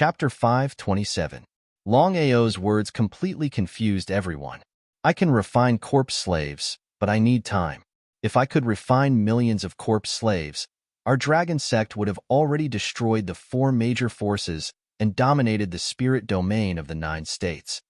Chapter 5:27. Longao's words completely confused everyone. I can refine corpse slaves, but I need time. If I could refine millions of corpse slaves, our dragon sect would have already destroyed the 4 major forces and dominated the spirit domain of the 9 states.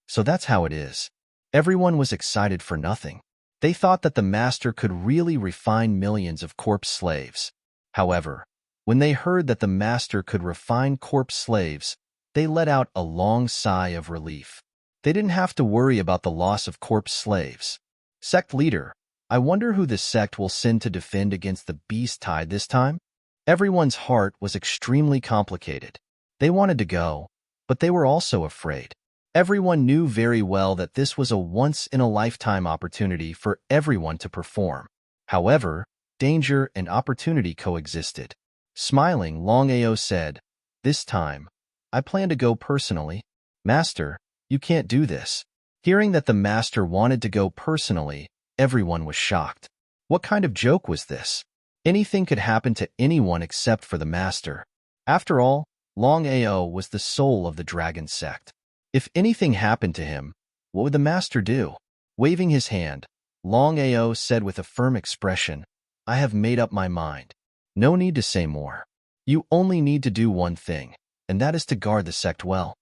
So that's how it is. Everyone was excited for nothing. They thought that the master could really refine millions of corpse slaves. However, when they heard that the master could refine corpse slaves, they let out a long sigh of relief. They didn't have to worry about the loss of corpse slaves. Sect leader, I wonder who this sect will send to defend against the beast tide this time? Everyone's heart was extremely complicated. They wanted to go, but they were also afraid. Everyone knew very well that this was a once-in-a-lifetime opportunity for everyone to perform. However, danger and opportunity coexisted. Smiling, Longao said, "This time, I plan to go personally." "Master, you can't do this." Hearing that the master wanted to go personally, everyone was shocked. What kind of joke was this? Anything could happen to anyone except for the master. After all, Longao was the soul of the dragon sect. If anything happened to him, what would the master do? Waving his hand, Longao said with a firm expression, "I have made up my mind. No need to say more. You only need to do one thing, and that is to guard the sect well."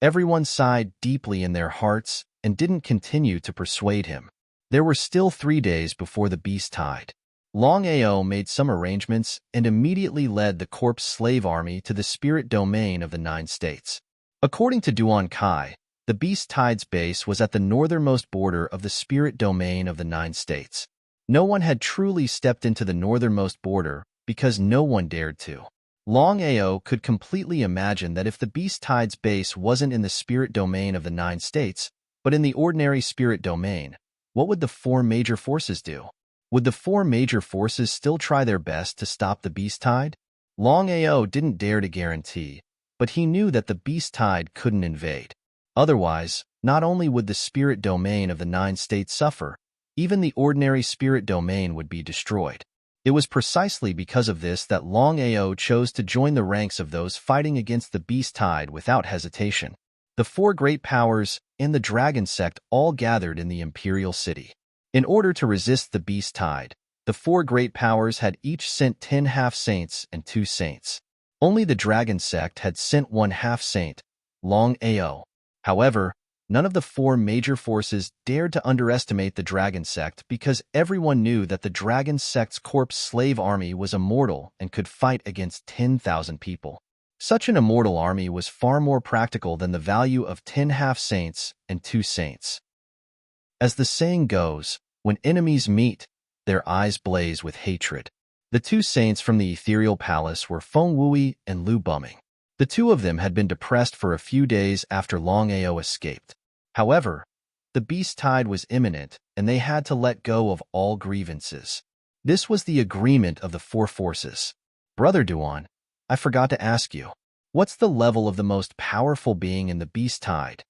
Everyone sighed deeply in their hearts and didn't continue to persuade him. There were still 3 days before the beast tide. Longao made some arrangements and immediately led the corpse slave army to the spirit domain of the 9 states. According to Duan Kai, the beast tide's base was at the northernmost border of the spirit domain of the 9 states. No one had truly stepped into the northernmost border because no one dared to. Longao could completely imagine that if the beast tide's base wasn't in the spirit domain of the 9 states, but in the ordinary spirit domain, what would the 4 major forces do? Would the 4 major forces still try their best to stop the beast tide? Longao didn't dare to guarantee, but he knew that the beast tide couldn't invade. Otherwise, not only would the spirit domain of the 9 states suffer, even the ordinary spirit domain would be destroyed. It was precisely because of this that Longao chose to join the ranks of those fighting against the beast tide without hesitation. The 4 great powers and the dragon sect all gathered in the imperial city. In order to resist the beast tide, the 4 great powers had each sent 10 half-saints and 2 saints. Only the dragon sect had sent 1 half-saint, Longao. However, none of the 4 major forces dared to underestimate the dragon sect because everyone knew that the dragon sect's corpse slave army was immortal and could fight against 10,000 people. Such an immortal army was far more practical than the value of 10 half-saints and 2 saints. As the saying goes, when enemies meet, their eyes blaze with hatred. The 2 saints from the ethereal palace were Feng Wui and Lu Buming. The 2 of them had been depressed for a few days after Longao escaped. However, the beast tide was imminent, and they had to let go of all grievances. This was the agreement of the 4 forces. Brother Duan, I forgot to ask you, what's the level of the most powerful being in the beast tide?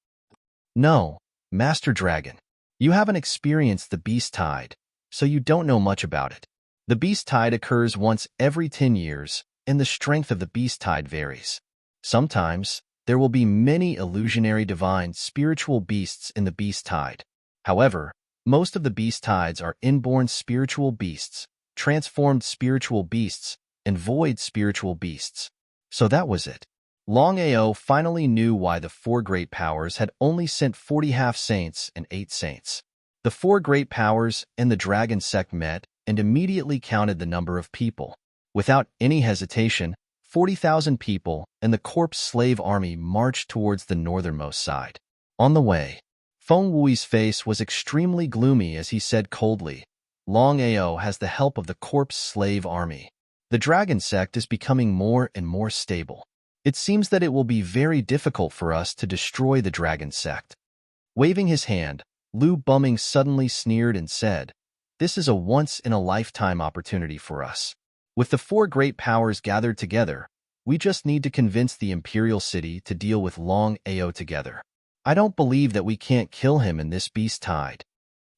No, Master Dragon. You haven't experienced the beast tide, so you don't know much about it. The beast tide occurs once every 10 years, and the strength of the beast tide varies. Sometimes, there will be many illusionary divine spiritual beasts in the beast tide. However, most of the beast tides are inborn spiritual beasts, transformed spiritual beasts, and void spiritual beasts. So that was it. Longao finally knew why the 4 great powers had only sent 40 half-saints and 8 saints. The 4 great powers and the dragon sect met and immediately counted the number of people. Without any hesitation, 40,000 people and the corpse slave army marched towards the northernmost side. On the way, Feng Wui's face was extremely gloomy as he said coldly, "Longao has the help of the corpse slave army. The dragon sect is becoming more and more stable. It seems that it will be very difficult for us to destroy the dragon sect." Waving his hand, Lu Buming suddenly sneered and said, "This is a once-in-a-lifetime opportunity for us. With the 4 great powers gathered together, we just need to convince the imperial city to deal with Longao together. I don't believe that we can't kill him in this beast tide."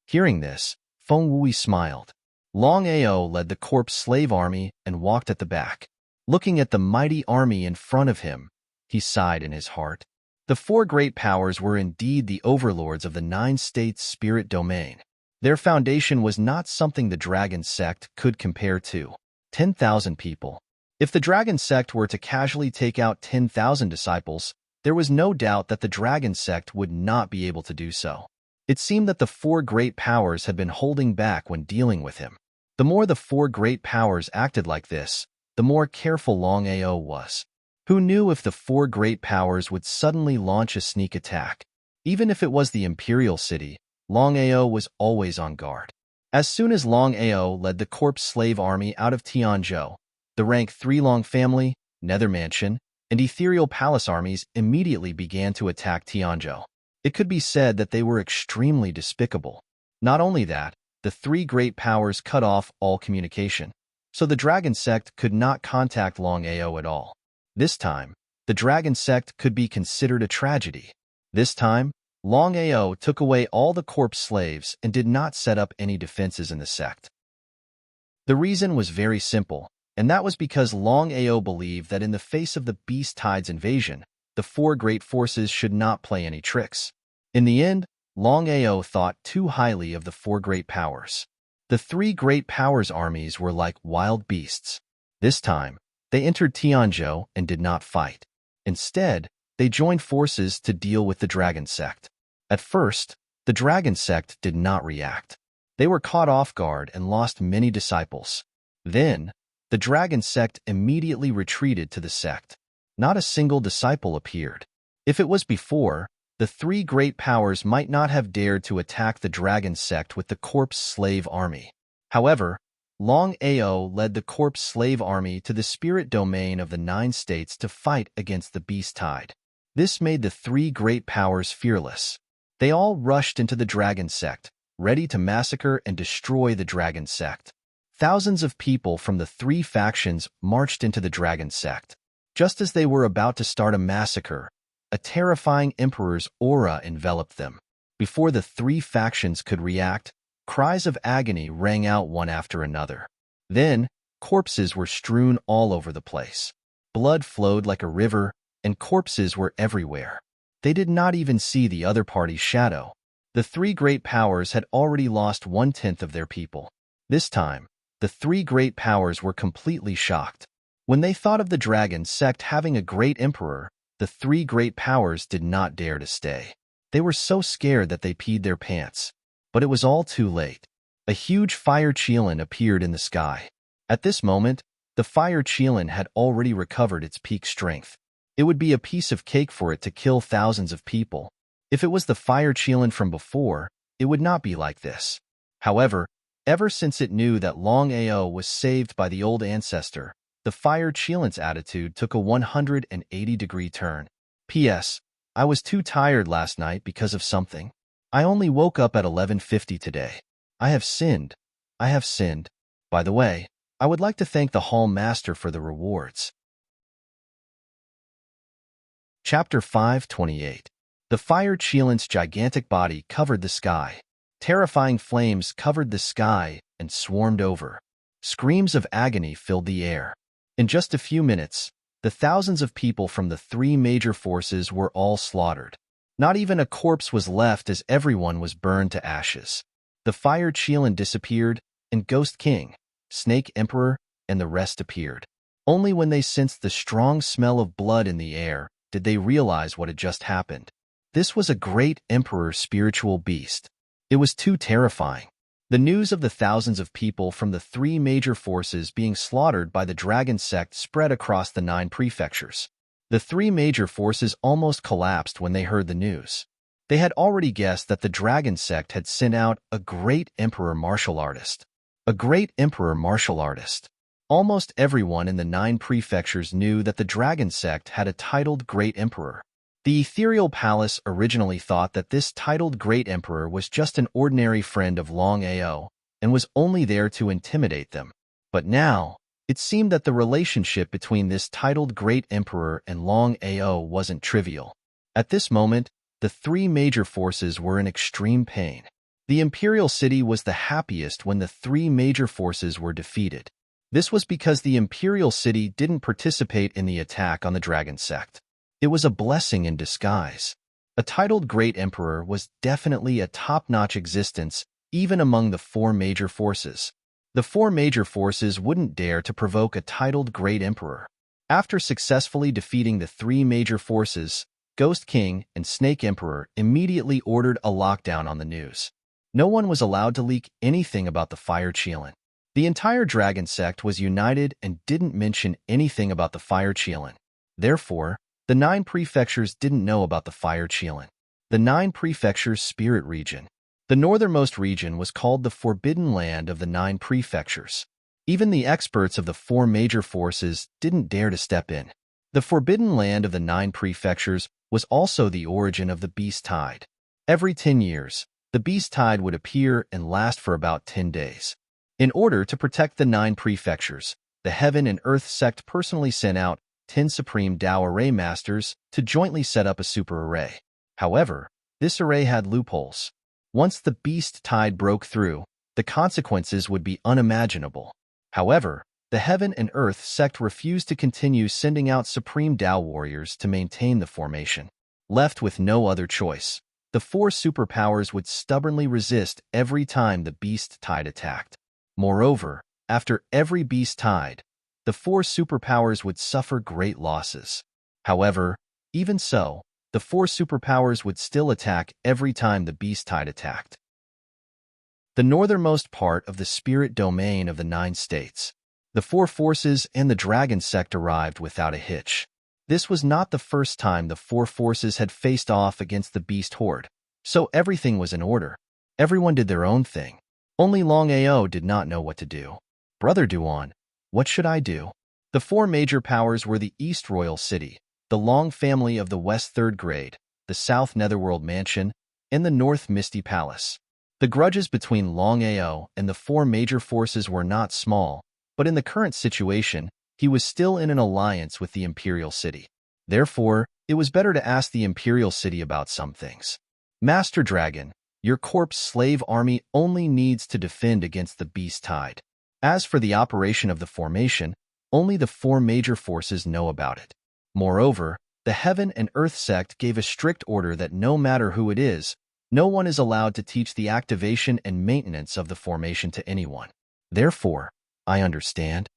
Hearing this, Feng Wui smiled. Longao led the corpse slave army and walked at the back. Looking at the mighty army in front of him, he sighed in his heart. The four great powers were indeed the overlords of the 9 states' spirit domain. Their foundation was not something the dragon sect could compare to. 10,000 people. If the dragon sect were to casually take out 10,000 disciples, there was no doubt that the dragon sect would not be able to do so. It seemed that the four great powers had been holding back when dealing with him. The more the four great powers acted like this, the more careful Longao was. Who knew if the four great powers would suddenly launch a sneak attack? Even if it was the Imperial City, Longao was always on guard. As soon as Longao led the corpse slave army out of Tianzhou, the rank 3 Long family, Nether Mansion, and Ethereal Palace armies immediately began to attack Tianzhou. It could be said that they were extremely despicable. Not only that, the 3 great powers cut off all communication, so the dragon sect could not contact Longao at all. This time, the dragon sect could be considered a tragedy. This time, Longao took away all the corpse slaves and did not set up any defenses in the sect. The reason was very simple, and that was because Longao believed that in the face of the Beast Tide's invasion, the 4 great forces should not play any tricks. In the end, Longao thought too highly of the 4 great powers. The 3 great powers' armies were like wild beasts. This time, they entered Tianzhou and did not fight. Instead, they joined forces to deal with the dragon sect. At first, the dragon sect did not react. They were caught off guard and lost many disciples. Then, the dragon sect immediately retreated to the sect. Not a single disciple appeared. If it was before, the 3 great powers might not have dared to attack the dragon sect with the corpse slave army. However, Longao led the corpse slave army to the spirit domain of the 9 states to fight against the Beast Tide. This made the 3 great powers fearless. They all rushed into the dragon sect, ready to massacre and destroy the dragon sect. Thousands of people from the 3 factions marched into the dragon sect. Just as they were about to start a massacre, a terrifying emperor's aura enveloped them. Before the 3 factions could react, cries of agony rang out one after another. Then, corpses were strewn all over the place. Blood flowed like a river, and corpses were everywhere. They did not even see the other party's shadow. The 3 great powers had already lost 1/10 of their people. This time, the 3 great powers were completely shocked. When they thought of the dragon sect having a great emperor, the 3 great powers did not dare to stay. They were so scared that they peed their pants. But it was all too late. A huge fire Qilin appeared in the sky. At this moment, the fire Qilin had already recovered its peak strength. It would be a piece of cake for it to kill thousands of people. If it was the fire Qilin from before, it would not be like this. However, ever since it knew that Longao was saved by the old ancestor, the fire Qilin's attitude took a 180-degree turn. P.S. I was too tired last night because of something. I only woke up at 11:50 today. I have sinned. I have sinned. By the way, I would like to thank the Hall Master for the rewards. Chapter 528. The fire Qilin's gigantic body covered the sky. Terrifying flames covered the sky and swarmed over. Screams of agony filled the air. In just a few minutes, the thousands of people from the 3 major forces were all slaughtered. Not even a corpse was left as everyone was burned to ashes. The fire Qilin disappeared, and Ghost King, Snake Emperor, and the rest appeared. Only when they sensed the strong smell of blood in the air did they realize what had just happened. This was a great emperor spiritual beast. It was too terrifying. The news of the thousands of people from the 3 major forces being slaughtered by the dragon sect spread across the 9 prefectures. The 3 major forces almost collapsed when they heard the news. They had already guessed that the dragon sect had sent out a great emperor martial artist. A great emperor martial artist. Almost everyone in the 9 prefectures knew that the dragon sect had a titled great emperor. The Ethereal Palace originally thought that this titled great emperor was just an ordinary friend of Longao and was only there to intimidate them. But now, it seemed that the relationship between this titled great emperor and Longao wasn't trivial. At this moment, the 3 major forces were in extreme pain. The Imperial City was the happiest when the 3 major forces were defeated. This was because the Imperial City didn't participate in the attack on the dragon sect. It was a blessing in disguise. A titled Great Emperor was definitely a top-notch existence, even among the four major forces. The four major forces wouldn't dare to provoke a titled Great Emperor. After successfully defeating the three major forces, Ghost King and Snake Emperor immediately ordered a lockdown on the news. No one was allowed to leak anything about the Fire Qilin. The entire dragon sect was united and didn't mention anything about the Fire Qilin. Therefore, the 9 prefectures didn't know about the Fire Qilin. The 9 prefectures' spirit region. The northernmost region was called the Forbidden Land of the 9 prefectures. Even the experts of the 4 major forces didn't dare to step in. The Forbidden Land of the 9 prefectures was also the origin of the Beast Tide. Every 10 years, the Beast Tide would appear and last for about 10 days. In order to protect the 9 prefectures, the Heaven and Earth sect personally sent out 10 Supreme Tao Array Masters to jointly set up a super array. However, this array had loopholes. Once the Beast Tide broke through, the consequences would be unimaginable. However, the Heaven and Earth sect refused to continue sending out Supreme Tao warriors to maintain the formation. Left with no other choice, the 4 superpowers would stubbornly resist every time the Beast Tide attacked. Moreover, after every Beast Tide, the 4 superpowers would suffer great losses. However, even so, the 4 superpowers would still attack every time the Beast Tide attacked. The northernmost part of the spirit domain of the 9 states. The 4 forces and the dragon sect arrived without a hitch. This was not the first time the 4 forces had faced off against the beast horde, so everything was in order. Everyone did their own thing. Only Longao did not know what to do. Brother Duan, what should I do? The 4 major powers were the East Royal City, the Long family of the West Third Grade, the South Netherworld Mansion, and the North Misty Palace. The grudges between Longao and the 4 major forces were not small, but in the current situation, he was still in an alliance with the Imperial City. Therefore, it was better to ask the Imperial City about some things. Master Dragon, your corpse slave army only needs to defend against the Beast Tide. As for the operation of the formation, only the 4 major forces know about it. Moreover, the Heaven and Earth sect gave a strict order that no matter who it is, no one is allowed to teach the activation and maintenance of the formation to anyone. Therefore, I understand.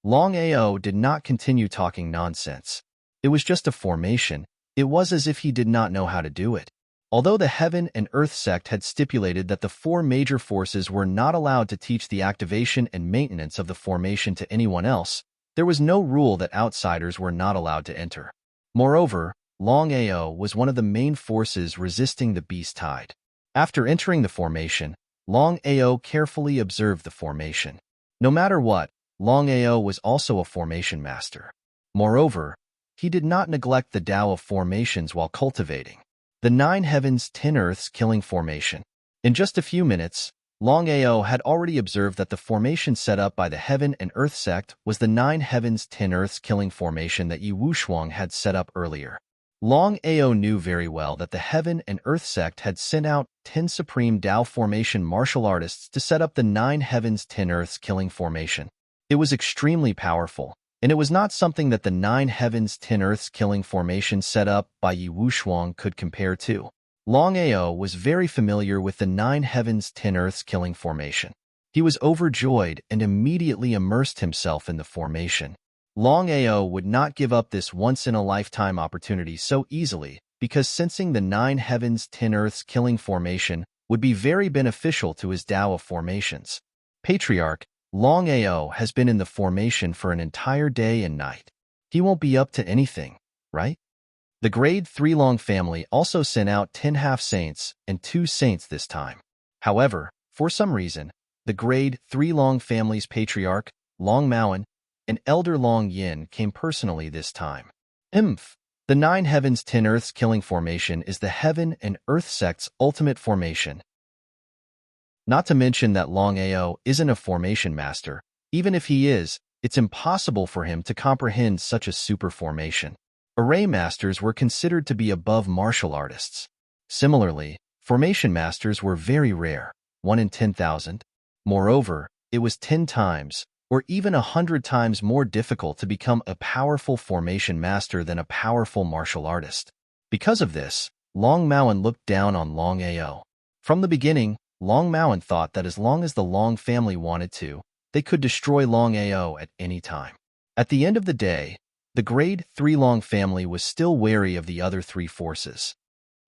Longao did not continue talking nonsense. It was just a formation. It was as if he did not know how to do it. Although the Heaven and Earth sect had stipulated that the 4 major forces were not allowed to teach the activation and maintenance of the formation to anyone else, there was no rule that outsiders were not allowed to enter. Moreover, Longao was one of the main forces resisting the Beast Tide. After entering the formation, Longao carefully observed the formation. No matter what, Longao was also a formation master. Moreover, he did not neglect the Tao of formations while cultivating the 9 heavens 10 earths killing formation. In just a few minutes, Longao had already observed that the formation set up by the Heaven and Earth sect was the 9 heavens 10 earths killing formation that Yi Wushuang had set up earlier. Longao knew very well that the Heaven and Earth sect had sent out 10 Supreme Tao formation martial artists to set up the 9 heavens 10 earths killing formation. It was extremely powerful, and it was not something that the 9 heavens 10 earths killing formation set up by Yi Wushuang could compare to. Longao was very familiar with the 9 heavens 10 earths killing formation. He was overjoyed and immediately immersed himself in the formation. Longao would not give up this once-in-a-lifetime opportunity so easily, because sensing the 9 heavens 10 earths killing formation would be very beneficial to his Tao of formations. Patriarch, Longao has been in the formation for an entire day and night. He won't be up to anything, right? The Grade 3 Long family also sent out 10 half-saints and 2 saints this time. However, for some reason, the Grade 3 Long family's patriarch, Long Maoan, and Elder Long Yin came personally this time. The 9 heavens 10 earths killing formation is the Heaven and Earth sect's ultimate formation. Not to mention that Longao isn't a formation master. Even if he is, it's impossible for him to comprehend such a super formation. Array masters were considered to be above martial artists. Similarly, formation masters were very rare, 1 in 10,000. Moreover, it was 10 times, or even 100 times more difficult to become a powerful formation master than a powerful martial artist. Because of this, Long Maoan looked down on Longao. From the beginning, Long Maoan thought that as long as the Long family wanted to, they could destroy Longao at any time. At the end of the day, the grade 3 Long family was still wary of the other three forces.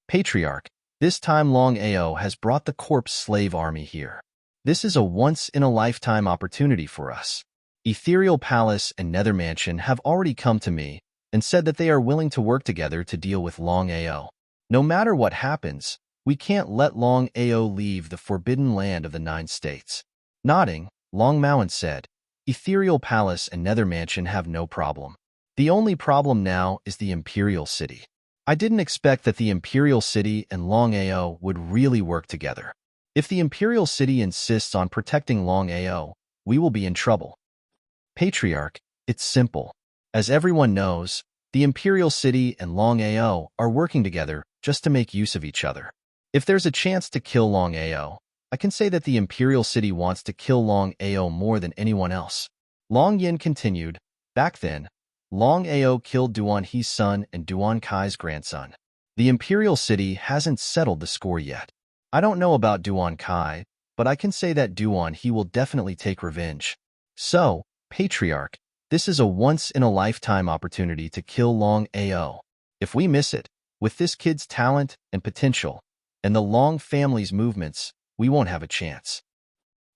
Patriarch, this time Longao has brought the corpse slave army here. This is a once-in-a-lifetime opportunity for us. Ethereal Palace and Nether Mansion have already come to me and said that they are willing to work together to deal with Longao. No matter what happens, we can't let Longao leave the forbidden land of the 9 states. Nodding, Long Maoan said, Ethereal Palace and Nether Mansion have no problem. The only problem now is the Imperial City. I didn't expect that the Imperial City and Longao would really work together. If the Imperial City insists on protecting Longao, we will be in trouble. Patriarch, it's simple. As everyone knows, the Imperial City and Longao are working together just to make use of each other. If there's a chance to kill Longao, I can say that the Imperial City wants to kill Longao more than anyone else. Long Yin continued, back then, Longao killed Duan He's son and Duan Kai's grandson. The Imperial City hasn't settled the score yet. I don't know about Duan Kai, but I can say that Duan He will definitely take revenge. So, Patriarch, this is a once-in-a-lifetime opportunity to kill Longao. If we miss it, with this kid's talent and potential, and the Long family's movements, we won't have a chance.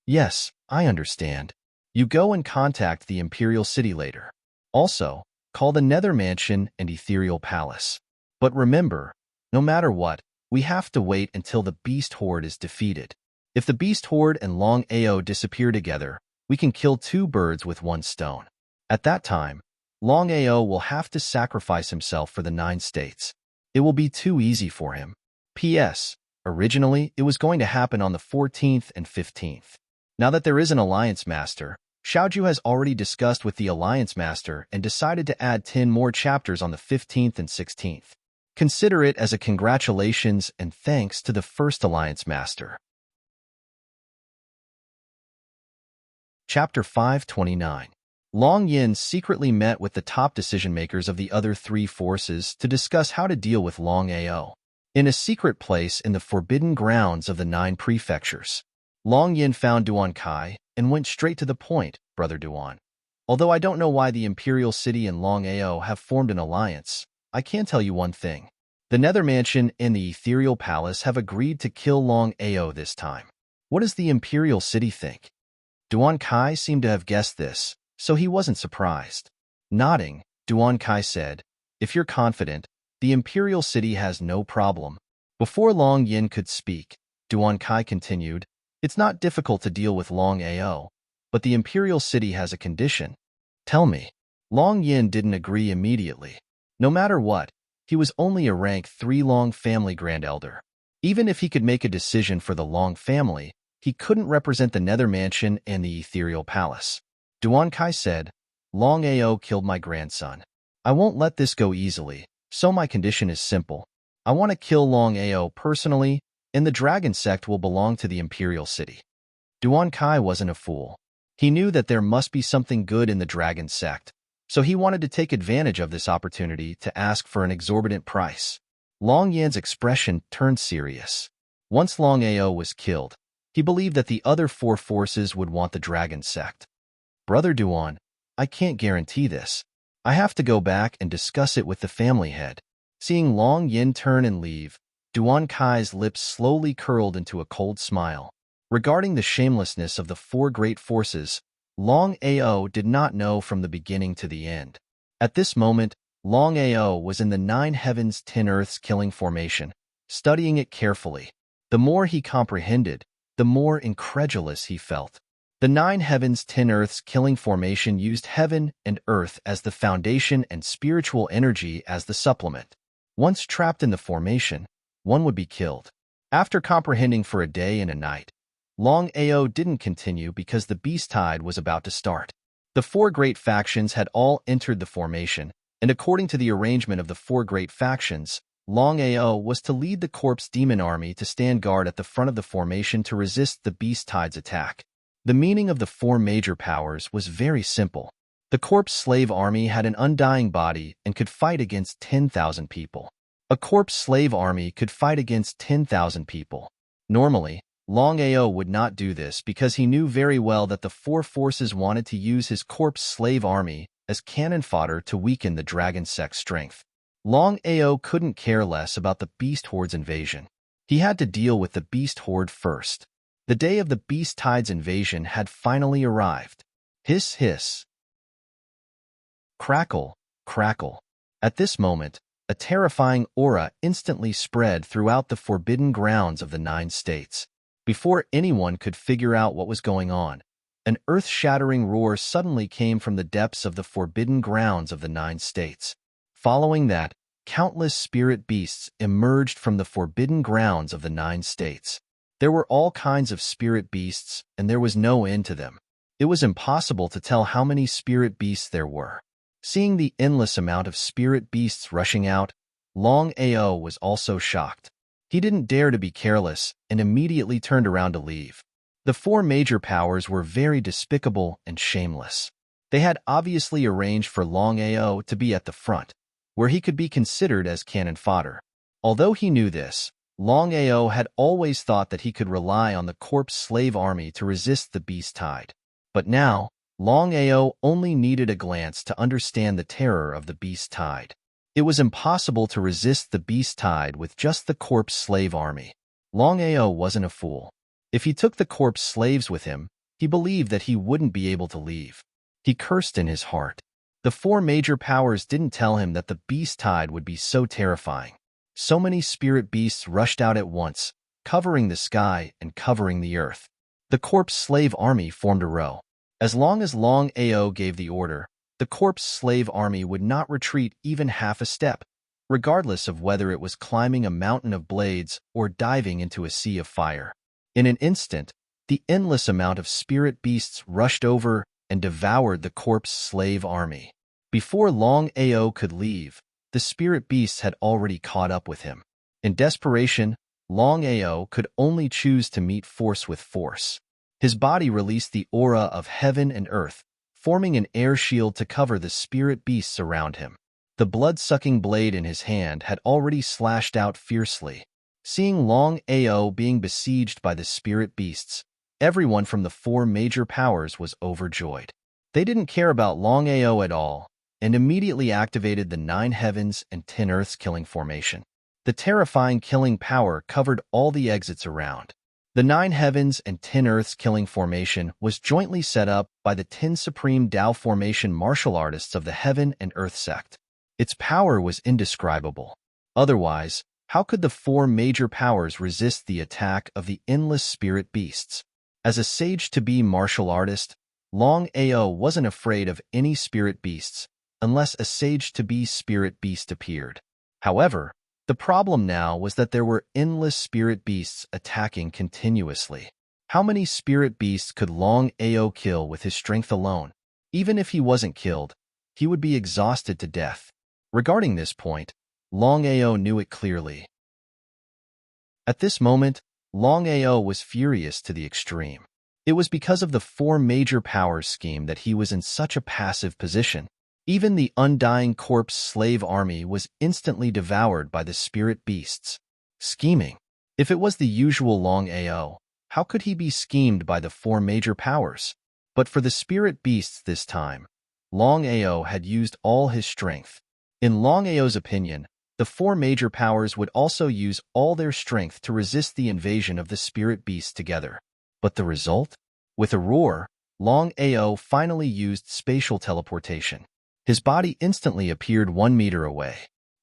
Yes, I understand. You go and contact the Imperial City later. Also, call the Nether Mansion and Ethereal Palace. But remember, no matter what, we have to wait until the Beast Horde is defeated. If the Beast Horde and Longao disappear together, we can kill 2 birds with 1 stone. At that time, Longao will have to sacrifice himself for the 9 states. It will be too easy for him. P.S. Originally, it was going to happen on the 14th and 15th. Now that there is an Alliance Master, Xiaoju has already discussed with the Alliance Master and decided to add 10 more chapters on the 15th and 16th. Consider it as a congratulations and thanks to the first Alliance Master. Chapter 529. Long Yin secretly met with the top decision-makers of the other 3 forces to discuss how to deal with Longao. In a secret place in the forbidden grounds of the 9 prefectures, Long Yin found Duan Kai and went straight to the point, Brother Duan. Although I don't know why the Imperial City and Longao have formed an alliance, I can tell you one thing. The Nether Mansion and the Ethereal Palace have agreed to kill Longao this time. What does the Imperial City think? Duan Kai seemed to have guessed this, so he wasn't surprised. Nodding, Duan Kai said, If you're confident, the Imperial City has no problem. Before Long Yin could speak, Duan Kai continued, It's not difficult to deal with Longao, but the Imperial City has a condition. Tell me. Long Yin didn't agree immediately. No matter what, he was only a rank 3 Long family Grand Elder. Even if he could make a decision for the Long family, he couldn't represent the Nether Mansion and the Ethereal Palace. Duan Kai said, Longao killed my grandson. I won't let this go easily, so my condition is simple. I want to kill Longao personally, and the Dragon Sect will belong to the Imperial City. Duan Kai wasn't a fool. He knew that there must be something good in the Dragon Sect, so he wanted to take advantage of this opportunity to ask for an exorbitant price. Long Yan's expression turned serious. Once Longao was killed, he believed that the other 4 forces would want the Dragon Sect. Brother Duan, I can't guarantee this. I have to go back and discuss it with the family head. Seeing Long Yin turn and leave, Duan Kai's lips slowly curled into a cold smile. Regarding the shamelessness of the 4 great forces, Longao did not know from the beginning to the end. At this moment, Longao was in the 9 heavens 10 earths killing formation, studying it carefully. The more he comprehended, the more incredulous he felt. The 9 heavens 10 earths killing formation used heaven and earth as the foundation and spiritual energy as the supplement. Once trapped in the formation, one would be killed. After comprehending for a day and a night, Longao didn't continue because the beast tide was about to start. The 4 great factions had all entered the formation, and according to the arrangement of the 4 great factions, Longao was to lead the corpse demon army to stand guard at the front of the formation to resist the beast tide's attack. The meaning of the four major powers was very simple. The corpse slave army had an undying body and could fight against 10,000 people. A corpse slave army could fight against 10,000 people. Normally, Longao would not do this because he knew very well that the four forces wanted to use his corpse slave army as cannon fodder to weaken the dragon sect's strength. Longao couldn't care less about the beast horde's invasion. He had to deal with the beast horde first. The day of the beast tide's invasion had finally arrived. Hiss, hiss. Crackle, crackle. At this moment, a terrifying aura instantly spread throughout the forbidden grounds of the 9 states. Before anyone could figure out what was going on, an earth-shattering roar suddenly came from the depths of the forbidden grounds of the 9 states. Following that, countless spirit beasts emerged from the forbidden grounds of the 9 states. There were all kinds of spirit beasts, and there was no end to them. It was impossible to tell how many spirit beasts there were. Seeing the endless amount of spirit beasts rushing out, Longao was also shocked. He didn't dare to be careless and immediately turned around to leave. The four major powers were very despicable and shameless. They had obviously arranged for Longao to be at the front, where he could be considered as cannon fodder. Although he knew this, Longao had always thought that he could rely on the corpse slave army to resist the beast tide. But now, Longao only needed a glance to understand the terror of the beast tide. It was impossible to resist the beast tide with just the corpse slave army. Longao wasn't a fool. If he took the corpse slaves with him, he believed that he wouldn't be able to leave. He cursed in his heart. The four major powers didn't tell him that the beast tide would be so terrifying. So many spirit beasts rushed out at once, covering the sky and covering the earth. The corpse slave army formed a row. As long as Longao gave the order, the corpse slave army would not retreat even half a step, regardless of whether it was climbing a mountain of blades or diving into a sea of fire. In an instant, the endless amount of spirit beasts rushed over and devoured the corpse slave army. Before Longao could leave, the spirit beasts had already caught up with him. In desperation, Longao could only choose to meet force with force. His body released the aura of heaven and earth, forming an air shield to cover the spirit beasts around him. The blood-sucking blade in his hand had already slashed out fiercely. Seeing Longao being besieged by the spirit beasts, everyone from the four major powers was overjoyed. They didn't care about Longao at all, and immediately activated the 9 heavens and 10 earths killing formation. The terrifying killing power covered all the exits around. The 9 heavens and 10 earths killing formation was jointly set up by the 10 supreme Tao formation martial artists of the Heaven and Earth sect. Its power was indescribable. Otherwise, how could the four major powers resist the attack of the endless spirit beasts? As a sage-to-be martial artist, Longao wasn't afraid of any spirit beasts, unless a sage-to-be spirit beast appeared. However, the problem now was that there were endless spirit beasts attacking continuously. How many spirit beasts could Longao kill with his strength alone? Even if he wasn't killed, he would be exhausted to death. Regarding this point, Longao knew it clearly. At this moment, Longao was furious to the extreme. It was because of the four major powers scheme that he was in such a passive position. Even the undying corpse slave army was instantly devoured by the spirit beasts. Scheming. If it was the usual Longao, how could he be schemed by the four major powers? But for the spirit beasts this time, Longao had used all his strength. In Longao's opinion, the four major powers would also use all their strength to resist the invasion of the spirit beasts together. But the result? With a roar, Longao finally used spatial teleportation. His body instantly appeared 1 meter away.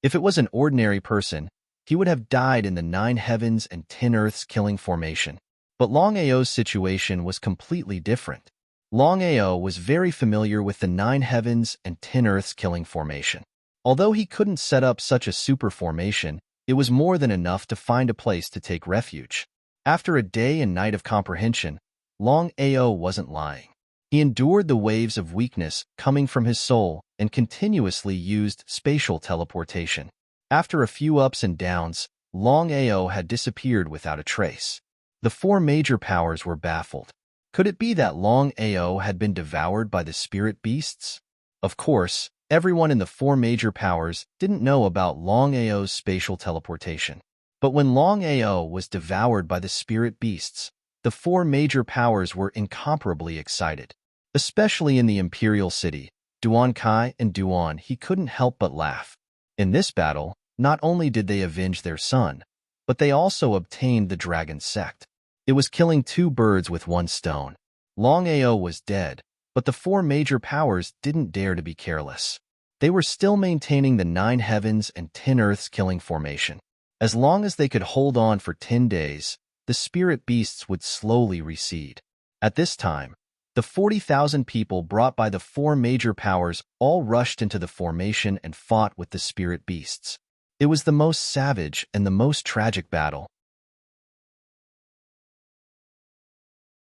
If it was an ordinary person, he would have died in the 9 heavens and 10 earths killing formation. But Longao's situation was completely different. Longao was very familiar with the 9 heavens and 10 earths killing formation. Although he couldn't set up such a super formation, it was more than enough to find a place to take refuge. After a day and night of comprehension, Longao wasn't lying. He endured the waves of weakness coming from his soul and continuously used spatial teleportation. After a few ups and downs, Longao had disappeared without a trace. The four major powers were baffled. Could it be that Longao had been devoured by the spirit beasts? Of course, everyone in the four major powers didn't know about Longao's spatial teleportation. But when Longao was devoured by the spirit beasts, the four major powers were incomparably excited. Especially in the imperial city, Duan Kai and Duan, he couldn't help but laugh. In this battle, not only did they avenge their son, but they also obtained the dragon sect. It was killing two birds with one stone. Longao was dead, but the four major powers didn't dare to be careless. They were still maintaining the 9 heavens and 10 earths killing formation. As long as they could hold on for 10 days, the spirit beasts would slowly recede. At this time, the 40,000 people brought by the four major powers all rushed into the formation and fought with the spirit beasts. It was the most savage and the most tragic battle.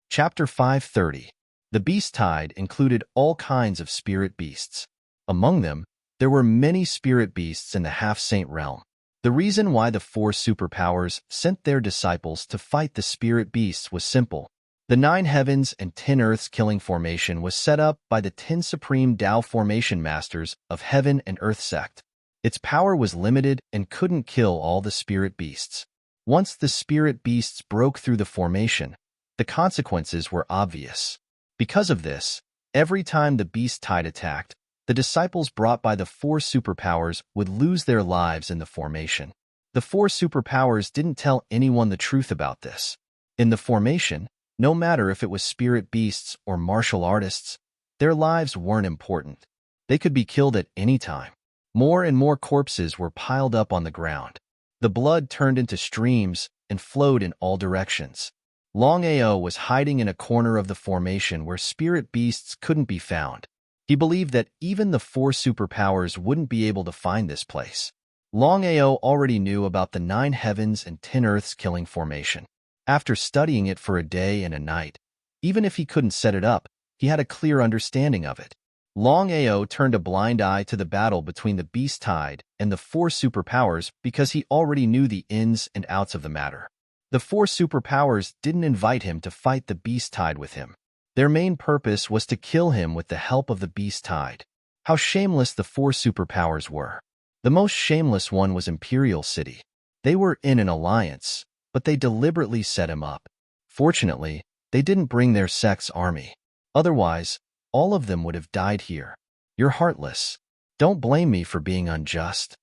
Chapter 530. The Beast Tide included all kinds of spirit beasts. Among them, there were many spirit beasts in the half-saint realm. The reason why the four superpowers sent their disciples to fight the spirit beasts was simple. The 9 heavens and 10 earths killing formation was set up by the 10 supreme Tao formation masters of Heaven and Earth sect. Its power was limited and couldn't kill all the spirit beasts. Once the spirit beasts broke through the formation, the consequences were obvious. Because of this, every time the beast tide attacked, the disciples brought by the four superpowers would lose their lives in the formation. The four superpowers didn't tell anyone the truth about this. In the formation, no matter if it was spirit beasts or martial artists, their lives weren't important. They could be killed at any time. More and more corpses were piled up on the ground. The blood turned into streams and flowed in all directions. Longao was hiding in a corner of the formation where spirit beasts couldn't be found. He believed that even the four superpowers wouldn't be able to find this place. Longao already knew about the 9 heavens and 10 earths killing formation. After studying it for a day and a night, even if he couldn't set it up, he had a clear understanding of it. Longao turned a blind eye to the battle between the beast tide and the four superpowers because he already knew the ins and outs of the matter. The four superpowers didn't invite him to fight the beast tide with him. Their main purpose was to kill him with the help of the beast tide. How shameless the four superpowers were. The most shameless one was Imperial City. They were in an alliance, but they deliberately set him up. Fortunately, they didn't bring their sect's army. Otherwise, all of them would have died here. You're heartless. Don't blame me for being unjust.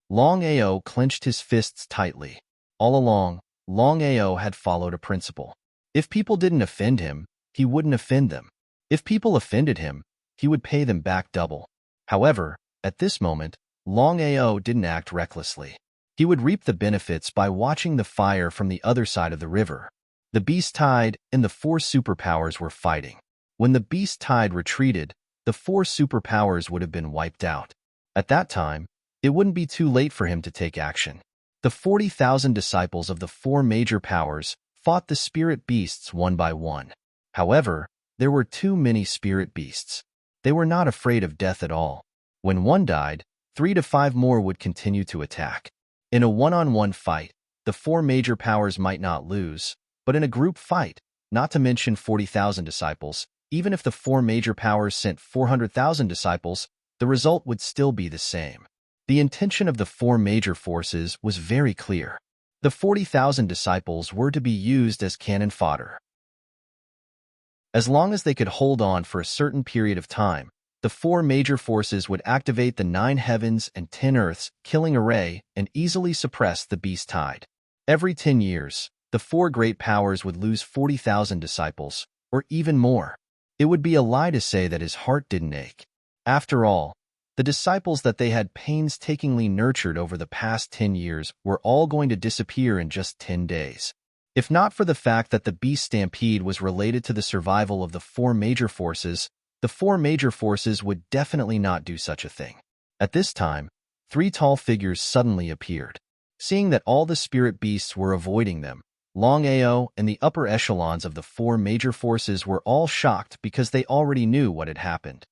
Longao clenched his fists tightly. All along, Longao had followed a principle. If people didn't offend him, he wouldn't offend them. If people offended him, he would pay them back double. However, at this moment, Longao didn't act recklessly. He would reap the benefits by watching the fire from the other side of the river. The beast tide and the four superpowers were fighting. When the beast tide retreated, the four superpowers would have been wiped out. At that time, it wouldn't be too late for him to take action. The 40,000 disciples of the four major powers fought the spirit beasts one by one. However, there were too many spirit beasts. They were not afraid of death at all. When one died, 3 to 5 more would continue to attack. In a one-on-one fight, the four major powers might not lose, but in a group fight, not to mention 40,000 disciples, even if the four major powers sent 400,000 disciples, the result would still be the same. The intention of the four major forces was very clear. The 40,000 disciples were to be used as cannon fodder. As long as they could hold on for a certain period of time, the four major forces would activate the 9 heavens and 10 earths killing array and easily suppress the beast tide. Every 10 years, the four great powers would lose 40,000 disciples, or even more. It would be a lie to say that his heart didn't ache. After all, the disciples that they had painstakingly nurtured over the past 10 years were all going to disappear in just 10 days. If not for the fact that the beast stampede was related to the survival of the four major forces, the four major forces would definitely not do such a thing. At this time, 3 tall figures suddenly appeared. Seeing that all the spirit beasts were avoiding them, Longao and the upper echelons of the four major forces were all shocked because they already knew what had happened.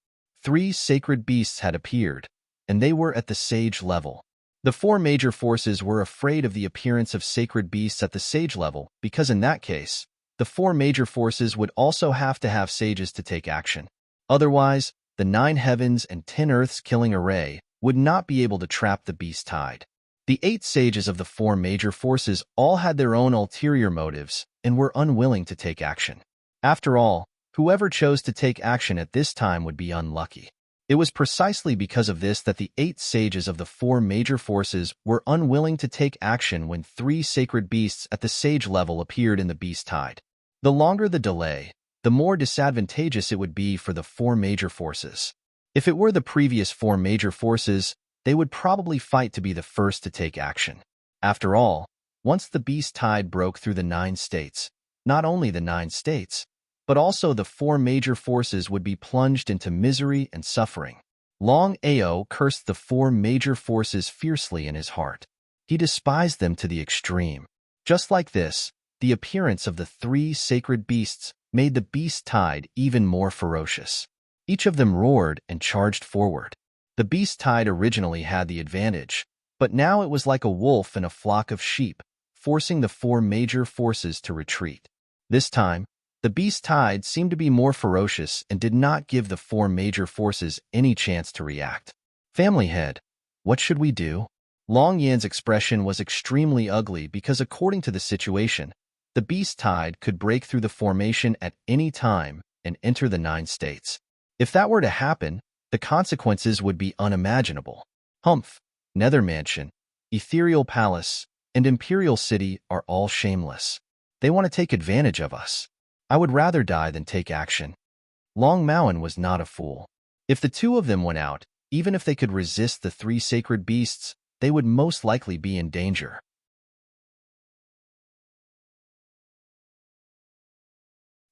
3 sacred beasts had appeared, and they were at the sage level. The four major forces were afraid of the appearance of sacred beasts at the sage level because in that case, The four major forces would also have to have sages to take action. Otherwise, the 9 heavens and 10 earths killing array would not be able to trap the beast tide. The 8 sages of the four major forces all had their own ulterior motives and were unwilling to take action. After all, whoever chose to take action at this time would be unlucky. It was precisely because of this that the 8 sages of the four major forces were unwilling to take action when 3 sacred beasts at the sage level appeared in the beast tide. The longer the delay, the more disadvantageous it would be for the four major forces. If it were the previous four major forces, they would probably fight to be the first to take action. After all, once the beast tide broke through the 9 states, not only the 9 states, but also the four major forces would be plunged into misery and suffering. Longao cursed the four major forces fiercely in his heart. He despised them to the extreme. Just like this, the appearance of the 3 sacred beasts made the beast tide even more ferocious. Each of them roared and charged forward. The beast tide originally had the advantage, but now it was like a wolf in a flock of sheep, forcing the four major forces to retreat. This time, the beast tide seemed to be more ferocious and did not give the four major forces any chance to react. Family head, what should we do? Long Yan's expression was extremely ugly because according to the situation, the beast tide could break through the formation at any time and enter the 9 states. If that were to happen, the consequences would be unimaginable. Humph, Nether Mansion, Ethereal Palace, and Imperial City are all shameless. They want to take advantage of us. I would rather die than take action. Longao was not a fool. If the 2 of them went out, even if they could resist the 3 sacred beasts, they would most likely be in danger.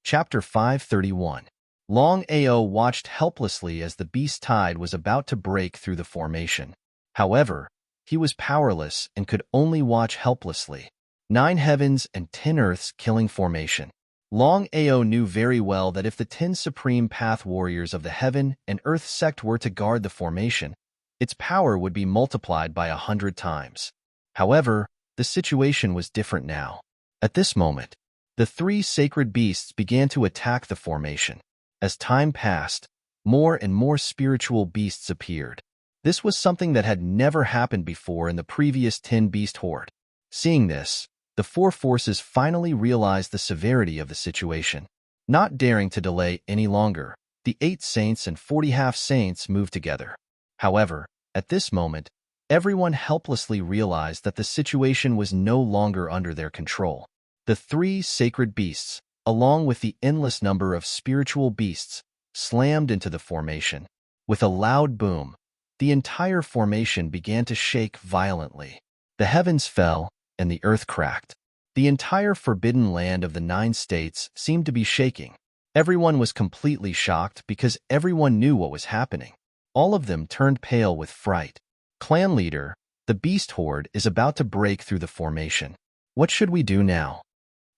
Chapter 531. Longao watched helplessly as the beast tide was about to break through the formation. However, he was powerless and could only watch helplessly. 9 heavens and 10 earths killing formation. Longao knew very well that if the 10 supreme path warriors of the heaven and earth sect were to guard the formation, its power would be multiplied by 100 times. However, the situation was different now. At this moment, the 3 sacred beasts began to attack the formation. As time passed, more and more spiritual beasts appeared. This was something that had never happened before in the previous 10 beast horde. Seeing this, the 4 forces finally realized the severity of the situation. Not daring to delay any longer, the 8 saints and 40 half-saints moved together. However, at this moment, everyone helplessly realized that the situation was no longer under their control. The 3 sacred beasts, along with the endless number of spiritual beasts, slammed into the formation. With a loud boom, the entire formation began to shake violently. The heavens fell, and the earth cracked. The entire forbidden land of the 9 states seemed to be shaking. Everyone was completely shocked because everyone knew what was happening. All of them turned pale with fright. Clan leader, the beast horde is about to break through the formation. What should we do now?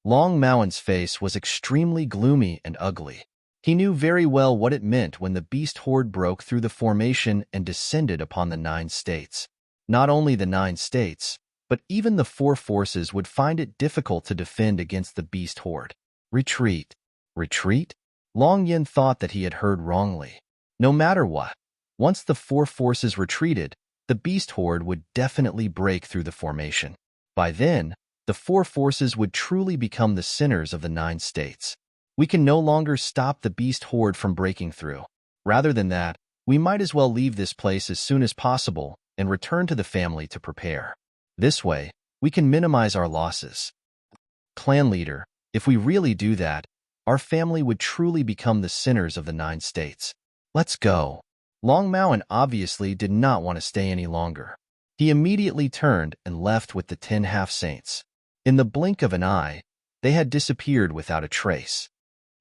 Longao's face was extremely gloomy and ugly. He knew very well what it meant when the beast horde broke through the formation and descended upon the 9 states. Not only the 9 states, but even the 4 forces would find it difficult to defend against the beast horde. Retreat. Retreat? Longyan thought that he had heard wrongly. No matter what, once the 4 forces retreated, the beast horde would definitely break through the formation. By then, the 4 forces would truly become the sinners of the 9 states. We can no longer stop the beast horde from breaking through. Rather than that, we might as well leave this place as soon as possible and return to the family to prepare. This way, we can minimize our losses. Clan leader, if we really do that, our family would truly become the sinners of the 9 states. Let's go. Longao obviously did not want to stay any longer. He immediately turned and left with the 10 half-saints. In the blink of an eye, they had disappeared without a trace.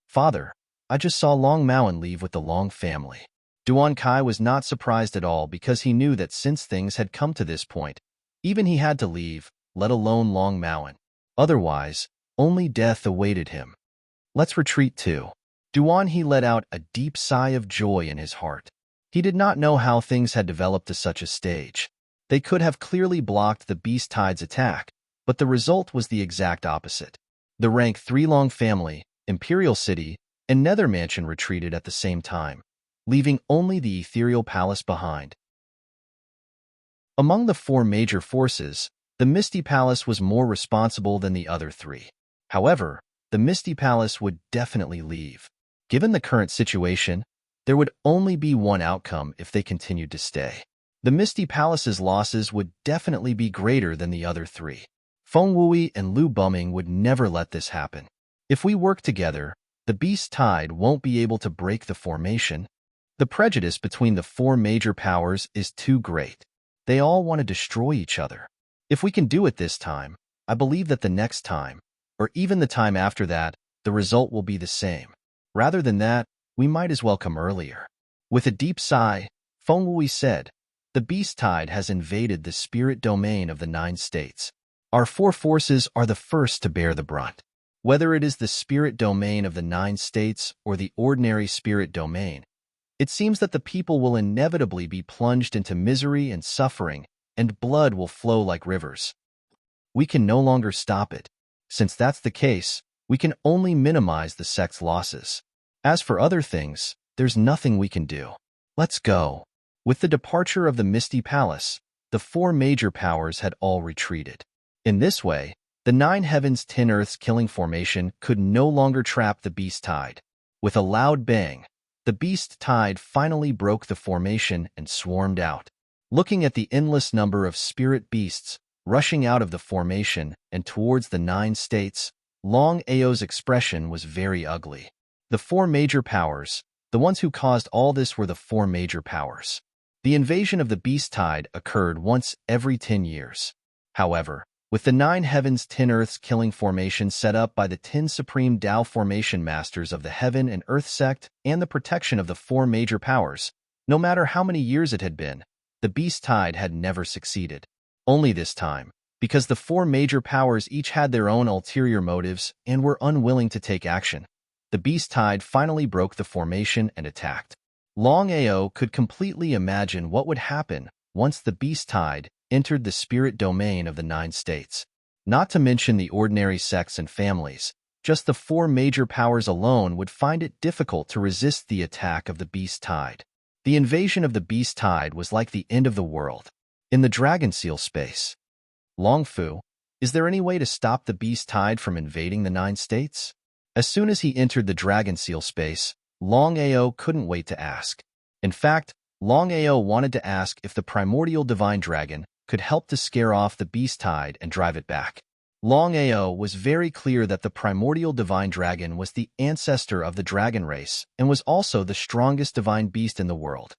Father, I just saw Longao leave with the Long family. Duan Kai was not surprised at all because he knew that since things had come to this point, even he had to leave, let alone Longao. Otherwise, only death awaited him. Let's retreat too. Duan He let out a deep sigh of joy in his heart. He did not know how things had developed to such a stage. They could have clearly blocked the beast tide's attack, but the result was the exact opposite. The rank 3 Long family, Imperial City, and Nether Mansion retreated at the same time, leaving only the ethereal palace behind. Among the 4 major forces, the Misty Palace was more responsible than the other 3. However, the Misty Palace would definitely leave. Given the current situation, there would only be one outcome if they continued to stay. The Misty Palace's losses would definitely be greater than the other 3. Feng Wui and Lu Buming would never let this happen. If we work together, the Beast Tide won't be able to break the formation. The prejudice between the 4 major powers is too great. They all want to destroy each other. If we can do it this time, I believe that the next time, or even the time after that, the result will be the same. Rather than that, we might as well come earlier. With a deep sigh, Feng Wui said, "The Beast Tide has invaded the spirit domain of the 9 states. Our 4 forces are the first to bear the brunt. Whether it is the spirit domain of the 9 states or the ordinary spirit domain, it seems that the people will inevitably be plunged into misery and suffering, and blood will flow like rivers. We can no longer stop it. Since that's the case, we can only minimize the sect's losses. As for other things, there's nothing we can do. Let's go." With the departure of the Misty Palace, the 4 major powers had all retreated. In this way, the 9 Heavens 10 Earths killing formation could no longer trap the Beast Tide. With a loud bang, the Beast Tide finally broke the formation and swarmed out. Looking at the endless number of spirit beasts rushing out of the formation and towards the 9 states, Longao's expression was very ugly. The 4 major powers, the ones who caused all this were the 4 major powers. The invasion of the Beast Tide occurred once every 10 years. However, with the 9 Heavens 10 Earths killing formation set up by the 10 Supreme Tao Formation Masters of the Heaven and Earth sect and the protection of the 4 major powers, no matter how many years it had been, the Beast Tide had never succeeded. Only this time, because the 4 major powers each had their own ulterior motives and were unwilling to take action, the Beast Tide finally broke the formation and attacked. Longao could completely imagine what would happen once the Beast Tide entered the spirit domain of the 9 states. Not to mention the ordinary sects and families, just the 4 major powers alone would find it difficult to resist the attack of the Beast Tide. The invasion of the Beast Tide was like the end of the world. In the Dragon Seal space, Longfu, is there any way to stop the Beast Tide from invading the 9 states? As soon as he entered the Dragon Seal space, Longao couldn't wait to ask. In fact, Longao wanted to ask if the primordial divine dragon could help to scare off the Beast Tide and drive it back. Longao was very clear that the primordial divine dragon was the ancestor of the dragon race and was also the strongest divine beast in the world.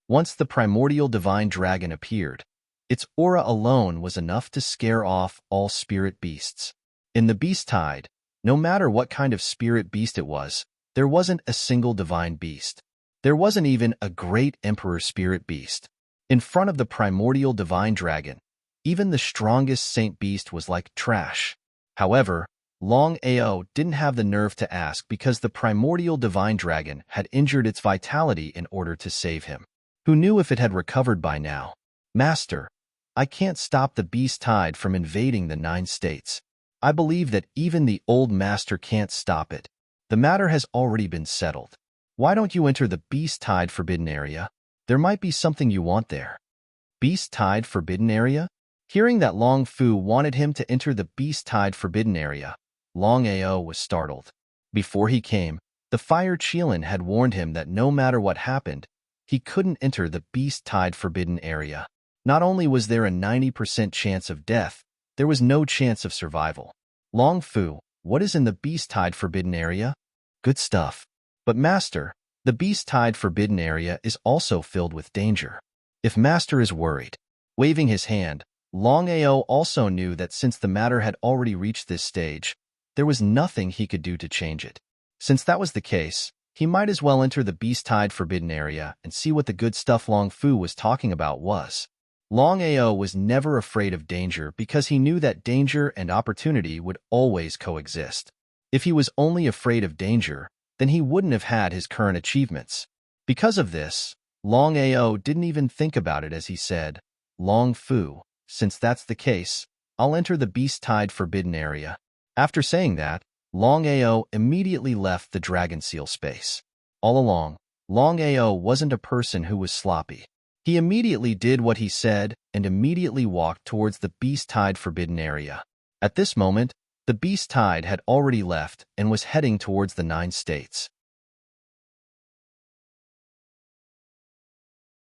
Once the primordial divine dragon appeared, its aura alone was enough to scare off all spirit beasts. In the Beast Tide, no matter what kind of spirit beast it was, there wasn't a single divine beast. There wasn't even a great emperor spirit beast. In front of the primordial divine dragon, even the strongest saint beast was like trash. However, Longao didn't have the nerve to ask because the primordial divine dragon had injured its vitality in order to save him. Who knew if it had recovered by now? "Master, I can't stop the Beast Tide from invading the 9 states. I believe that even the old master can't stop it. The matter has already been settled. Why don't you enter the Beast Tide Forbidden Area? There might be something you want there." Beast Tide Forbidden Area? Hearing that Long Fu wanted him to enter the Beast Tide Forbidden Area, Longao was startled. Before he came, the Fire Qilin had warned him that no matter what happened, he couldn't enter the Beast Tide Forbidden Area. Not only was there a 90% chance of death, there was no chance of survival. "Long Fu, what is in the Beast Tide Forbidden Area?" "Good stuff. But Master, the Beast Tide Forbidden Area is also filled with danger. If Master is worried." Waving his hand, Longao also knew that since the matter had already reached this stage, there was nothing he could do to change it. Since that was the case, he might as well enter the Beast Tide Forbidden Area and see what the good stuff Long Fu was talking about was. Longao was never afraid of danger because he knew that danger and opportunity would always coexist. If he was only afraid of danger, then he wouldn't have had his current achievements. Because of this, Longao didn't even think about it as he said, "Long Fu, since that's the case, I'll enter the Beast Tide Forbidden Area. After saying that, Longao immediately left the Dragon Seal space. All along, Longao wasn't a person who was sloppy. He immediately did what he said and immediately walked towards the Beast Tide Forbidden Area. At this moment, the Beast Tide had already left and was heading towards the 9 states.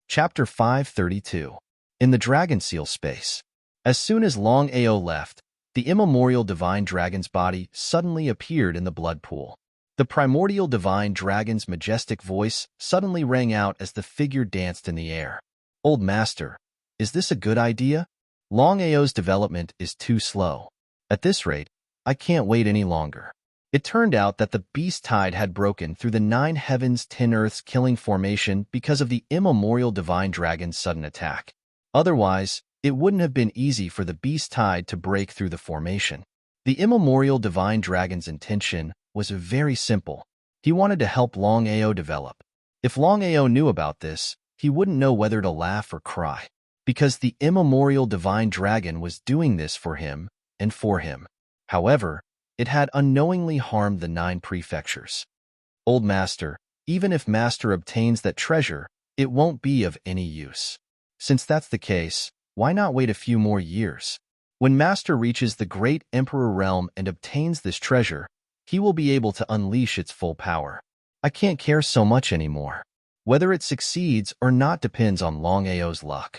Chapter 532. In the Dragon Seal space. As soon as Longao left, the immemorial divine dragon's body suddenly appeared in the blood pool. The primordial divine dragon's majestic voice suddenly rang out as the figure danced in the air. Old Master, is this a good idea? Longao's development is too slow. At this rate, I can't wait any longer. It turned out that the Beast Tide had broken through the 9 heavens 10 earths killing formation because of the immemorial divine dragon's sudden attack. Otherwise, it wouldn't have been easy for the Beast Tide to break through the formation. The immemorial divine dragon's intention was very simple. He wanted to help Longao develop. If Longao knew about this, he wouldn't know whether to laugh or cry, because the immemorial divine dragon was doing this for him and for him. However, it had unknowingly harmed the 9 prefectures. Old Master, even if Master obtains that treasure, it won't be of any use. Since that's the case, why not wait a few more years? When Master reaches the great Emperor realm and obtains this treasure, he will be able to unleash its full power. I can't care so much anymore. Whether it succeeds or not depends on Longao's luck.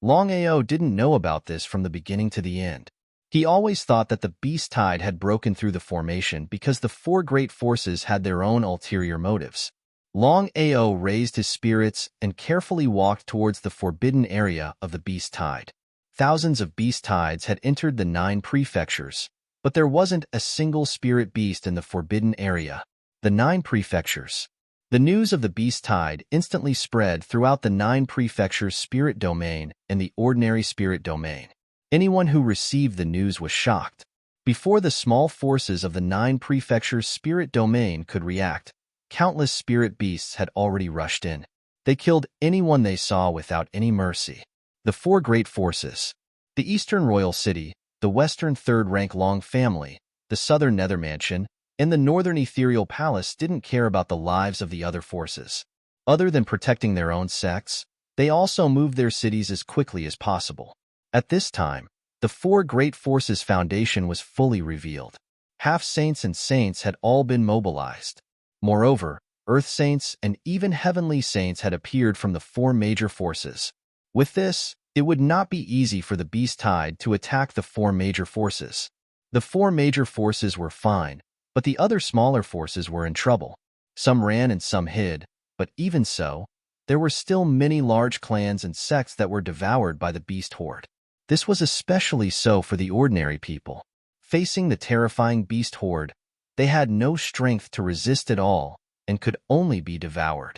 Longao didn't know about this from the beginning to the end. He always thought that the Beast Tide had broken through the formation because the 4 great forces had their own ulterior motives. Longao raised his spirits and carefully walked towards the forbidden area of the Beast Tide. Thousands of Beast Tides had entered the 9 prefectures, but there wasn't a single spirit beast in the forbidden area. The 9 prefectures. The news of the Beast Tide instantly spread throughout the 9 prefectures' spirit domain and the ordinary spirit domain. Anyone who received the news was shocked. Before the small forces of the 9 prefectures' spirit domain could react, countless spirit beasts had already rushed in. They killed anyone they saw without any mercy. The 4 great forces. The Eastern Royal City, the Western Third-Rank Long Family, the Southern Nether Mansion, and the Northern Ethereal Palace didn't care about the lives of the other forces. Other than protecting their own sects, they also moved their cities as quickly as possible. At this time, the 4 great forces' foundation was fully revealed. Half-saints and saints had all been mobilized. Moreover, earth saints and even heavenly saints had appeared from the 4 major forces. With this, it would not be easy for the Beast Tide to attack the 4 major forces. The 4 major forces were fine, but the other smaller forces were in trouble. Some ran and some hid, but even so, there were still many large clans and sects that were devoured by the beast horde. This was especially so for the ordinary people. Facing the terrifying beast horde, they had no strength to resist at all and could only be devoured.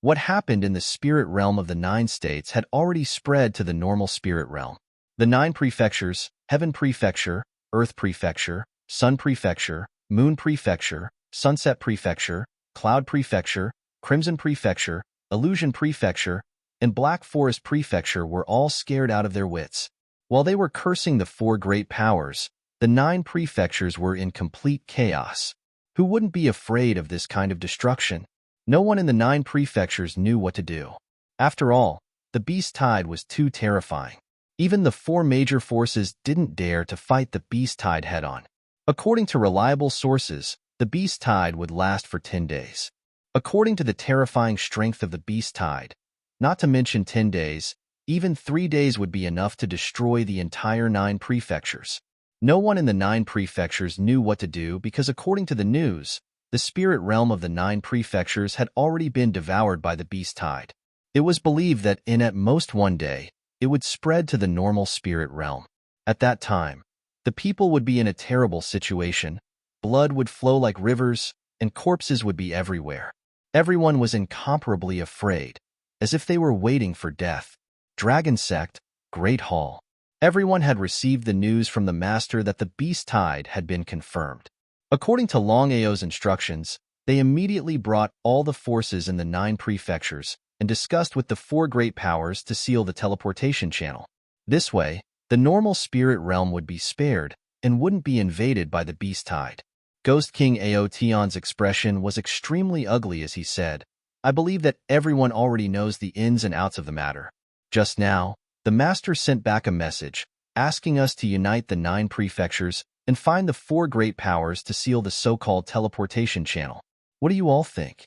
What happened in the spirit realm of the 9 states had already spread to the normal spirit realm. The 9 prefectures, Heaven Prefecture, Earth Prefecture, Sun Prefecture, Moon Prefecture, Sunset Prefecture, Cloud Prefecture, Crimson Prefecture, Illusion Prefecture, and Black Forest Prefecture were all scared out of their wits. While they were cursing the 4 great powers, the 9 prefectures were in complete chaos. Who wouldn't be afraid of this kind of destruction? No one in the 9 prefectures knew what to do. After all, the Beast Tide was too terrifying. Even the 4 major forces didn't dare to fight the Beast Tide head-on. According to reliable sources, the Beast Tide would last for 10 days. According to the terrifying strength of the Beast Tide, not to mention 10 days, even 3 days would be enough to destroy the entire 9 prefectures. No one in the 9 prefectures knew what to do because according to the news, the spirit realm of the 9 prefectures had already been devoured by the Beast Tide. It was believed that in at most one day, it would spread to the normal spirit realm. At that time, the people would be in a terrible situation, blood would flow like rivers, and corpses would be everywhere. Everyone was incomparably afraid, as if they were waiting for death. Dragon Sect, Great Hall. Everyone had received the news from the Master that the Beast Tide had been confirmed. According to Longao's instructions, they immediately brought all the forces in the 9 prefectures and discussed with the 4 great powers to seal the teleportation channel. This way, The normal spirit realm would be spared and wouldn't be invaded by the beast tide. Ghost King Aotion's expression was extremely ugly as he said, I believe that everyone already knows the ins and outs of the matter. Just now, the master sent back a message, asking us to unite the 9 prefectures and find the 4 great powers to seal the so-called teleportation channel. What do you all think?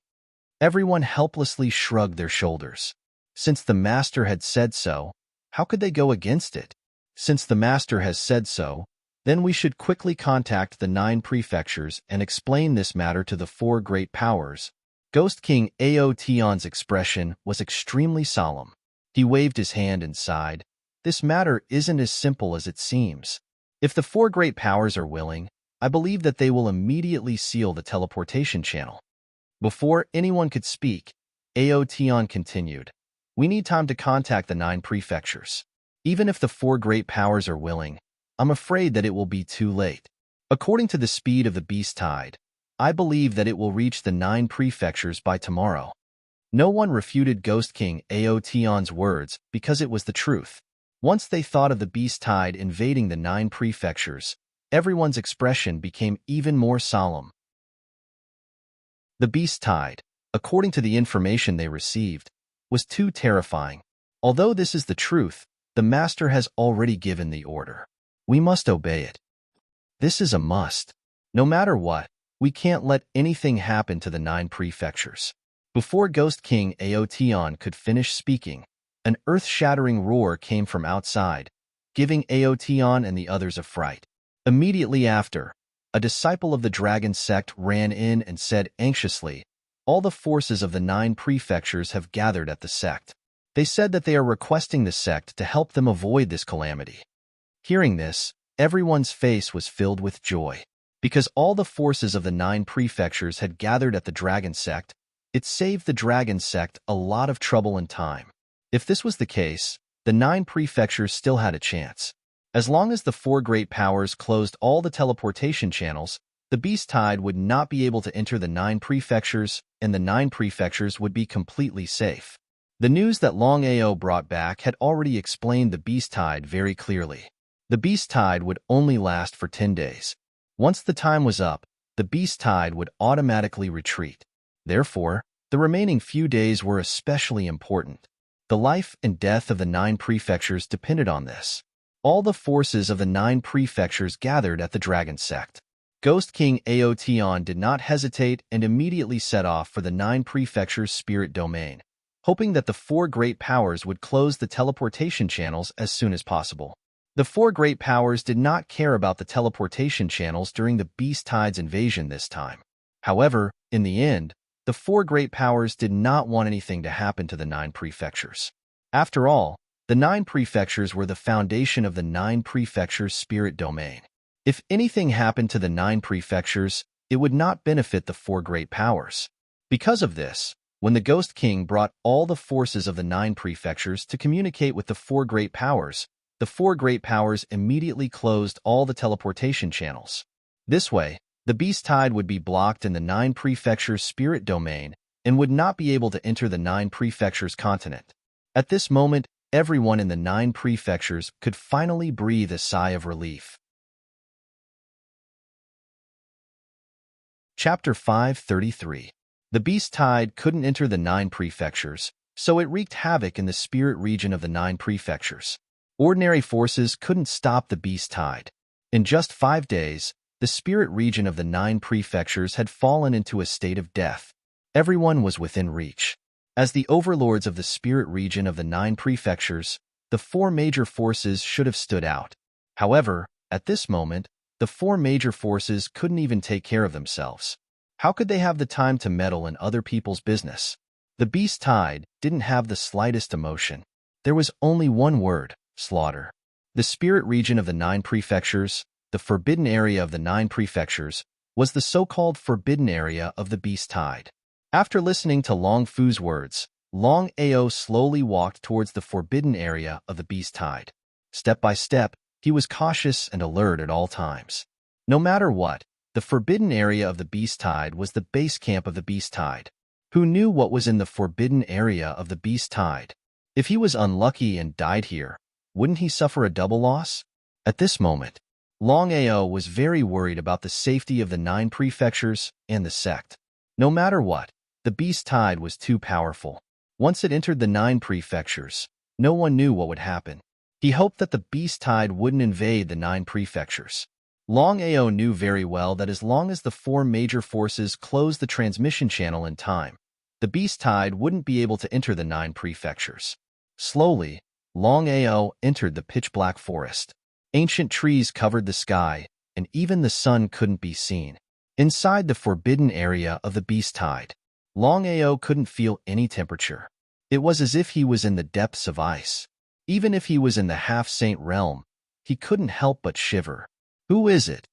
Everyone helplessly shrugged their shoulders. Since the master had said so, how could they go against it? Since the master has said so, then we should quickly contact the 9 prefectures and explain this matter to the 4 great powers. Ghost King Aotion's expression was extremely solemn. He waved his hand and sighed. This matter isn't as simple as it seems. If the 4 great powers are willing, I believe that they will immediately seal the teleportation channel. Before anyone could speak, Aotion continued, we need time to contact the 9 prefectures. Even if the 4 great powers are willing, I'm afraid that it will be too late. According to the speed of the beast tide, I believe that it will reach the 9 prefectures by tomorrow. No one refuted Ghost King Aotion's words because it was the truth. Once they thought of the beast tide invading the 9 prefectures, everyone's expression became even more solemn. The beast tide, according to the information they received, was too terrifying. Although this is the truth, the master has already given the order. We must obey it. This is a must. No matter what, we can't let anything happen to the 9 prefectures. Before Ghost King Aotion could finish speaking, an earth-shattering roar came from outside, giving Aotion and the others a fright. Immediately after, a disciple of the dragon sect ran in and said anxiously, all the forces of the 9 prefectures have gathered at the sect. They said that they are requesting the sect to help them avoid this calamity. Hearing this, everyone's face was filled with joy. Because all the forces of the 9 prefectures had gathered at the dragon sect, it saved the dragon sect a lot of trouble and time. If this was the case, the 9 prefectures still had a chance. As long as the 4 great powers closed all the teleportation channels, the beast tide would not be able to enter the 9 prefectures, and the 9 prefectures would be completely safe. The news that Longao brought back had already explained the beast tide very clearly. The beast tide would only last for 10 days. Once the time was up, the beast tide would automatically retreat. Therefore, the remaining few days were especially important. The life and death of the 9 prefectures depended on this. All the forces of the 9 prefectures gathered at the dragon sect. Ghost King Aotion did not hesitate and immediately set off for the 9 prefectures' spirit domain, hoping that the 4 great powers would close the teleportation channels as soon as possible. The 4 great powers did not care about the teleportation channels during the beast tide's invasion this time. However, in the end, the 4 great powers did not want anything to happen to the 9 prefectures. After all, the 9 prefectures were the foundation of the 9 prefectures' spirit domain. If anything happened to the 9 prefectures, it would not benefit the 4 great powers. Because of this, when the Ghost King brought all the forces of the 9 prefectures to communicate with the 4 great powers, the 4 great powers immediately closed all the teleportation channels. This way, the beast tide would be blocked in the 9 prefectures' spirit domain and would not be able to enter the 9 prefectures' continent. At this moment, everyone in the 9 prefectures could finally breathe a sigh of relief. Chapter 533. The beast tide couldn't enter the 9 prefectures, so it wreaked havoc in the spirit region of the 9 prefectures. Ordinary forces couldn't stop the beast tide. In just 5 days, the spirit region of the 9 prefectures had fallen into a state of death. Everyone was within reach. As the overlords of the spirit region of the 9 prefectures, the 4 major forces should have stood out. However, at this moment, the 4 major forces couldn't even take care of themselves. How could they have the time to meddle in other people's business? The beast tide didn't have the slightest emotion. There was only one word: slaughter. The spirit region of the 9 prefectures, the forbidden area of the 9 prefectures, was the so-called forbidden area of the beast tide. After listening to Long Fu's words, Longao slowly walked towards the forbidden area of the beast tide. Step by step, he was cautious and alert at all times. No matter what, the forbidden area of the beast tide was the base camp of the beast tide. Who knew what was in the forbidden area of the beast tide? If he was unlucky and died here, Wouldn't he suffer a double loss? At this moment, Longao was very worried about the safety of the 9 prefectures and the sect. No matter what, the beast tide was too powerful. Once it entered the 9 prefectures, no one knew what would happen. He hoped that the beast tide wouldn't invade the 9 prefectures. Longao knew very well that as long as the 4 major forces closed the transmission channel in time, the beast tide wouldn't be able to enter the 9 prefectures. Slowly, Longao entered the pitch-black forest. Ancient trees covered the sky, and even the sun couldn't be seen. Inside the forbidden area of the beast tide, Longao couldn't feel any temperature. It was as if he was in the depths of ice. Even if he was in the half-saint realm, he couldn't help but shiver. Who is it?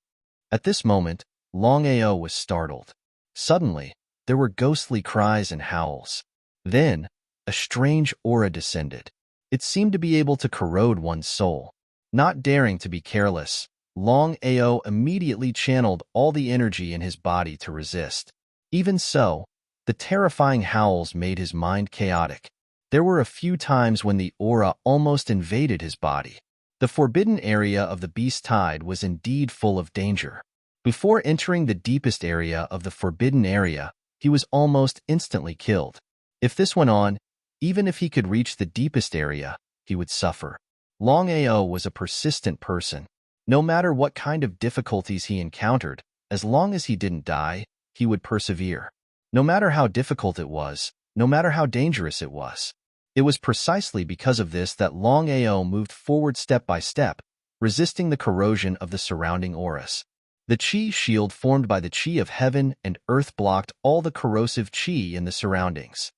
At this moment, Longao was startled. Suddenly, there were ghostly cries and howls. Then, a strange aura descended. It seemed to be able to corrode one's soul. Not daring to be careless, Longao immediately channeled all the energy in his body to resist. Even so, the terrifying howls made his mind chaotic. There were a few times when the aura almost invaded his body. The forbidden area of the beast tide was indeed full of danger. Before entering the deepest area of the forbidden area, he was almost instantly killed. If this went on, even if he could reach the deepest area, he would suffer. Longao was a persistent person. No matter what kind of difficulties he encountered, as long as he didn't die, he would persevere. No matter how difficult it was, no matter how dangerous it was. It was precisely because of this that Longao moved forward step by step, resisting the corrosion of the surrounding auras. The chi shield formed by the chi of heaven and earth blocked all the corrosive chi in the surroundings.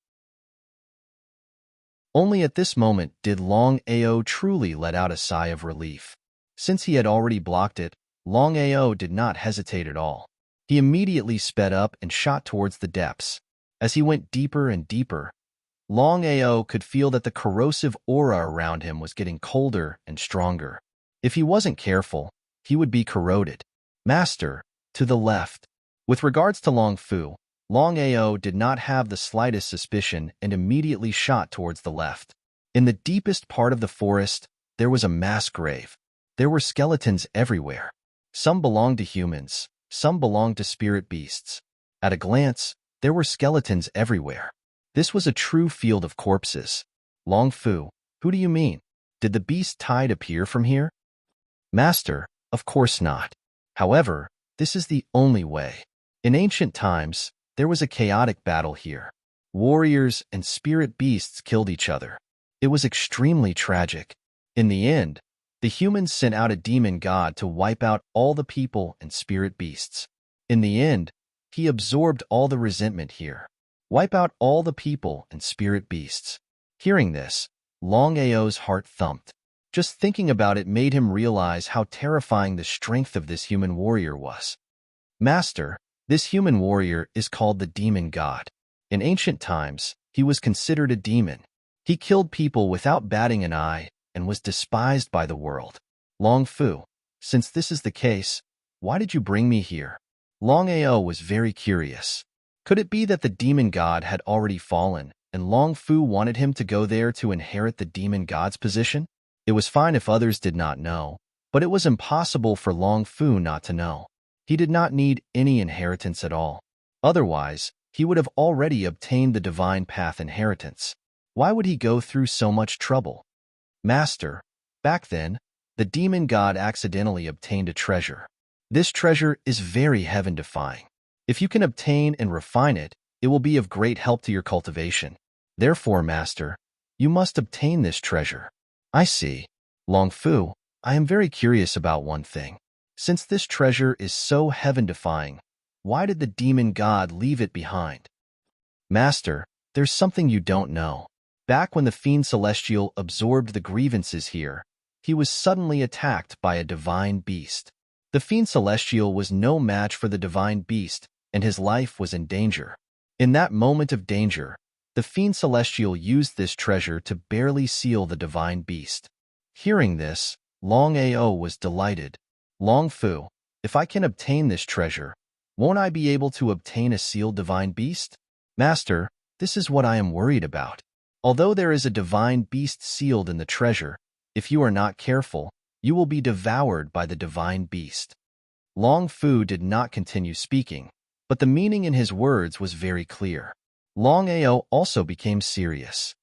Only at this moment did Longao truly let out a sigh of relief. Since he had already blocked it, Longao did not hesitate at all. He immediately sped up and shot towards the depths. As he went deeper and deeper, Longao could feel that the corrosive aura around him was getting colder and stronger. If he wasn't careful, he would be corroded. Master, to the left. With regards to Long Fu, Longao did not have the slightest suspicion and immediately shot towards the left. In the deepest part of the forest, there was a mass grave. There were skeletons everywhere. Some belonged to humans, some belonged to spirit beasts. At a glance, there were skeletons everywhere. This was a true field of corpses. Long Fu, who do you mean? Did the beast tide appear from here? Master, of course not. However, this is the only way. In ancient times, there was a chaotic battle here. Warriors and spirit beasts killed each other. It was extremely tragic. In the end, the humans sent out a demon god to wipe out all the people and spirit beasts. In the end, he absorbed all the resentment here. Wipe out all the people and spirit beasts. Hearing this, Longao's heart thumped. Just thinking about it made him realize how terrifying the strength of this human warrior was. Master, this human warrior is called the demon god. In ancient times, he was considered a demon. He killed people without batting an eye and was despised by the world. Long Fu, since this is the case, why did you bring me here? Longao was very curious. Could it be that the demon god had already fallen, and Long Fu wanted him to go there to inherit the demon god's position? It was fine if others did not know, but it was impossible for Long Fu not to know. He did not need any inheritance at all. Otherwise, he would have already obtained the divine path inheritance. Why would he go through so much trouble? Master, back then, the demon god accidentally obtained a treasure. This treasure is very heaven-defying. If you can obtain and refine it, it will be of great help to your cultivation. Therefore, Master, you must obtain this treasure. I see. Long Fu, I am very curious about one thing. Since this treasure is so heaven-defying, why did the demon god leave it behind? Master, there's something you don't know. Back when the Fiend Celestial absorbed the grievances here, he was suddenly attacked by a divine beast. The Fiend Celestial was no match for the divine beast, and his life was in danger. In that moment of danger, the Fiend Celestial used this treasure to barely seal the divine beast. Hearing this, Longao was delighted. Long Fu, if I can obtain this treasure, won't I be able to obtain a sealed divine beast? Master, this is what I am worried about. Although there is a divine beast sealed in the treasure, If you are not careful, you will be devoured by the divine beast. Long Fu did not continue speaking, but the meaning in his words was very clear. Longao also became serious.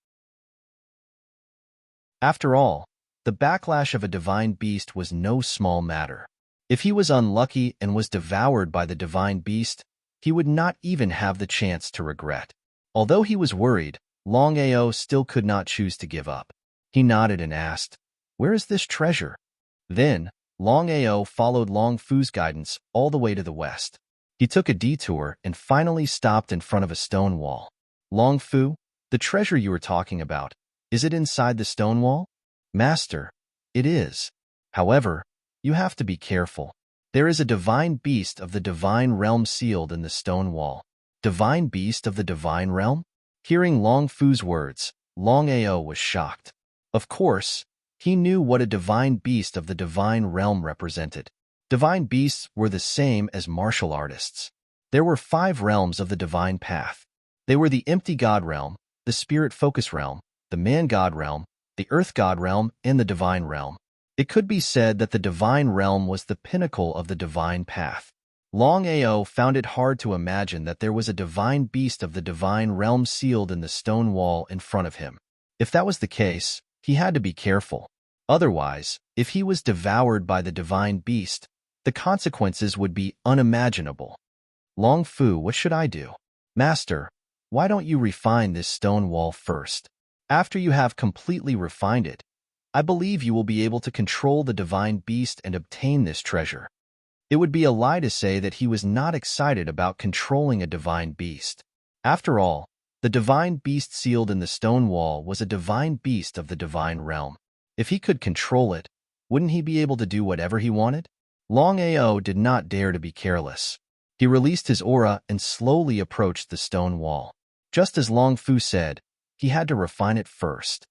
After all, the backlash of a divine beast was no small matter. If he was unlucky and was devoured by the divine beast, he would not even have the chance to regret. Although he was worried, Longao still could not choose to give up. He nodded and asked, "Where is this treasure?" Then, Longao followed Long Fu's guidance all the way to the west. He took a detour and finally stopped in front of a stone wall. "Long Fu, the treasure you were talking about, is it inside the stone wall?" "Master, it is. However, you have to be careful. There is a divine beast of the divine realm sealed in the stone wall." "Divine beast of the divine realm?" Hearing Long Fu's words, Longao was shocked. Of course, he knew what a divine beast of the divine realm represented. Divine beasts were the same as martial artists. There were 5 realms of the divine path. They were the empty god realm, the spirit focus realm, the man god realm, the earth god realm, and the divine realm. It could be said that the divine realm was the pinnacle of the divine path. Longao found it hard to imagine that there was a divine beast of the divine realm sealed in the stone wall in front of him. If that was the case, he had to be careful. Otherwise, if he was devoured by the divine beast, the consequences would be unimaginable. "Long Fu, what should I do?" "Master, why don't you refine this stone wall first? After you have completely refined it, I believe you will be able to control the divine beast and obtain this treasure." It would be a lie to say that he was not excited about controlling a divine beast. After all, the divine beast sealed in the stone wall was a divine beast of the divine realm. If he could control it, wouldn't he be able to do whatever he wanted? Longao did not dare to be careless. He released his aura and slowly approached the stone wall. Just as Long Fu said, he had to refine it first.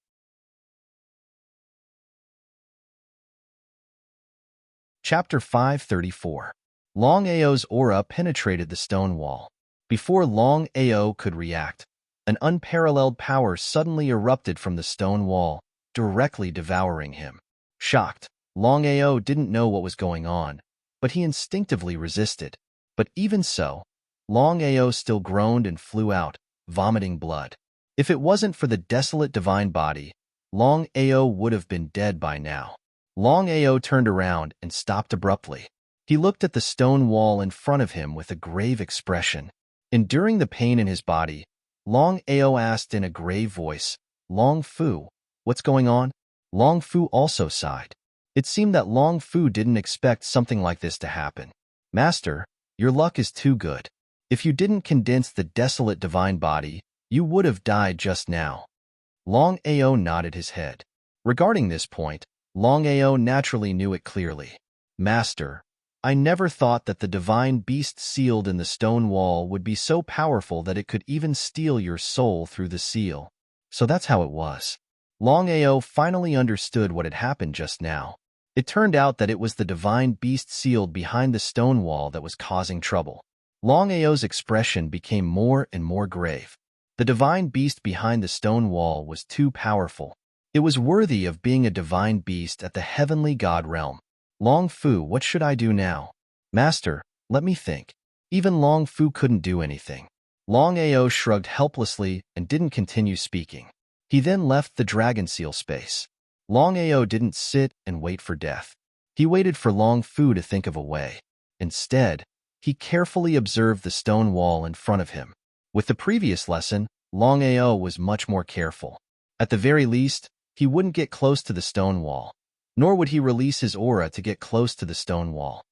Chapter 534. Longao's aura penetrated the stone wall. Before Longao could react, an unparalleled power suddenly erupted from the stone wall, directly devouring him. Shocked, Longao didn't know what was going on, but he instinctively resisted. But even so, Longao still groaned and flew out, vomiting blood. If it wasn't for the desolate divine body, Longao would have been dead by now. Longao turned around and stopped abruptly. He looked at the stone wall in front of him with a grave expression. Enduring the pain in his body, Longao asked in a grave voice, "Long Fu, what's going on?" Long Fu also sighed. It seemed that Long Fu didn't expect something like this to happen. "Master, your luck is too good. If you didn't condense the desolate divine body, you would have died just now." Longao nodded his head. Regarding this point, Longao naturally knew it clearly. "Master, I never thought that the divine beast sealed in the stone wall would be so powerful that it could even steal your soul through the seal. So that's how it was." Longao finally understood what had happened just now. It turned out that it was the divine beast sealed behind the stone wall that was causing trouble. Longao's expression became more and more grave. The divine beast behind the stone wall was too powerful. It was worthy of being a divine beast at the heavenly god realm. "Long Fu, what should I do now?" "Master, let me think." Even Long Fu couldn't do anything. Longao shrugged helplessly and didn't continue speaking. He then left the dragon seal space. Longao didn't sit and wait for death. He waited for Long Fu to think of a way. Instead, he carefully observed the stone wall in front of him. With the previous lesson, Longao was much more careful. At the very least, he wouldn't get close to the stone wall, nor would he release his aura to get close to the stone wall.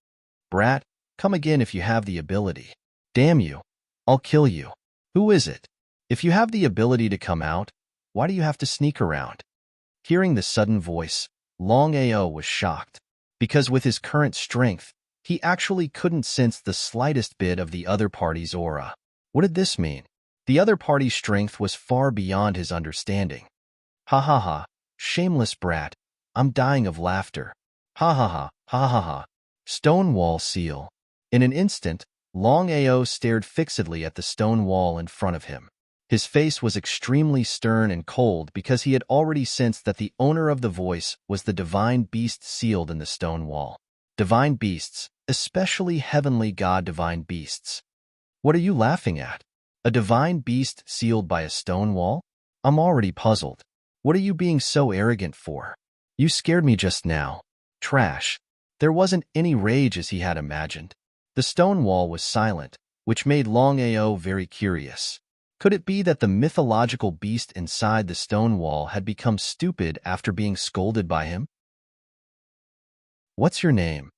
"Brat, come again if you have the ability." "Damn you, I'll kill you." "Who is it? If you have the ability to come out, why do you have to sneak around?" Hearing the sudden voice, Longao was shocked, because with his current strength, he actually couldn't sense the slightest bit of the other party's aura. What did this mean? The other party's strength was far beyond his understanding. "Ha ha ha, shameless brat, I'm dying of laughter. Ha ha ha, ha ha ha." Stone wall seal. In an instant, Longao stared fixedly at the stone wall in front of him. His face was extremely stern and cold because he had already sensed that the owner of the voice was the divine beast sealed in the stone wall. Divine beasts, especially heavenly god divine beasts. What are you laughing at? A divine beast sealed by a stone wall? I'm already puzzled. What are you being so arrogant for? You scared me just now. Trash. There wasn't any rage as he had imagined. The stone wall was silent, which made Longao very curious. Could it be that the mythological beast inside the stone wall had become stupid after being scolded by him? What's your name?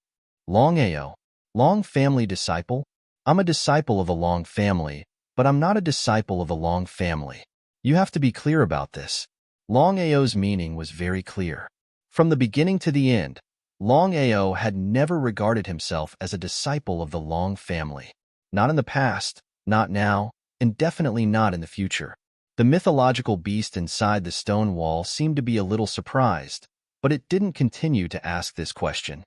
Longao. Long family disciple? I'm a disciple of a Long family, but I'm not a disciple of a Long family. You have to be clear about this. Longao's meaning was very clear. From the beginning to the end, Longao had never regarded himself as a disciple of the Long family. Not in the past, not now, and definitely not in the future. The mythological beast inside the stone wall seemed to be a little surprised, but it didn't continue to ask this question.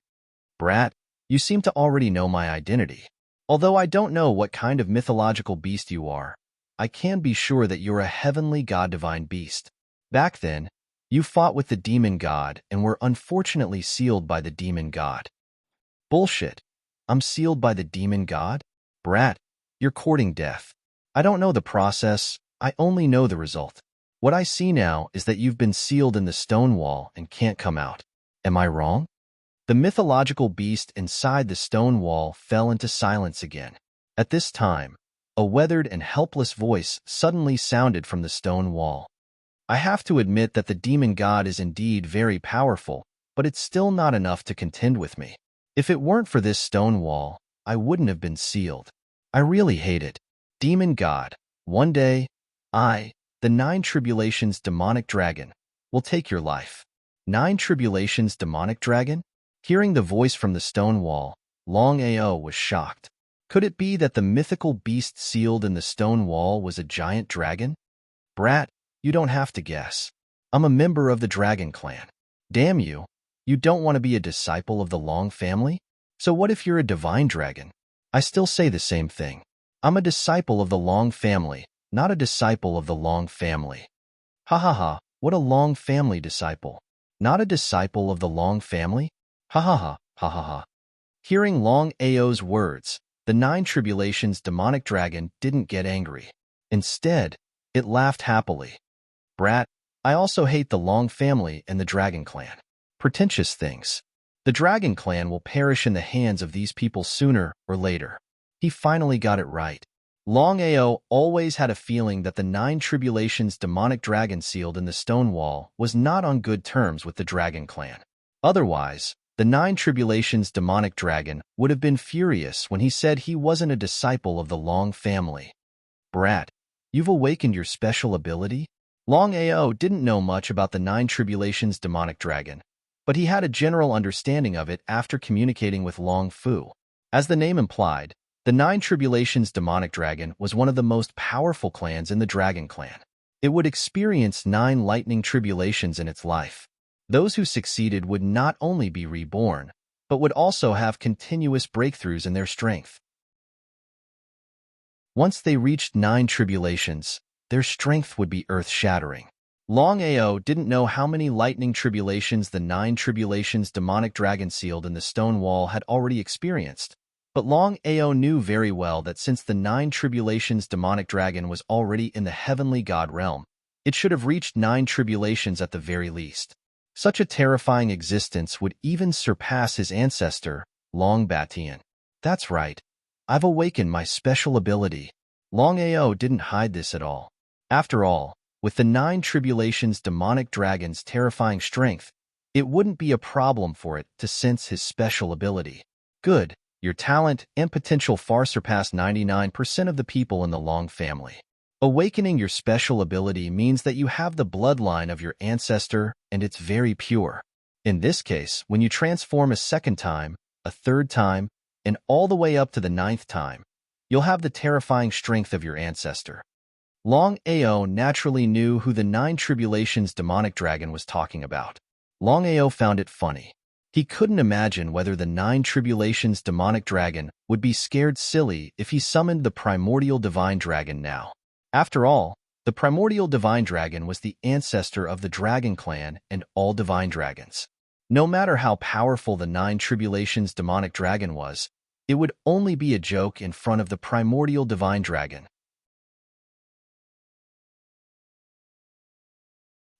Brat, you seem to already know my identity. Although I don't know what kind of mythological beast you are, I can be sure that you're a heavenly god divine beast. Back then, you fought with the demon god and were unfortunately sealed by the demon god. Bullshit. I'm sealed by the demon god? Brat, you're courting death. I don't know the process, I only know the result. What I see now is that you've been sealed in the stone wall and can't come out. Am I wrong? The mythological beast inside the stone wall fell into silence again. At this time, a weathered and helpless voice suddenly sounded from the stone wall. I have to admit that the demon god is indeed very powerful, but it's still not enough to contend with me. If it weren't for this stone wall, I wouldn't have been sealed. I really hate it. Demon god, one day, I, the Nine Tribulations demonic dragon, will take your life. Nine Tribulations demonic dragon? Hearing the voice from the stone wall, Longao was shocked. Could it be that the mythical beast sealed in the stone wall was a giant dragon? Brat, you don't have to guess. I'm a member of the dragon clan. Damn you, you don't want to be a disciple of the Long family? So what if you're a divine dragon? I still say the same thing. I'm a disciple of the Long family, not a disciple of the Long family. Ha ha ha, what a Long family disciple. Not a disciple of the Long family? Ha ha ha, ha ha ha. Hearing Longao's words, the Nine Tribulations demonic dragon didn't get angry. Instead, it laughed happily. Brat, I also hate the Long family and the dragon clan. Pretentious things. The dragon clan will perish in the hands of these people sooner or later. He finally got it right. Longao always had a feeling that the Nine Tribulations demonic dragon sealed in the stone wall was not on good terms with the dragon clan. Otherwise, the Nine Tribulations demonic dragon would have been furious when he said he wasn't a disciple of the Long family. Brat, you've awakened your special ability? Longao didn't know much about the Nine Tribulations demonic dragon, but he had a general understanding of it after communicating with Long Fu. As the name implied, the Nine Tribulations demonic dragon was one of the most powerful clans in the dragon clan. It would experience 9 lightning tribulations in its life. Those who succeeded would not only be reborn, but would also have continuous breakthroughs in their strength. Once they reached 9 tribulations, their strength would be earth-shattering. Longao didn't know how many lightning tribulations the 9 tribulations demonic dragon sealed in the stone wall had already experienced, but Longao knew very well that since the 9 tribulations demonic dragon was already in the heavenly god realm, it should have reached 9 tribulations at the very least. Such a terrifying existence would even surpass his ancestor, Long Batian. That's right. I've awakened my special ability. Longao didn't hide this at all. After all, with the 9 tribulations demonic dragon's terrifying strength, it wouldn't be a problem for it to sense his special ability. Good, your talent and potential far surpass 99% of the people in the Long family. Awakening your special ability means that you have the bloodline of your ancestor and it's very pure. In this case, when you transform a second time, a third time, and all the way up to the 9th time, you'll have the terrifying strength of your ancestor. Longao naturally knew who the 9 tribulations demonic dragon was talking about. Longao found it funny. He couldn't imagine whether the 9 tribulations demonic dragon would be scared silly if he summoned the primordial divine dragon now. After all, the The primordial divine dragon was the ancestor of the dragon clan and all divine dragons. No matter how powerful the Nine Tribulations demonic dragon was, it would only be a joke in front of the primordial divine dragon.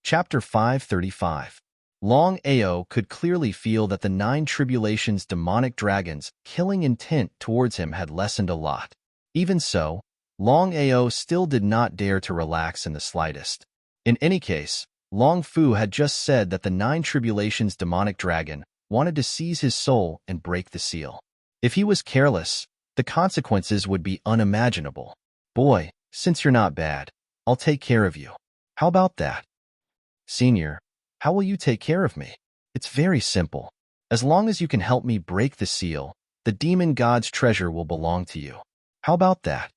Chapter 535. Longao could clearly feel that the Nine Tribulations demonic dragon's killing intent towards him had lessened a lot. Even so, Longao still did not dare to relax in the slightest. In any case, Long Fu had just said that the Nine Tribulations demonic dragon wanted to seize his soul and break the seal. If he was careless, the consequences would be unimaginable. Boy, since you're not bad, I'll take care of you. How about that? Senior, how will you take care of me? It's very simple. As long as you can help me break the seal, the demon god's treasure will belong to you. How about that?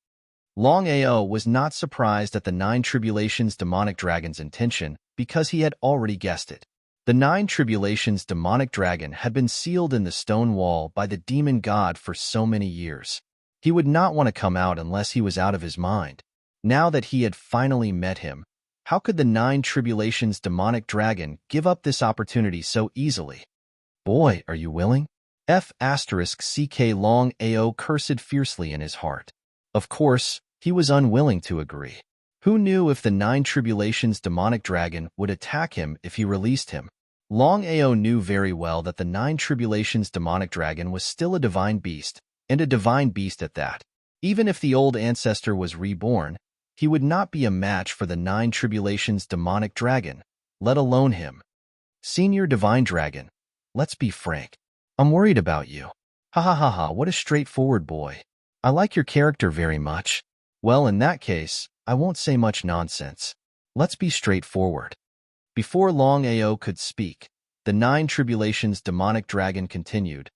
Longao was not surprised at the Nine Tribulations demonic dragon's intention because he had already guessed it. The Nine Tribulations demonic dragon had been sealed in the stone wall by the demon god for so many years. He would not want to come out unless he was out of his mind. Now that he had finally met him, how could the Nine Tribulations demonic dragon give up this opportunity so easily? Boy, are you willing? *CK Longao cursed fiercely in his heart. Of course, he was unwilling to agree. Who knew if the Nine Tribulations demonic dragon would attack him if he released him? Longao knew very well that the Nine Tribulations demonic dragon was still a divine beast, and a divine beast at that. Even if the old ancestor was reborn, he would not be a match for the Nine Tribulations demonic dragon, let alone him. Senior Divine Dragon, let's be frank. I'm worried about you. Ha ha ha ha, what a straightforward boy. I like your character very much. Well, in that case, I won't say much nonsense. Let's be straightforward. Before Longao could speak, the Nine Tribulations demonic dragon continued.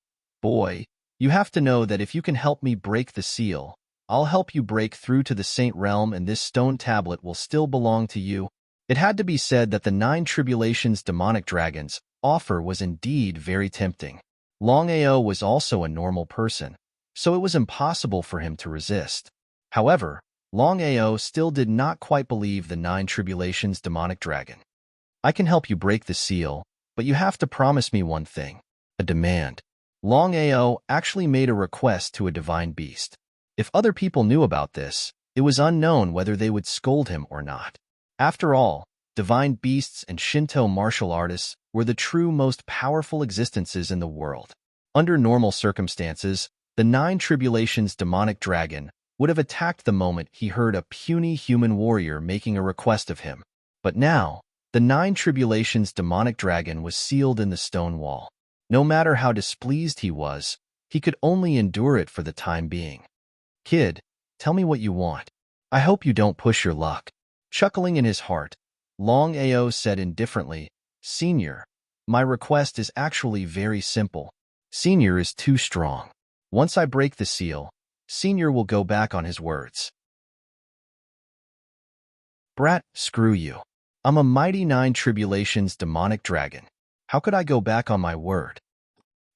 Boy, you have to know that if you can help me break the seal, I'll help you break through to the Saint Realm and this stone tablet will still belong to you. It had to be said that the Nine Tribulations demonic dragon's offer was indeed very tempting. Longao was also a normal person, so it was impossible for him to resist. However, Longao still did not quite believe the Nine Tribulations demonic dragon. I can help you break the seal, but you have to promise me one thing. A demand. Longao actually made a request to a divine beast. If other people knew about this, it was unknown whether they would scold him or not. After all, divine beasts and Shinto martial artists were the true most powerful existences in the world. Under normal circumstances, the Nine Tribulations demonic dragon would have attacked the moment he heard a puny human warrior making a request of him. But now, the Nine Tribulations demonic dragon was sealed in the stone wall. No matter how displeased he could only endure it for the time being. Kid, tell me what you want. I hope you don't push your luck. Chuckling in his heart, Longao said indifferently, Senior, my request is actually very simple. Senior is too strong. Once I break the seal, Senior will go back on his words. Brat, screw you. I'm a mighty Nine Tribulations demonic dragon. How could I go back on my word?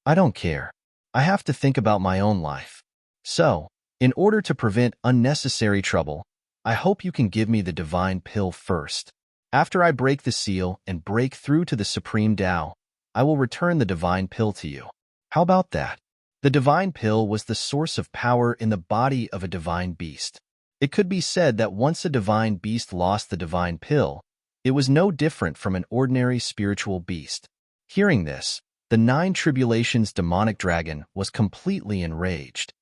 I don't care. I have to think about my own life. So, in order to prevent unnecessary trouble, I hope you can give me the divine pill first. After I break the seal and break through to the Supreme Tao, I will return the divine pill to you. How about that? The divine pill was the source of power in the body of a divine beast. It could be said that once a divine beast lost the divine pill, it was no different from an ordinary spiritual beast. Hearing this, the Nine Tribulations demonic dragon was completely enraged.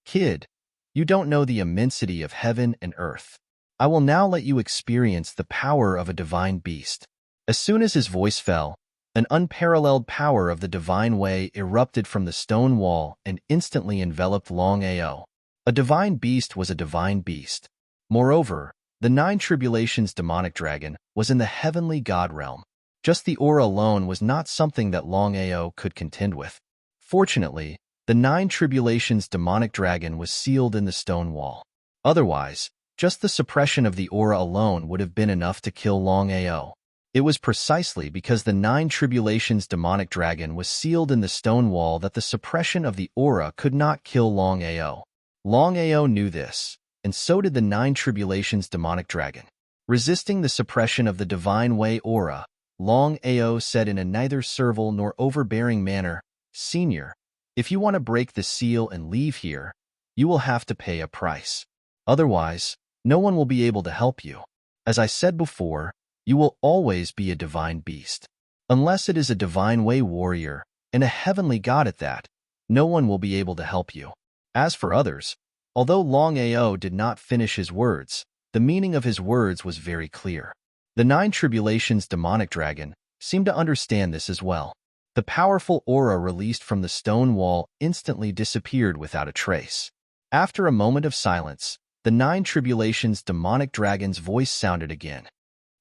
Kid, you don't know the immensity of heaven and earth. I will now let you experience the power of a divine beast. As soon as his voice fell, an unparalleled power of the divine way erupted from the stone wall and instantly enveloped Longao. A divine beast was a divine beast. Moreover, the Nine Tribulations demonic dragon was in the heavenly god realm. Just the aura alone was not something that Longao could contend with. Fortunately, the Nine Tribulations demonic dragon was sealed in the stone wall. Otherwise, just the suppression of the aura alone would have been enough to kill Longao. It was precisely because the Nine Tribulations demonic dragon was sealed in the stone wall that the suppression of the aura could not kill Longao. Longao knew this, and so did the Nine Tribulations demonic dragon. Resisting the suppression of the divine way aura, Longao said in a neither servile nor overbearing manner, "Senior, if you want to break the seal and leave here, you will have to pay a price. Otherwise, no one will be able to help you. As I said before, you will always be a divine beast. Unless it is a divine way warrior, and a heavenly god at that, no one will be able to help you." As for others, although Longao did not finish his words, the meaning of his words was very clear. The Nine Tribulations demonic dragon seemed to understand this as well. The powerful aura released from the stone wall instantly disappeared without a trace. After a moment of silence, the Nine Tribulations demonic dragon's voice sounded again.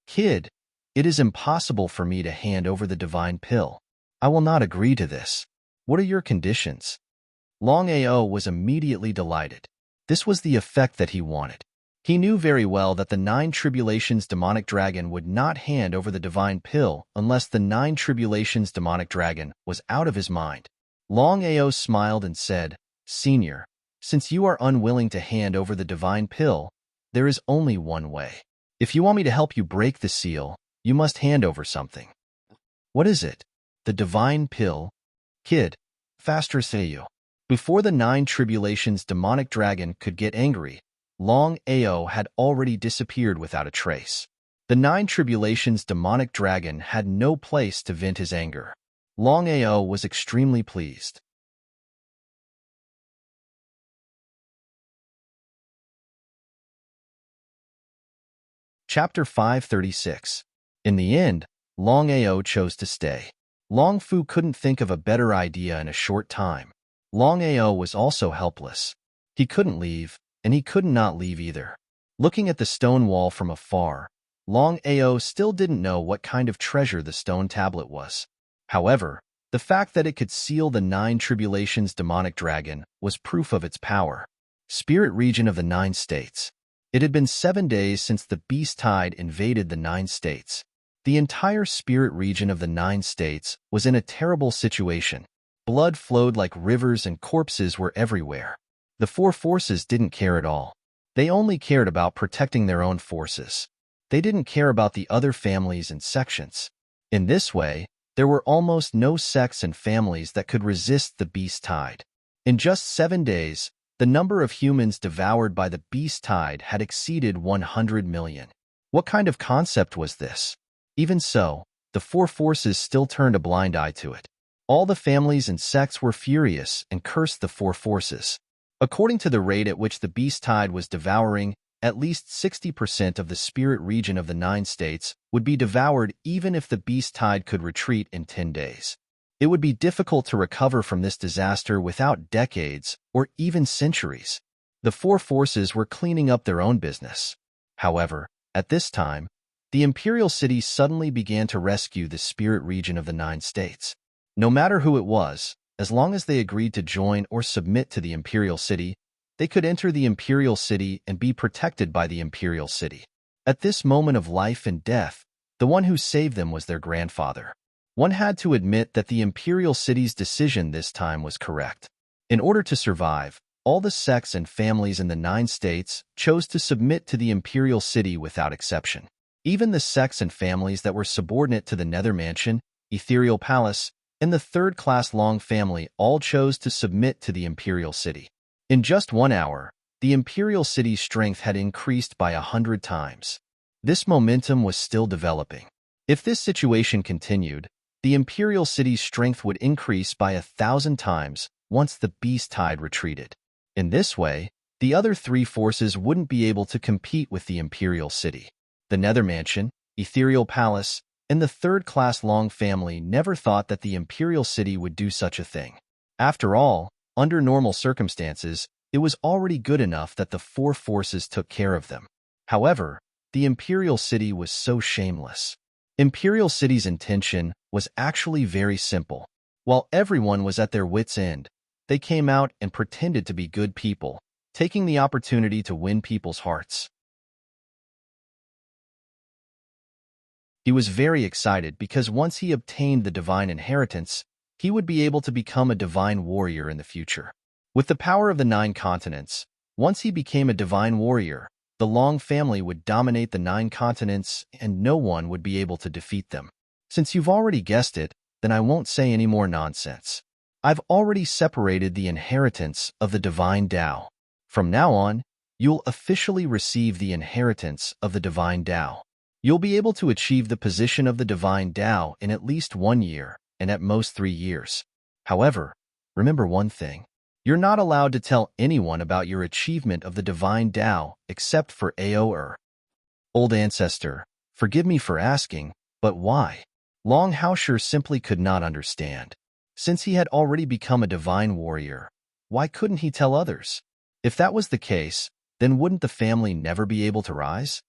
"Kid, it is impossible for me to hand over the divine pill. I will not agree to this. What are your conditions?" Longao was immediately delighted. This was the effect that he wanted. He knew very well that the Nine Tribulations demonic dragon would not hand over the divine pill unless the Nine Tribulations demonic dragon was out of his mind. Longao smiled and said, "Senior, since you are unwilling to hand over the divine pill, there is only one way. If you want me to help you break the seal, you must hand over something." "What is it?" "The divine pill." "Kid, faster say you." Before the Nine Tribulations demonic dragon could get angry, Longao had already disappeared without a trace. The Nine Tribulations demonic dragon had no place to vent his anger. Longao was extremely pleased. Chapter 536. In the end, Longao chose to stay. Longfu couldn't think of a better idea in a short time. Longao was also helpless. He couldn't leave, and he could not leave either. Looking at the stone wall from afar, Longao still didn't know what kind of treasure the stone tablet was. However, the fact that it could seal the Nine Tribulations demonic dragon was proof of its power. Spirit region of the Nine States. It had been 7 days since the beast tide invaded the 9 states. The entire spirit region of the 9 states was in a terrible situation. Blood flowed like rivers and corpses were everywhere. The 4 forces didn't care at all. They only cared about protecting their own forces. They didn't care about the other families and sections. In this way, there were almost no sects and families that could resist the beast tide. In just 7 days, the number of humans devoured by the beast tide had exceeded 100 million. What kind of concept was this? Even so, the 4 forces still turned a blind eye to it. All the families and sects were furious and cursed the 4 forces. According to the rate at which the beast tide was devouring, at least 60% of the spirit region of the 9 states would be devoured even if the beast tide could retreat in 10 days. It would be difficult to recover from this disaster without decades or even centuries. The 4 forces were cleaning up their own business. However, at this time, the imperial city suddenly began to rescue the spirit region of the 9 states. No matter who it was, as long as they agreed to join or submit to the imperial city, they could enter the imperial city and be protected by the imperial city. At this moment of life and death, the one who saved them was their grandfather. One had to admit that the imperial city's decision this time was correct. In order to survive, all the sects and families in the 9 states chose to submit to the imperial city without exception. Even the sects and families that were subordinate to the Nether Mansion, Ethereal Palace, and the third-class Long family all chose to submit to the imperial city. In just 1 hour, the imperial city's strength had increased by 100 times. This momentum was still developing. If this situation continued, the imperial city's strength would increase by 1,000 times once the beast tide retreated. In this way, the other 3 forces wouldn't be able to compete with the imperial city. The Nether Mansion, Ethereal Palace, and the third-class Long family never thought that the imperial city would do such a thing. After all, under normal circumstances, it was already good enough that the 4 forces took care of them. However, the imperial city was so shameless. Imperial city's intention was actually very simple. While everyone was at their wits' end, they came out and pretended to be good people, taking the opportunity to win people's hearts. He was very excited because once he obtained the divine inheritance, he would be able to become a divine warrior in the future. With the power of the 9 continents, once he became a divine warrior, the Long family would dominate the 9 continents and no one would be able to defeat them. Since you've already guessed it, then I won't say any more nonsense. I've already separated the inheritance of the divine Tao. From now on, you'll officially receive the inheritance of the divine Tao. You'll be able to achieve the position of the divine Tao in at least 1 year and at most 3 years. However, remember one thing. You're not allowed to tell anyone about your achievement of the divine Tao except for Ao. Old ancestor, forgive me for asking, but why? Longao simply could not understand. Since he had already become a divine warrior, why couldn't he tell others? If that was the case, then wouldn't the family never be able to rise?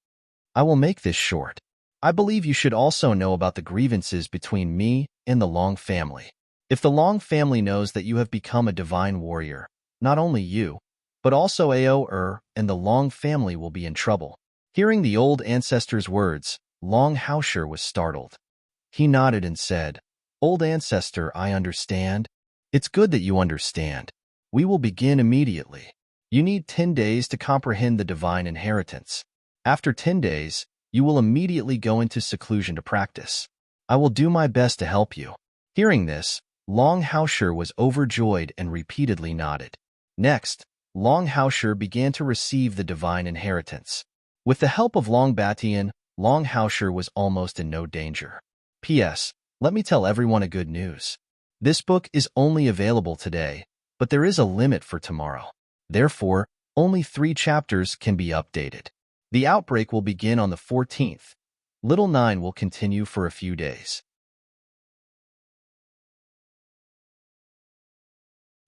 I will make this short. I believe you should also know about the grievances between me and the Long family. If the Long family knows that you have become a divine warrior, not only you, but also Ao and the Long family will be in trouble. Hearing the old ancestor's words, Longao was startled. He nodded and said, Old ancestor, I understand. It's good that you understand. We will begin immediately. You need 10 days to comprehend the divine inheritance. After 10 days, you will immediately go into seclusion to practice. I will do my best to help you. Hearing this, Longao was overjoyed and repeatedly nodded. Next, Longao began to receive the divine inheritance. With the help of Longbatian, Longao was almost in no danger. P.S. Let me tell everyone a good news. This book is only available today, but there is a limit for tomorrow. Therefore, only 3 chapters can be updated. The outbreak will begin on the 14th. Little 9 will continue for a few days.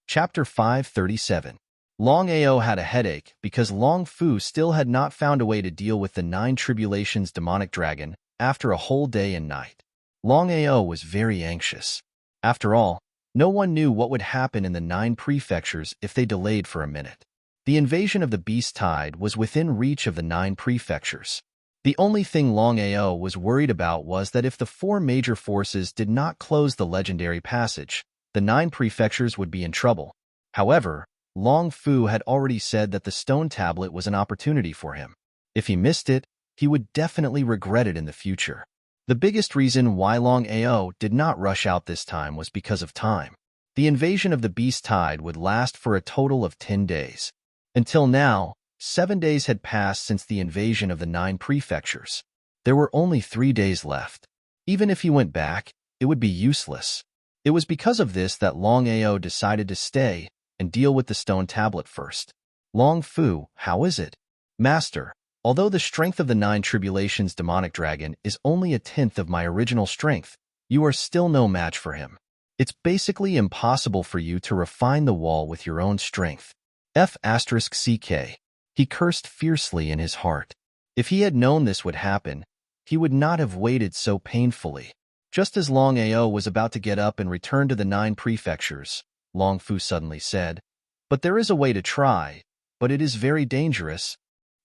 Chapter 537. Longao had a headache because Long Fu still had not found a way to deal with the 9 tribulations demonic dragon after a whole day and night. Longao was very anxious. After all, no one knew what would happen in the 9 prefectures if they delayed for a minute. The invasion of the beast tide was within reach of the 9 prefectures. The only thing Longao was worried about was that if the 4 major forces did not close the legendary passage, the 9 prefectures would be in trouble. However, Long Fu had already said that the stone tablet was an opportunity for him. If he missed it, he would definitely regret it in the future. The biggest reason why Longao did not rush out this time was because of time. The invasion of the beast tide would last for a total of 10 days. Until now, 7 days had passed since the invasion of the 9 prefectures. There were only 3 days left. Even if he went back, it would be useless. It was because of this that Longao decided to stay and deal with the stone tablet first. Long Fu, how is it? Master, although the strength of the 9 tribulations demonic dragon is only a tenth of my original strength, you are still no match for him. It's basically impossible for you to refine the wall with your own strength. F***ck. He cursed fiercely in his heart. If he had known this would happen, he would not have waited so painfully. Just as Longao was about to get up and return to the 9 prefectures, Long Fu suddenly said, But there is a way to try, but it is very dangerous.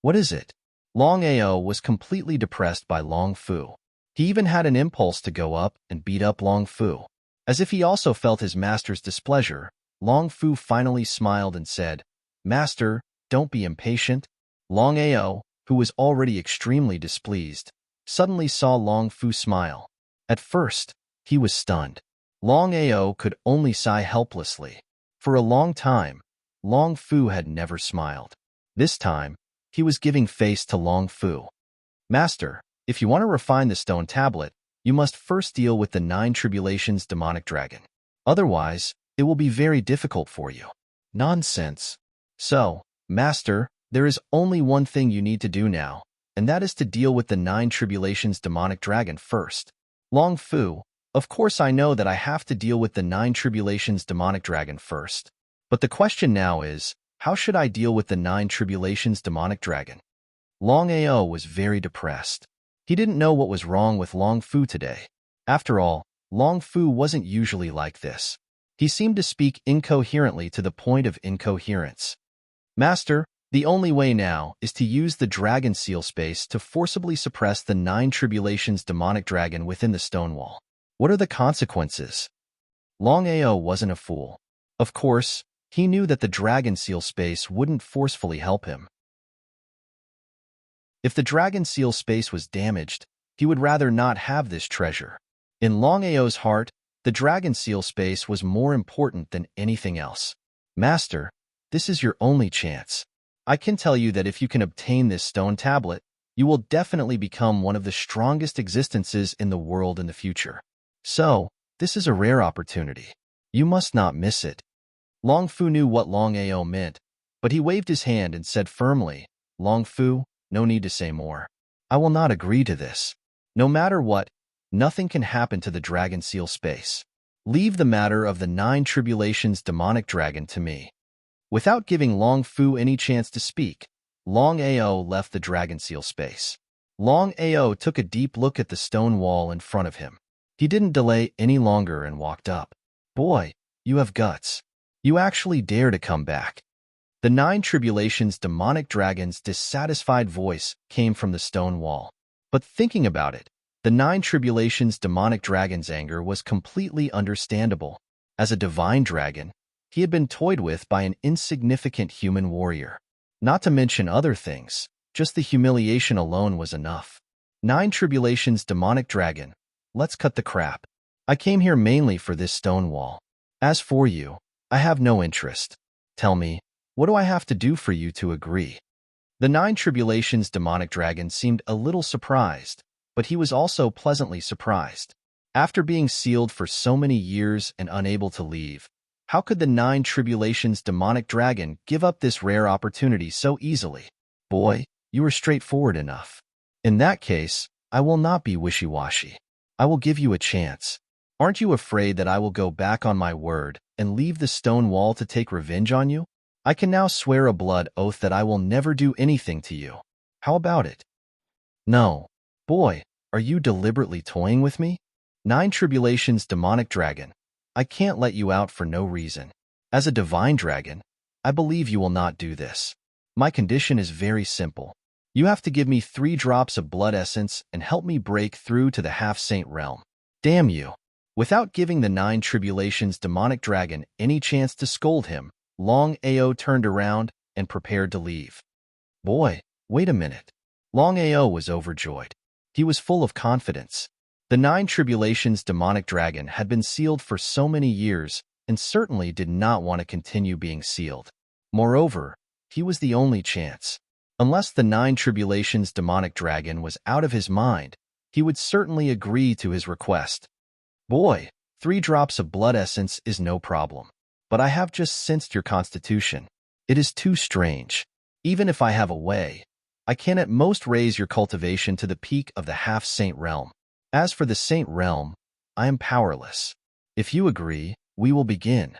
What is it? Longao was completely depressed by Long Fu. He even had an impulse to go up and beat up Long Fu. As if he also felt his master's displeasure, Long Fu finally smiled and said, Master, don't be impatient. Longao, who was already extremely displeased, suddenly saw Long Fu smile. At first, he was stunned. Longao could only sigh helplessly. For a long time, Long Fu had never smiled. This time, he was giving face to Long Fu. Master, if you want to refine the stone tablet, you must first deal with the 9 tribulations demonic dragon. Otherwise, it will be very difficult for you. Nonsense. So, Master, there is only one thing you need to do now, and that is to deal with the 9 tribulations demonic dragon first. Long Fu, of course I know that I have to deal with the 9 tribulations demonic dragon first. But the question now is, how should I deal with the 9 tribulations demonic dragon? Longao was very depressed. He didn't know what was wrong with Long Fu today. After all, Long Fu wasn't usually like this. He seemed to speak incoherently to the point of incoherence. Master, the only way now is to use the dragon seal space to forcibly suppress the 9 tribulations demonic dragon within the stone wall. What are the consequences? Longao wasn't a fool. Of course, he knew that the dragon seal space wouldn't forcefully help him. If the dragon seal space was damaged, he would rather not have this treasure. In Longao's heart, the dragon seal space was more important than anything else. Master, this is your only chance. I can tell you that if you can obtain this stone tablet, you will definitely become one of the strongest existences in the world in the future. So, this is a rare opportunity. You must not miss it. Long Fu knew what Longao meant, but he waved his hand and said firmly, Long Fu, no need to say more. I will not agree to this. No matter what, nothing can happen to the dragon seal space. Leave the matter of the 9 tribulations demonic dragon to me. Without giving Long Fu any chance to speak, Longao left the dragon seal space. Longao took a deep look at the stone wall in front of him. He didn't delay any longer and walked up. Boy, you have guts. You actually dare to come back. The 9 tribulations demonic dragon's dissatisfied voice came from the stone wall. But thinking about it, the 9 tribulations demonic dragon's anger was completely understandable. As a divine dragon, he had been toyed with by an insignificant human warrior. Not to mention other things, just the humiliation alone was enough. 9 tribulations demonic dragon, let's cut the crap. I came here mainly for this stone wall. As for you, I have no interest. Tell me, what do I have to do for you to agree? The 9 tribulations demonic dragon seemed a little surprised, but he was also pleasantly surprised. After being sealed for so many years and unable to leave, how could the 9 tribulations demonic dragon give up this rare opportunity so easily? Boy, you are straightforward enough. In that case, I will not be wishy-washy. I will give you a chance. Aren't you afraid that I will go back on my word and leave the stone wall to take revenge on you? I can now swear a blood oath that I will never do anything to you. How about it? No. Boy, are you deliberately toying with me? 9 tribulations demonic dragon, I can't let you out for no reason. As a divine dragon, I believe you will not do this. My condition is very simple. You have to give me 3 drops of blood essence and help me break through to the half-saint realm. Damn you. Without giving the 9 tribulations demonic dragon any chance to scold him, Longao turned around and prepared to leave. Boy, wait a minute. Longao was overjoyed. He was full of confidence. The 9 tribulations demonic dragon had been sealed for so many years and certainly did not want to continue being sealed. Moreover, he was the only chance. Unless the 9 tribulations demonic dragon was out of his mind, he would certainly agree to his request. Boy, 3 drops of blood essence is no problem. But I have just sensed your constitution. It is too strange. Even if I have a way, I can at most raise your cultivation to the peak of the half-saint realm. As for the saint realm, I am powerless. If you agree, we will begin.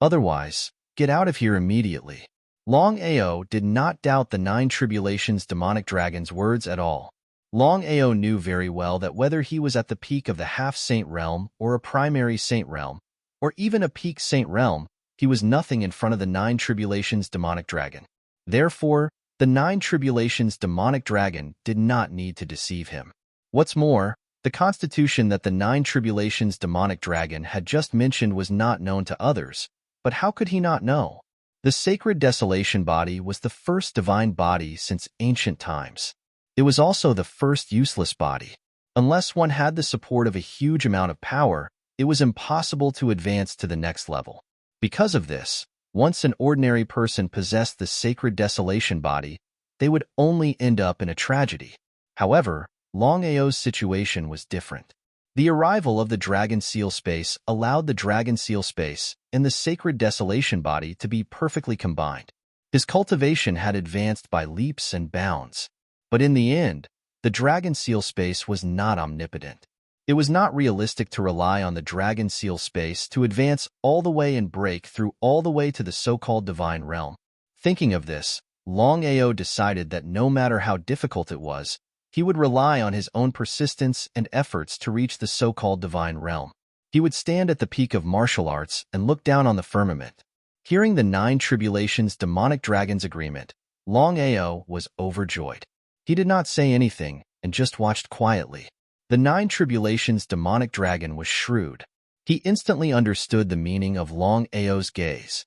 Otherwise, get out of here immediately. Longao did not doubt the 9 tribulations demonic dragon's words at all. Longao knew very well that whether he was at the peak of the half-saint realm or a primary saint realm, or even a peak saint realm, he was nothing in front of the 9 tribulations demonic dragon. Therefore, the 9 tribulations demonic dragon did not need to deceive him. What's more, the constitution that the 9 tribulations demonic dragon had just mentioned was not known to others, but how could he not know? The sacred desolation body was the first divine body since ancient times. It was also the first useless body. Unless one had the support of a huge amount of power, it was impossible to advance to the next level. Because of this, once an ordinary person possessed the sacred desolation body, they would only end up in a tragedy. However, Longao's situation was different. The arrival of the dragon seal space allowed the dragon seal space and the sacred desolation body to be perfectly combined. His cultivation had advanced by leaps and bounds. But in the end, the dragon seal space was not omnipotent. It was not realistic to rely on the dragon seal space to advance all the way and break through all the way to the so-called divine realm. Thinking of this, Longao decided that no matter how difficult it was, he would rely on his own persistence and efforts to reach the so-called divine realm. He would stand at the peak of martial arts and look down on the firmament. Hearing the 9 tribulations demonic dragon's agreement, Longao was overjoyed. He did not say anything and just watched quietly. The 9 tribulations demonic dragon was shrewd. He instantly understood the meaning of Longao's gaze.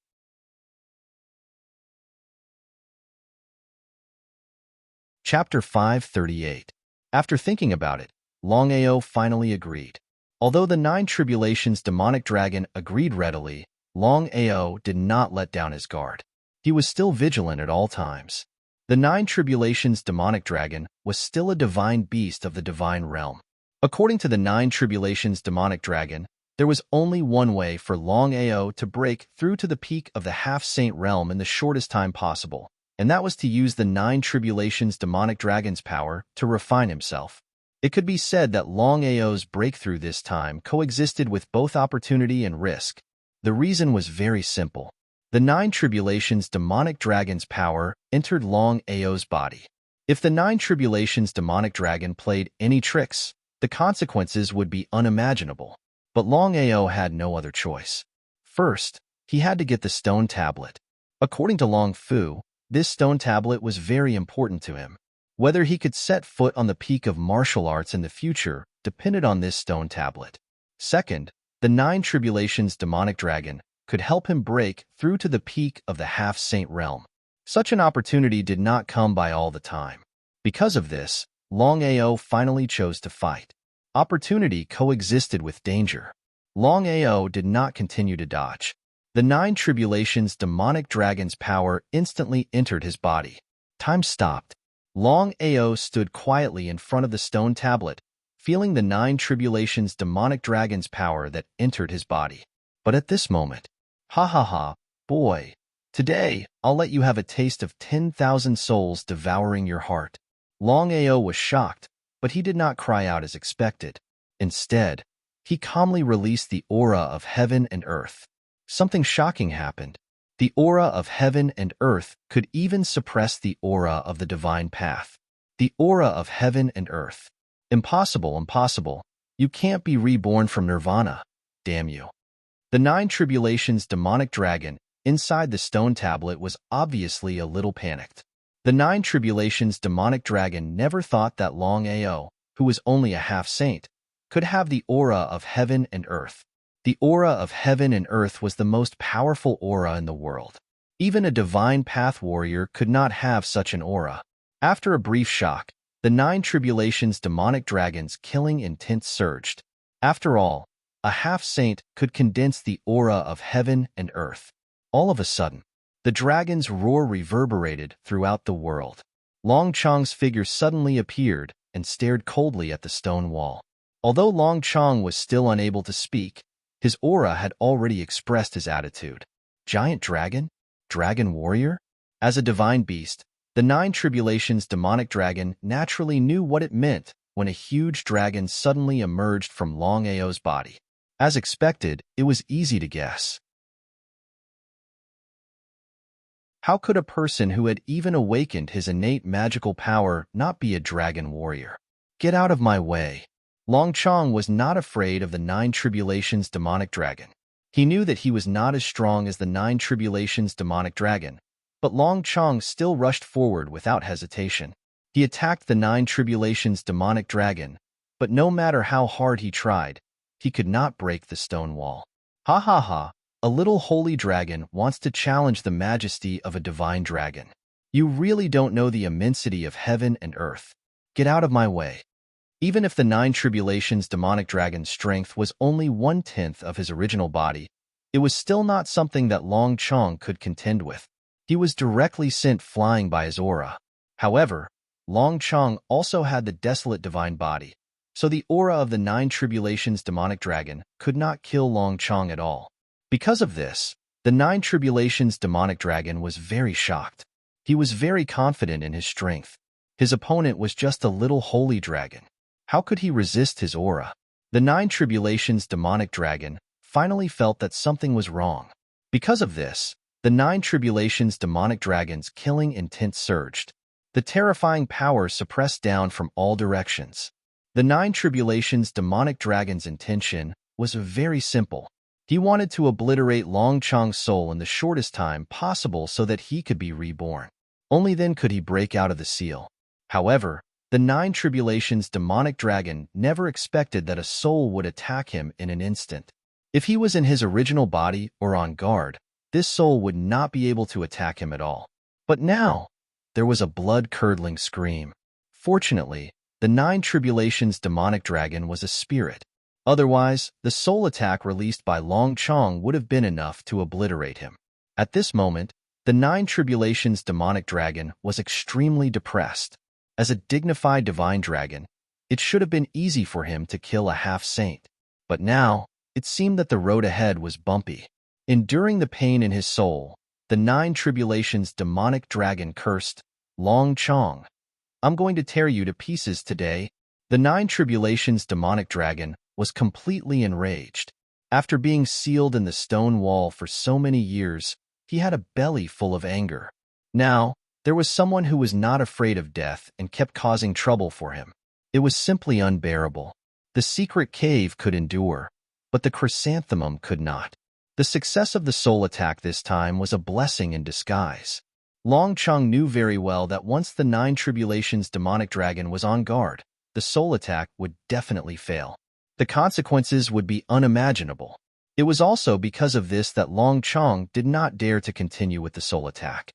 Chapter 538. After thinking about it, Longao finally agreed. Although the Nine Tribulations demonic dragon agreed readily, Longao did not let down his guard. He was still vigilant at all times. The Nine Tribulations demonic dragon was still a divine beast of the divine realm. According to the Nine Tribulations demonic dragon, there was only one way for Longao to break through to the peak of the half-saint realm in the shortest time possible, and that was to use the Nine Tribulations demonic dragon's power to refine himself. It could be said that Longao's breakthrough this time coexisted with both opportunity and risk. The reason was very simple. The Nine Tribulations demonic dragon's power entered Longao's body. If the Nine Tribulations demonic dragon played any tricks, the consequences would be unimaginable. But Longao had no other choice. First, he had to get the stone tablet. According to Long Fu, this stone tablet was very important to him. Whether he could set foot on the peak of martial arts in the future depended on this stone tablet. Second, the Nine Tribulations demonic dragon could help him break through to the peak of the half-saint realm. Such an opportunity did not come by all the time. Because of this, Longao finally chose to fight. Opportunity coexisted with danger. Longao did not continue to dodge. The Nine Tribulations demonic dragon's power instantly entered his body. Time stopped. Longao stood quietly in front of the stone tablet, feeling the Nine Tribulations demonic dragon's power that entered his body. But at this moment, ha ha ha, boy, today I'll let you have a taste of 10,000 souls devouring your heart. Longao was shocked, but he did not cry out as expected. Instead, he calmly released the aura of heaven and earth. Something shocking happened. The aura of heaven and earth could even suppress the aura of the divine path. The aura of heaven and earth. Impossible, impossible. You can't be reborn from nirvana. Damn you. The Nine Tribulations demonic dragon inside the stone tablet was obviously a little panicked. The Nine Tribulations demonic dragon never thought that Longao, who was only a half-saint, could have the aura of heaven and earth. The aura of heaven and earth was the most powerful aura in the world. Even a divine path warrior could not have such an aura. After a brief shock, the Nine Tribulations demonic dragon's killing intent surged. After all, a half-saint could condense the aura of heaven and earth. All of a sudden, the dragon's roar reverberated throughout the world. Long Chong's figure suddenly appeared and stared coldly at the stone wall. Although Long Chong was still unable to speak, his aura had already expressed his attitude. Giant dragon? Dragon warrior? As a divine beast, the Nine Tribulations demonic dragon naturally knew what it meant when a huge dragon suddenly emerged from Longao's body. As expected, it was easy to guess. How could a person who had even awakened his innate magical power not be a dragon warrior? Get out of my way. Long Chong was not afraid of the Nine Tribulations demonic dragon. He knew that he was not as strong as the Nine Tribulations demonic dragon, but Long Chong still rushed forward without hesitation. He attacked the Nine Tribulations demonic dragon, but no matter how hard he tried, he could not break the stone wall. Ha ha ha, a little holy dragon wants to challenge the majesty of a divine dragon. You really don't know the immensity of heaven and earth. Get out of my way. Even if the Nine Tribulations demonic dragon's strength was only 1/10 of his original body, it was still not something that Long Chong could contend with. He was directly sent flying by his aura. However, Long Chong also had the desolate divine body, so the aura of the Nine Tribulations demonic dragon could not kill Long Chong at all. Because of this, the Nine Tribulations demonic dragon was very shocked. He was very confident in his strength. His opponent was just a little holy dragon. How could he resist his aura? The Nine Tribulations demonic dragon finally felt that something was wrong. Because of this, the Nine Tribulations demonic dragon's killing intent surged. The terrifying power suppressed down from all directions. The Nine Tribulations demonic dragon's intention was very simple. He wanted to obliterate Long Chong's soul in the shortest time possible so that he could be reborn. Only then could he break out of the seal. However, the Nine Tribulations demonic dragon never expected that a soul would attack him in an instant. If he was in his original body or on guard, this soul would not be able to attack him at all. But now, there was a blood-curdling scream. Fortunately, the Nine Tribulations demonic dragon was a spirit. Otherwise, the soul attack released by Long Chong would have been enough to obliterate him. At this moment, the Nine Tribulations demonic dragon was extremely depressed. As a dignified divine dragon, it should have been easy for him to kill a half-saint. But now, it seemed that the road ahead was bumpy. Enduring the pain in his soul, the Nine Tribulations demonic dragon cursed, "Long Chong, I'm going to tear you to pieces today." The Nine Tribulations demonic dragon was completely enraged. After being sealed in the stone wall for so many years, he had a belly full of anger. Now, there was someone who was not afraid of death and kept causing trouble for him. It was simply unbearable. The secret cave could endure, but the chrysanthemum could not. The success of the soul attack this time was a blessing in disguise. Long Chong knew very well that once the Nine Tribulations demonic dragon was on guard, the soul attack would definitely fail. The consequences would be unimaginable. It was also because of this that Long Chong did not dare to continue with the soul attack.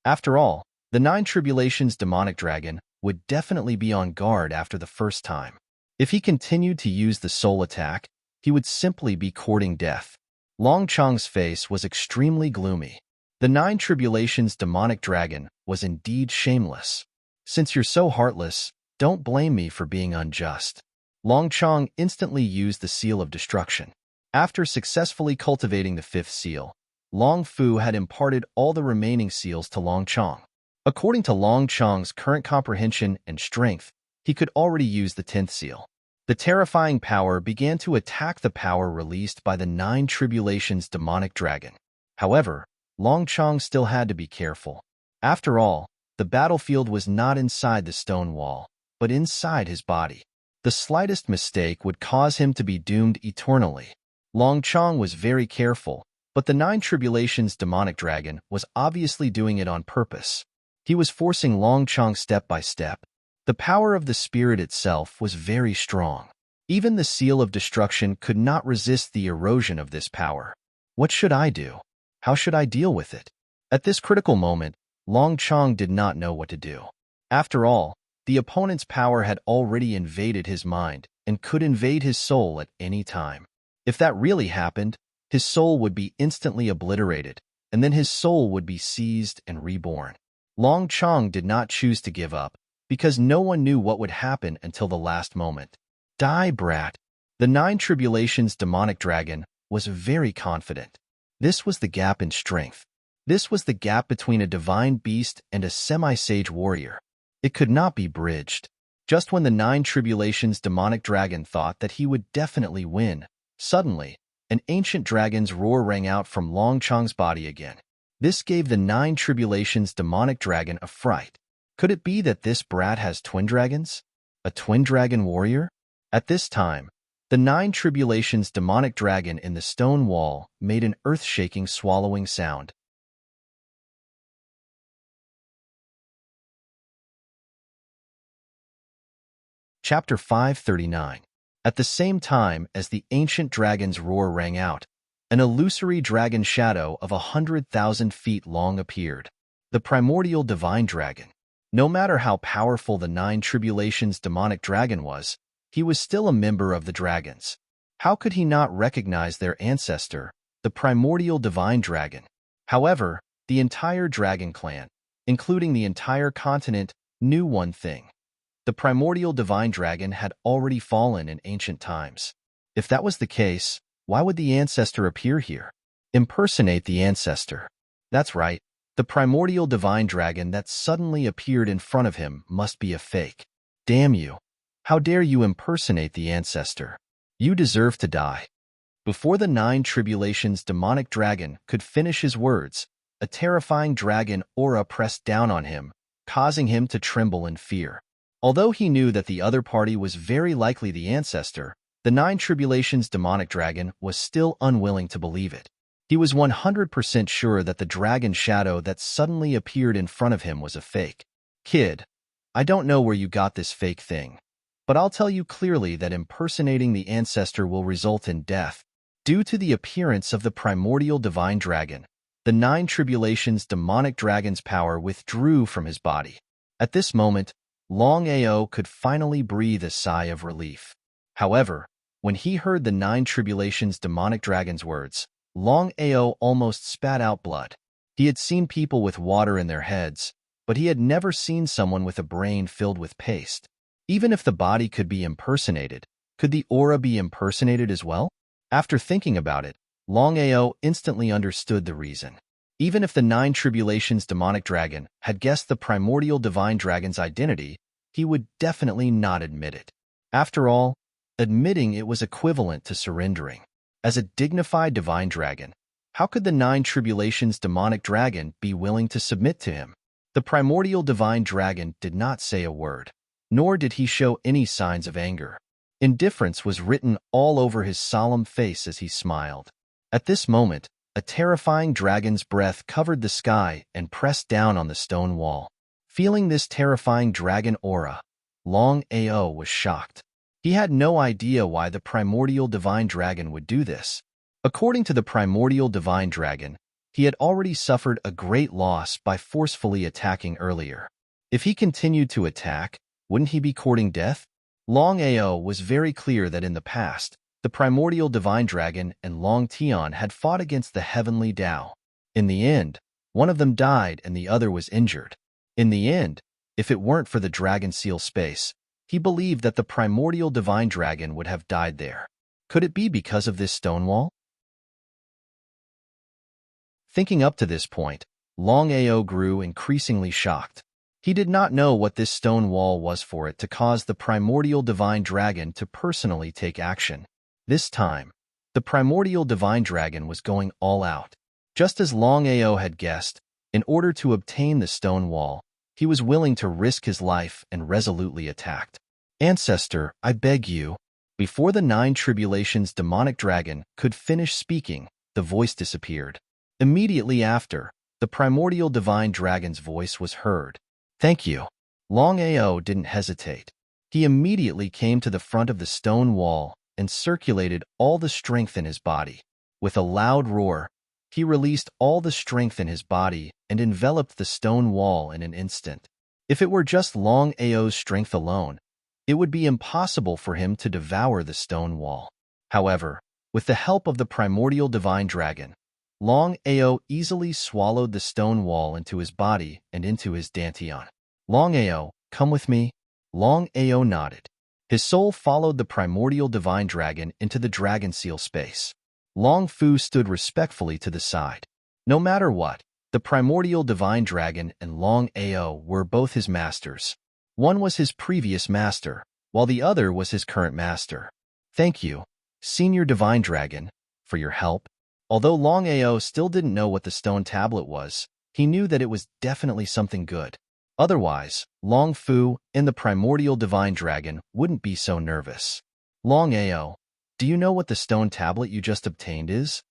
After all, the Nine Tribulations demonic dragon would definitely be on guard after the first time. If he continued to use the soul attack, he would simply be courting death. Long Chong's face was extremely gloomy. The Nine Tribulations demonic dragon was indeed shameless. "Since you're so heartless, don't blame me for being unjust." Long Chong instantly used the seal of destruction. After successfully cultivating the fifth seal, Long Fu had imparted all the remaining seals to Long Chong. According to Long Chong's current comprehension and strength, he could already use the 10th seal. The terrifying power began to attack the power released by the Nine Tribulations demonic dragon. However, Long Chong still had to be careful. After all, the battlefield was not inside the stone wall, but inside his body. The slightest mistake would cause him to be doomed eternally. Long Chong was very careful, but the Nine Tribulations demonic dragon was obviously doing it on purpose. He was forcing Long Chong step by step. The power of the spirit itself was very strong. Even the seal of destruction could not resist the erosion of this power. What should I do? How should I deal with it? At this critical moment, Long Chong did not know what to do. After all, the opponent's power had already invaded his mind and could invade his soul at any time. If that really happened, his soul would be instantly obliterated, and then his soul would be seized and reborn. Long Chong did not choose to give up, because no one knew what would happen until the last moment. "Die, brat." The Nine Tribulations demonic dragon was very confident. This was the gap in strength. This was the gap between a divine beast and a semi-sage warrior. It could not be bridged. Just when the Nine Tribulations demonic dragon thought that he would definitely win, suddenly, an ancient dragon's roar rang out from Long Chong's body again. This gave the Nine Tribulations demonic dragon a fright. Could it be that this brat has twin dragons? A twin dragon warrior? At this time, the Nine Tribulations demonic dragon in the stone wall made an earth-shaking swallowing sound. Chapter 539. At the same time as the ancient dragon's roar rang out, an illusory dragon shadow of 100,000 feet long appeared. The primordial divine dragon. No matter how powerful the Nine Tribulations demonic dragon was, he was still a member of the dragons. How could he not recognize their ancestor, the primordial divine dragon? However, the entire dragon clan, including the entire continent, knew one thing. The primordial divine dragon had already fallen in ancient times. If that was the case, why would the ancestor appear here? Impersonate the ancestor. That's right, the primordial divine dragon that suddenly appeared in front of him must be a fake. Damn you. How dare you impersonate the ancestor? You deserve to die. Before the Nine Tribulations demonic dragon could finish his words, a terrifying dragon aura pressed down on him, causing him to tremble in fear. Although he knew that the other party was very likely the ancestor, the Nine Tribulations demonic dragon was still unwilling to believe it. He was 100% sure that the dragon shadow that suddenly appeared in front of him was a fake. "Kid, I don't know where you got this fake thing, but I'll tell you clearly that impersonating the ancestor will result in death." Due to the appearance of the primordial divine dragon, the nine tribulations demonic dragon's power withdrew from his body. At this moment, Longao could finally breathe a sigh of relief. However, when he heard the nine tribulations demonic dragon's words, Longao almost spat out blood. He had seen people with water in their heads, but he had never seen someone with a brain filled with paste. Even if the body could be impersonated, could the aura be impersonated as well? After thinking about it, Longao instantly understood the reason. Even if the nine tribulations demonic dragon had guessed the primordial divine dragon's identity, he would definitely not admit it. After all, admitting it was equivalent to surrendering. As a dignified divine dragon, how could the nine tribulations demonic dragon be willing to submit to him? The primordial divine dragon did not say a word, nor did he show any signs of anger. Indifference was written all over his solemn face as he smiled. At this moment, a terrifying dragon's breath covered the sky and pressed down on the stone wall. Feeling this terrifying dragon aura, Longao was shocked. He had no idea why the primordial divine dragon would do this. According to the primordial divine dragon, he had already suffered a great loss by forcefully attacking earlier. If he continued to attack, wouldn't he be courting death? Longao was very clear that in the past, the primordial divine dragon and Long Tian had fought against the heavenly Tao. In the end, one of them died and the other was injured. In the end, if it weren't for the dragon seal space, he believed that the primordial divine dragon would have died there. Could it be because of this stone wall? Thinking up to this point, Longao grew increasingly shocked. He did not know what this stone wall was for it to cause the primordial divine dragon to personally take action. This time, the primordial divine dragon was going all out. Just as Longao had guessed, in order to obtain the stone wall, he was willing to risk his life and resolutely attacked. "Ancestor, I beg you." Before the nine tribulations demonic dragon could finish speaking, the voice disappeared. Immediately after, the primordial divine dragon's voice was heard. "Thank you." Longao didn't hesitate. He immediately came to the front of the stone wall and circulated all the strength in his body. With a loud roar, he released all the strength in his body and enveloped the stone wall in an instant. If it were just Longao's strength alone, it would be impossible for him to devour the stone wall. However, with the help of the primordial divine dragon, Longao easily swallowed the stone wall into his body and into his dantian. "Longao, come with me." Longao nodded. His soul followed the primordial divine dragon into the dragon seal space. Long Fu stood respectfully to the side. No matter what, the primordial divine dragon and Longao were both his masters. One was his previous master, while the other was his current master. "Thank you, Senior Divine Dragon, for your help." Although Longao still didn't know what the stone tablet was, he knew that it was definitely something good. Otherwise, Long Fu and the primordial divine dragon wouldn't be so nervous. "Longao, do you know what the stone tablet you just obtained is?"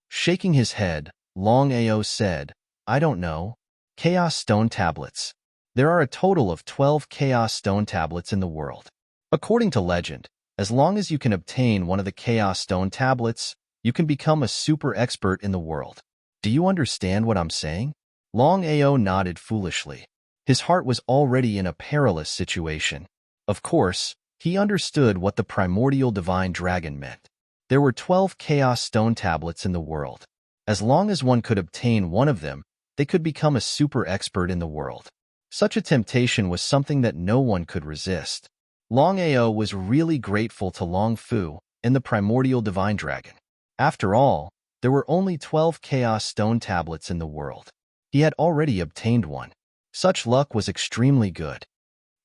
Shaking his head, Longao said, "I don't know." Chaos stone tablets. There are a total of 12 chaos stone tablets in the world. According to legend, as long as you can obtain one of the chaos stone tablets, you can become a super expert in the world. Do you understand what I'm saying? Longao nodded foolishly. His heart was already in a perilous situation. Of course, he understood what the primordial divine dragon meant. There were 12 chaos stone tablets in the world. As long as one could obtain one of them, they could become a super expert in the world. Such a temptation was something that no one could resist. Longao was really grateful to Long Fu and the primordial divine dragon. After all, there were only 12 chaos stone tablets in the world. He had already obtained one. Such luck was extremely good.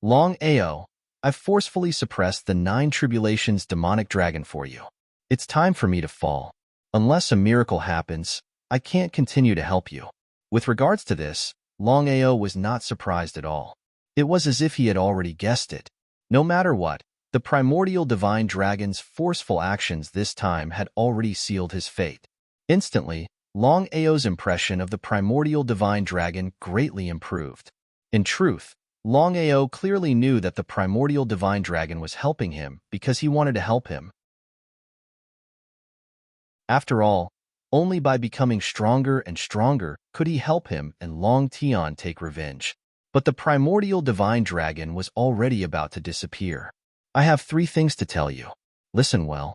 "Longao, I've forcefully suppressed the nine tribulations demonic dragon for you. It's time for me to fall. Unless a miracle happens, I can't continue to help you." With regards to this, Longao was not surprised at all. It was as if he had already guessed it. No matter what, the primordial divine dragon's forceful actions this time had already sealed his fate. Instantly, Longao's impression of the primordial divine dragon greatly improved. In truth, Longao clearly knew that the primordial divine dragon was helping him because he wanted to help him. After all, Only by becoming stronger and stronger could he help him and Long Tian take revenge. But the primordial divine dragon was already about to disappear. I have 3 things to tell you. Listen well.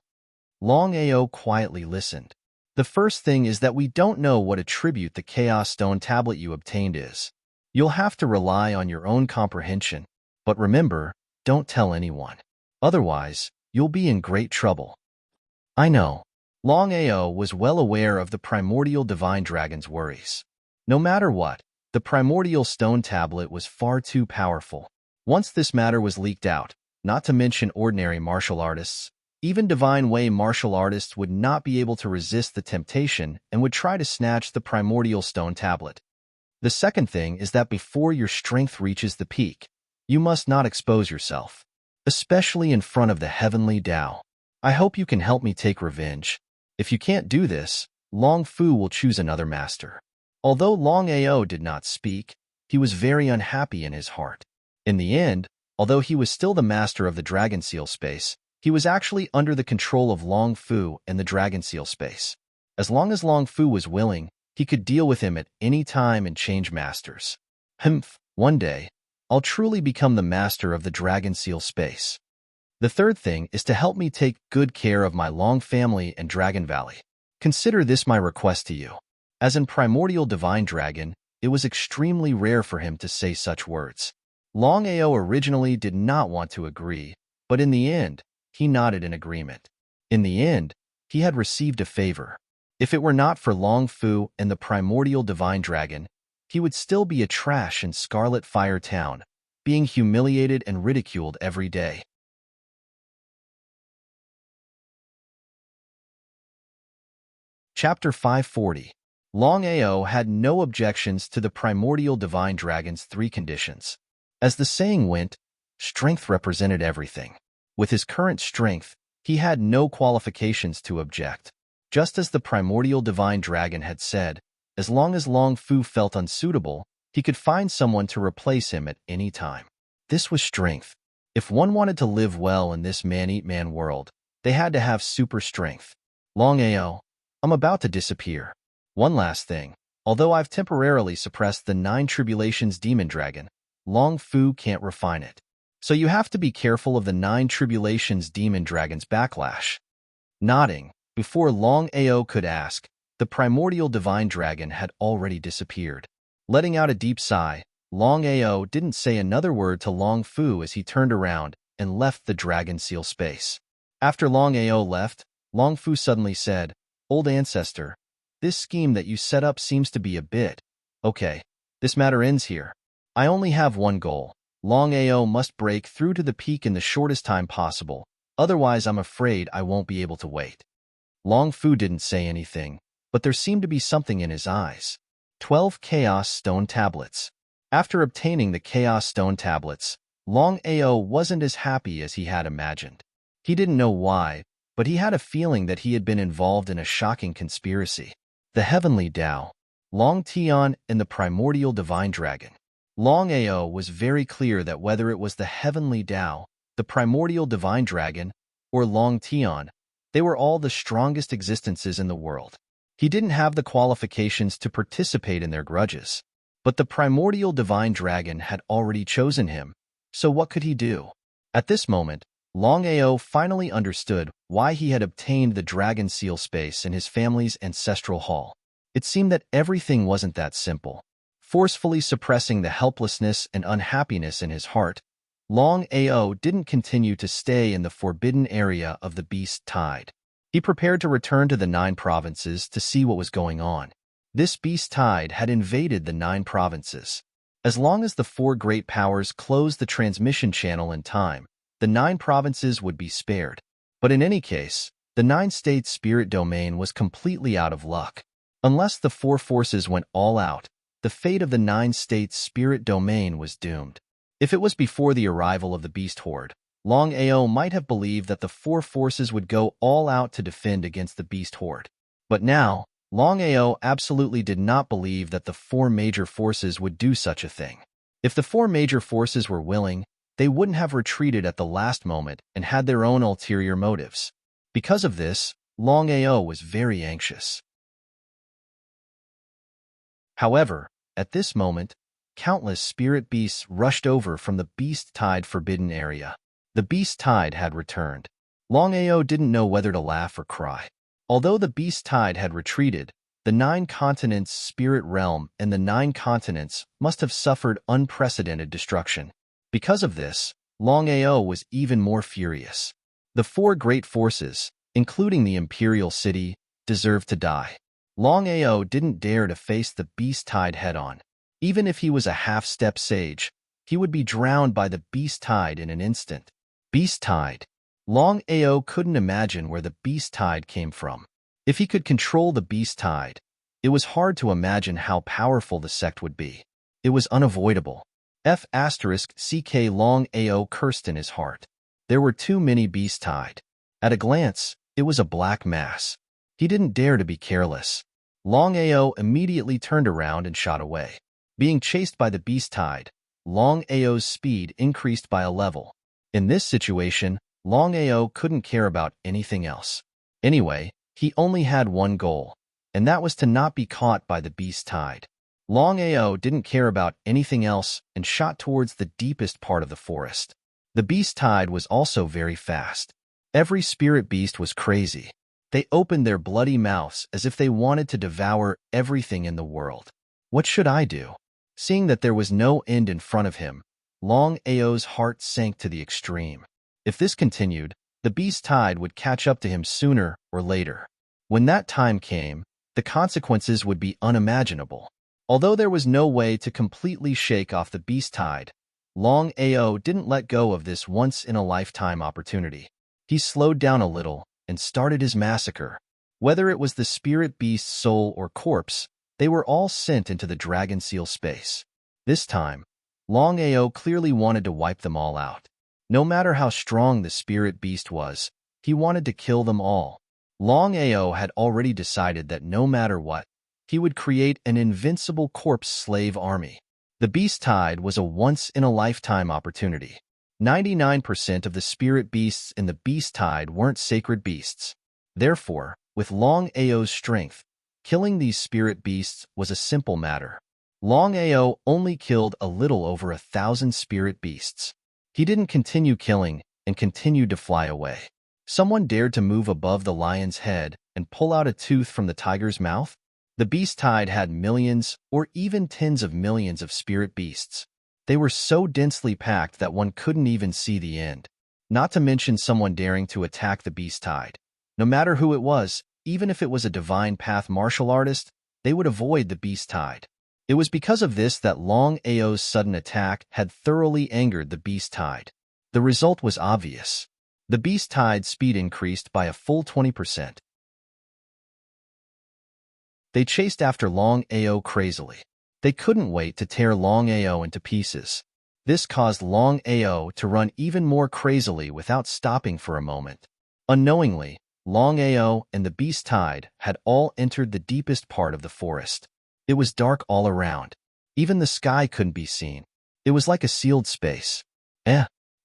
Longao quietly listened. The first thing is that we don't know what attribute the Chaos Stone tablet you obtained is. You'll have to rely on your own comprehension. But remember, don't tell anyone. Otherwise, you'll be in great trouble. I know. Longao was well aware of the primordial divine dragon's worries. No matter what, the primordial stone tablet was far too powerful. Once this matter was leaked out, not to mention ordinary martial artists, even divine way martial artists would not be able to resist the temptation and would try to snatch the primordial stone tablet. The second thing is that before your strength reaches the peak, you must not expose yourself, especially in front of the heavenly Tao. I hope you can help me take revenge. If you can't do this, Long Fu will choose another master. Although Long Ao did not speak, he was very unhappy in his heart. In the end, although he was still the master of the Dragon Seal space, he was actually under the control of Long Fu and the Dragon Seal space. As long as Long Fu was willing, he could deal with him at any time and change masters. One day, I'll truly become the master of the Dragon Seal space. The third thing is to help me take good care of my Long family and Dragon Valley. Consider this my request to you. As in Primordial Divine Dragon, it was extremely rare for him to say such words. Long Ao originally did not want to agree, but in the end, he nodded in agreement. In the end, he had received a favor. If it were not for Long Fu and the Primordial Divine Dragon, he would still be a trash in Scarlet Fire Town, being humiliated and ridiculed every day. Chapter 540. Long Ao had no objections to the Primordial Divine Dragon's 3 conditions. As the saying went, strength represented everything. With his current strength, he had no qualifications to object. Just as the Primordial Divine Dragon had said, as long as Long Fu felt unsuitable, he could find someone to replace him at any time. This was strength. If one wanted to live well in this man-eat-man world, they had to have super strength. Long Ao, I'm about to disappear. One last thing. Although I've temporarily suppressed the 9 Tribulations Demon Dragon, Long Fu can't refine it. So you have to be careful of the 9 Tribulations Demon Dragon's backlash. Nodding, before Long Ao could ask, the Primordial Divine Dragon had already disappeared. Letting out a deep sigh, Long Ao didn't say another word to Long Fu as he turned around and left the Dragon Seal space. After Long Ao left, Long Fu suddenly said, "Old ancestor, this scheme that you set up seems to be a bit. Okay, this matter ends here. I only have one goal. Long Ao must break through to the peak in the shortest time possible, otherwise I'm afraid I won't be able to wait." Long Fu didn't say anything, but there seemed to be something in his eyes. 12 Chaos Stone Tablets. After obtaining the Chaos Stone Tablets, Long Ao wasn't as happy as he had imagined. He didn't know why, but he had a feeling that he had been involved in a shocking conspiracy. The Heavenly Tao, Long Tian, and the Primordial Divine Dragon. Long Ao was very clear that whether it was the Heavenly Tao, the Primordial Divine Dragon, or Long Tian, they were all the strongest existences in the world. He didn't have the qualifications to participate in their grudges. But the Primordial Divine Dragon had already chosen him, so what could he do? At this moment, Long Ao finally understood why he had obtained the Dragon Seal space in his family's ancestral hall. It seemed that everything wasn't that simple. Forcefully suppressing the helplessness and unhappiness in his heart, Long Ao didn't continue to stay in the forbidden area of the Beast Tide. He prepared to return to the 9 provinces to see what was going on. This Beast Tide had invaded the 9 provinces. As long as the 4 great powers closed the transmission channel in time, the 9 provinces would be spared. But in any case, the 9-state spirit domain was completely out of luck. Unless the 4 forces went all out, the fate of the 9-state spirit domain was doomed. If it was before the arrival of the Beast Horde, Long Ao might have believed that the 4 forces would go all out to defend against the Beast Horde. But now, Long Ao absolutely did not believe that the 4 major forces would do such a thing. If the 4 major forces were willing, they wouldn't have retreated at the last moment and had their own ulterior motives. Because of this, Long Ao was very anxious. However, at this moment, countless spirit beasts rushed over from the Beast Tide forbidden area. The Beast Tide had returned. Longao didn't know whether to laugh or cry. Although the Beast Tide had retreated, the 9 continents' spirit realm and the 9 continents must have suffered unprecedented destruction. Because of this, Longao was even more furious. The 4 great forces, including the Imperial City, deserved to die. Longao didn't dare to face the Beast Tide head-on. Even if he was a half-step sage, he would be drowned by the Beast Tide in an instant. Beast Tide. Longao couldn't imagine where the Beast Tide came from. If he could control the Beast Tide, it was hard to imagine how powerful the sect would be. It was unavoidable. F***ck Longao cursed in his heart. There were too many Beast Tide. At a glance, it was a black mass. He didn't dare to be careless. Longao immediately turned around and shot away. Being chased by the Beast Tide, Longao's speed increased by a level. In this situation, Longao couldn't care about anything else. Anyway, he only had one goal, and that was to not be caught by the Beast Tide. Longao didn't care about anything else and shot towards the deepest part of the forest. The Beast Tide was also very fast. Every spirit beast was crazy. They opened their bloody mouths as if they wanted to devour everything in the world. What should I do? Seeing that there was no end in front of him, Longao's heart sank to the extreme. If this continued, the Beast Tide would catch up to him sooner or later. When that time came, the consequences would be unimaginable. Although there was no way to completely shake off the Beast Tide, Longao didn't let go of this once-in-a-lifetime opportunity. He slowed down a little and started his massacre. Whether it was the spirit beast's soul or corpse, they were all sent into the Dragon Seal space. This time, Longao clearly wanted to wipe them all out. No matter how strong the spirit beast was, he wanted to kill them all. Longao had already decided that no matter what, he would create an invincible corpse slave army. The Beast Tide was a once-in-a-lifetime opportunity. 99% of the spirit beasts in the Beast Tide weren't sacred beasts. Therefore, with Longao's strength, killing these spirit beasts was a simple matter. Longao only killed a little over 1,000 spirit beasts. He didn't continue killing and continued to fly away. Someone dared to move above the lion's head and pull out a tooth from the tiger's mouth? The Beast Tide had millions or even tens of millions of spirit beasts. They were so densely packed that one couldn't even see the end. Not to mention someone daring to attack the Beast Tide. No matter who it was, even if it was a divine path martial artist, they would avoid the Beast Tide. It was because of this that Longao's sudden attack had thoroughly angered the Beast Tide. The result was obvious. The Beast Tide's speed increased by a full 20%. They chased after Longao crazily. They couldn't wait to tear Longao into pieces. This caused Longao to run even more crazily without stopping for a moment. Unknowingly, Longao and the Beast Tide had all entered the deepest part of the forest. It was dark all around. Even the sky couldn't be seen. It was like a sealed space.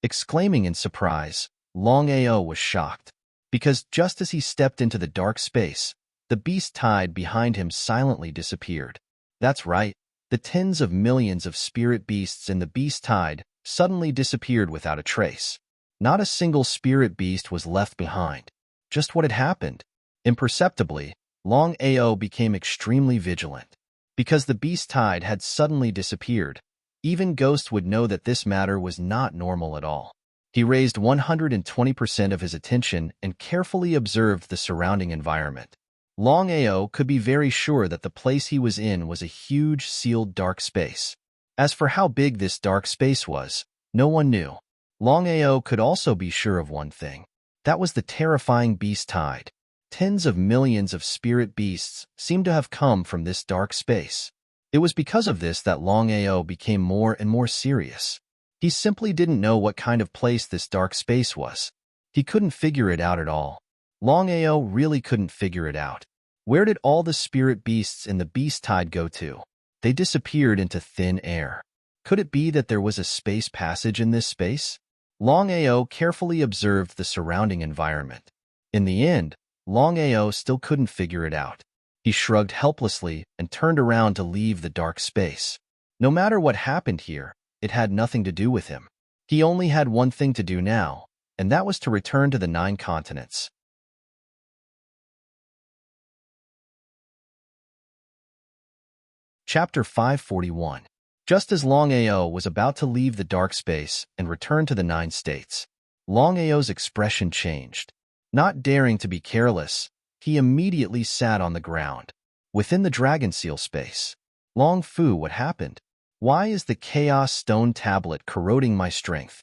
Exclaiming in surprise, Longao was shocked. Because just as he stepped into the dark space, the Beast Tide behind him silently disappeared. That's right, the tens of millions of spirit beasts in the Beast Tide suddenly disappeared without a trace. Not a single spirit beast was left behind. Just what had happened? Imperceptibly, Longao became extremely vigilant. Because the Beast Tide had suddenly disappeared, even Ghost would know that this matter was not normal at all. He raised 120% of his attention and carefully observed the surrounding environment. Longao could be very sure that the place he was in was a huge, sealed dark space. As for how big this dark space was, no one knew. Longao could also be sure of one thing. That was the terrifying Beast Tide. Tens of millions of spirit beasts seemed to have come from this dark space. It was because of this that Longao became more and more serious. He simply didn't know what kind of place this dark space was. He couldn't figure it out at all. Longao really couldn't figure it out. Where did all the spirit beasts in the Beast Tide go to? They disappeared into thin air. Could it be that there was a space passage in this space? Longao carefully observed the surrounding environment. In the end, Longao still couldn't figure it out. He shrugged helplessly and turned around to leave the dark space. No matter what happened here, it had nothing to do with him. He only had one thing to do now, and that was to return to the 9 continents. Chapter 541. Just as Longao was about to leave the dark space and return to the 9 states, Longao's expression changed. Not daring to be careless, he immediately sat on the ground. Within the dragon seal space. Long Fu, what happened? Why is the Chaos Stone Tablet corroding my strength?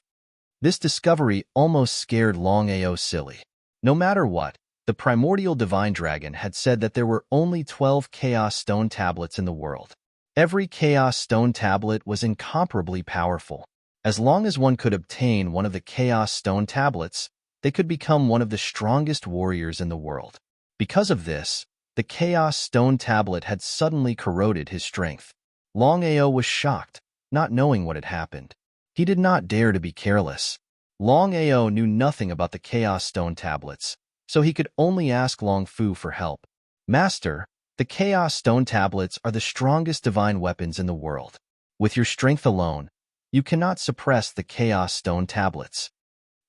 This discovery almost scared Longao silly. No matter what, the primordial divine dragon had said that there were only 12 Chaos Stone Tablets in the world. Every Chaos Stone Tablet was incomparably powerful. As long as one could obtain one of the Chaos Stone Tablets, they could become one of the strongest warriors in the world. Because of this, the Chaos Stone Tablet had suddenly corroded his strength. Longao was shocked, not knowing what had happened. He did not dare to be careless. Longao knew nothing about the Chaos Stone Tablets, so he could only ask Long Fu for help. Master, the Chaos Stone Tablets are the strongest divine weapons in the world. With your strength alone, you cannot suppress the Chaos Stone Tablets.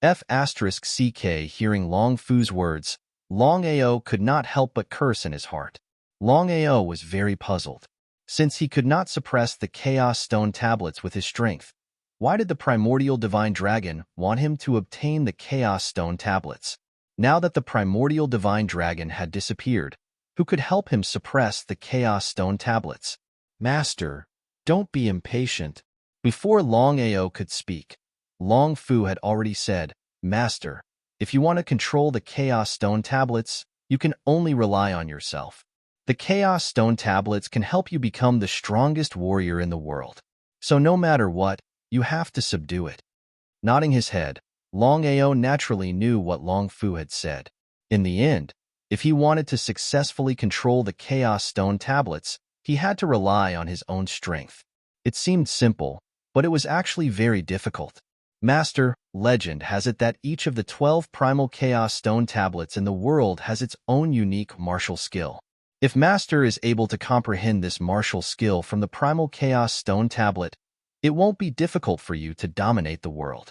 F***ck hearing Long Fu's words, Longao could not help but curse in his heart. Longao was very puzzled. Since he could not suppress the Chaos Stone Tablets with his strength, why did the primordial divine dragon want him to obtain the Chaos Stone Tablets? Now that the primordial divine dragon had disappeared, who could help him suppress the Chaos Stone Tablets? Master, don't be impatient. Before Longao could speak, Long Fu had already said, Master, if you want to control the Chaos Stone Tablets, you can only rely on yourself. The Chaos Stone Tablets can help you become the strongest warrior in the world. So no matter what, you have to subdue it. Nodding his head, Longao naturally knew what Long Fu had said. In the end, if he wanted to successfully control the Chaos Stone Tablets, he had to rely on his own strength. It seemed simple, but it was actually very difficult. Master, legend has it that each of the 12 primal Chaos Stone Tablets in the world has its own unique martial skill. If Master is able to comprehend this martial skill from the primal Chaos Stone Tablet, it won't be difficult for you to dominate the world.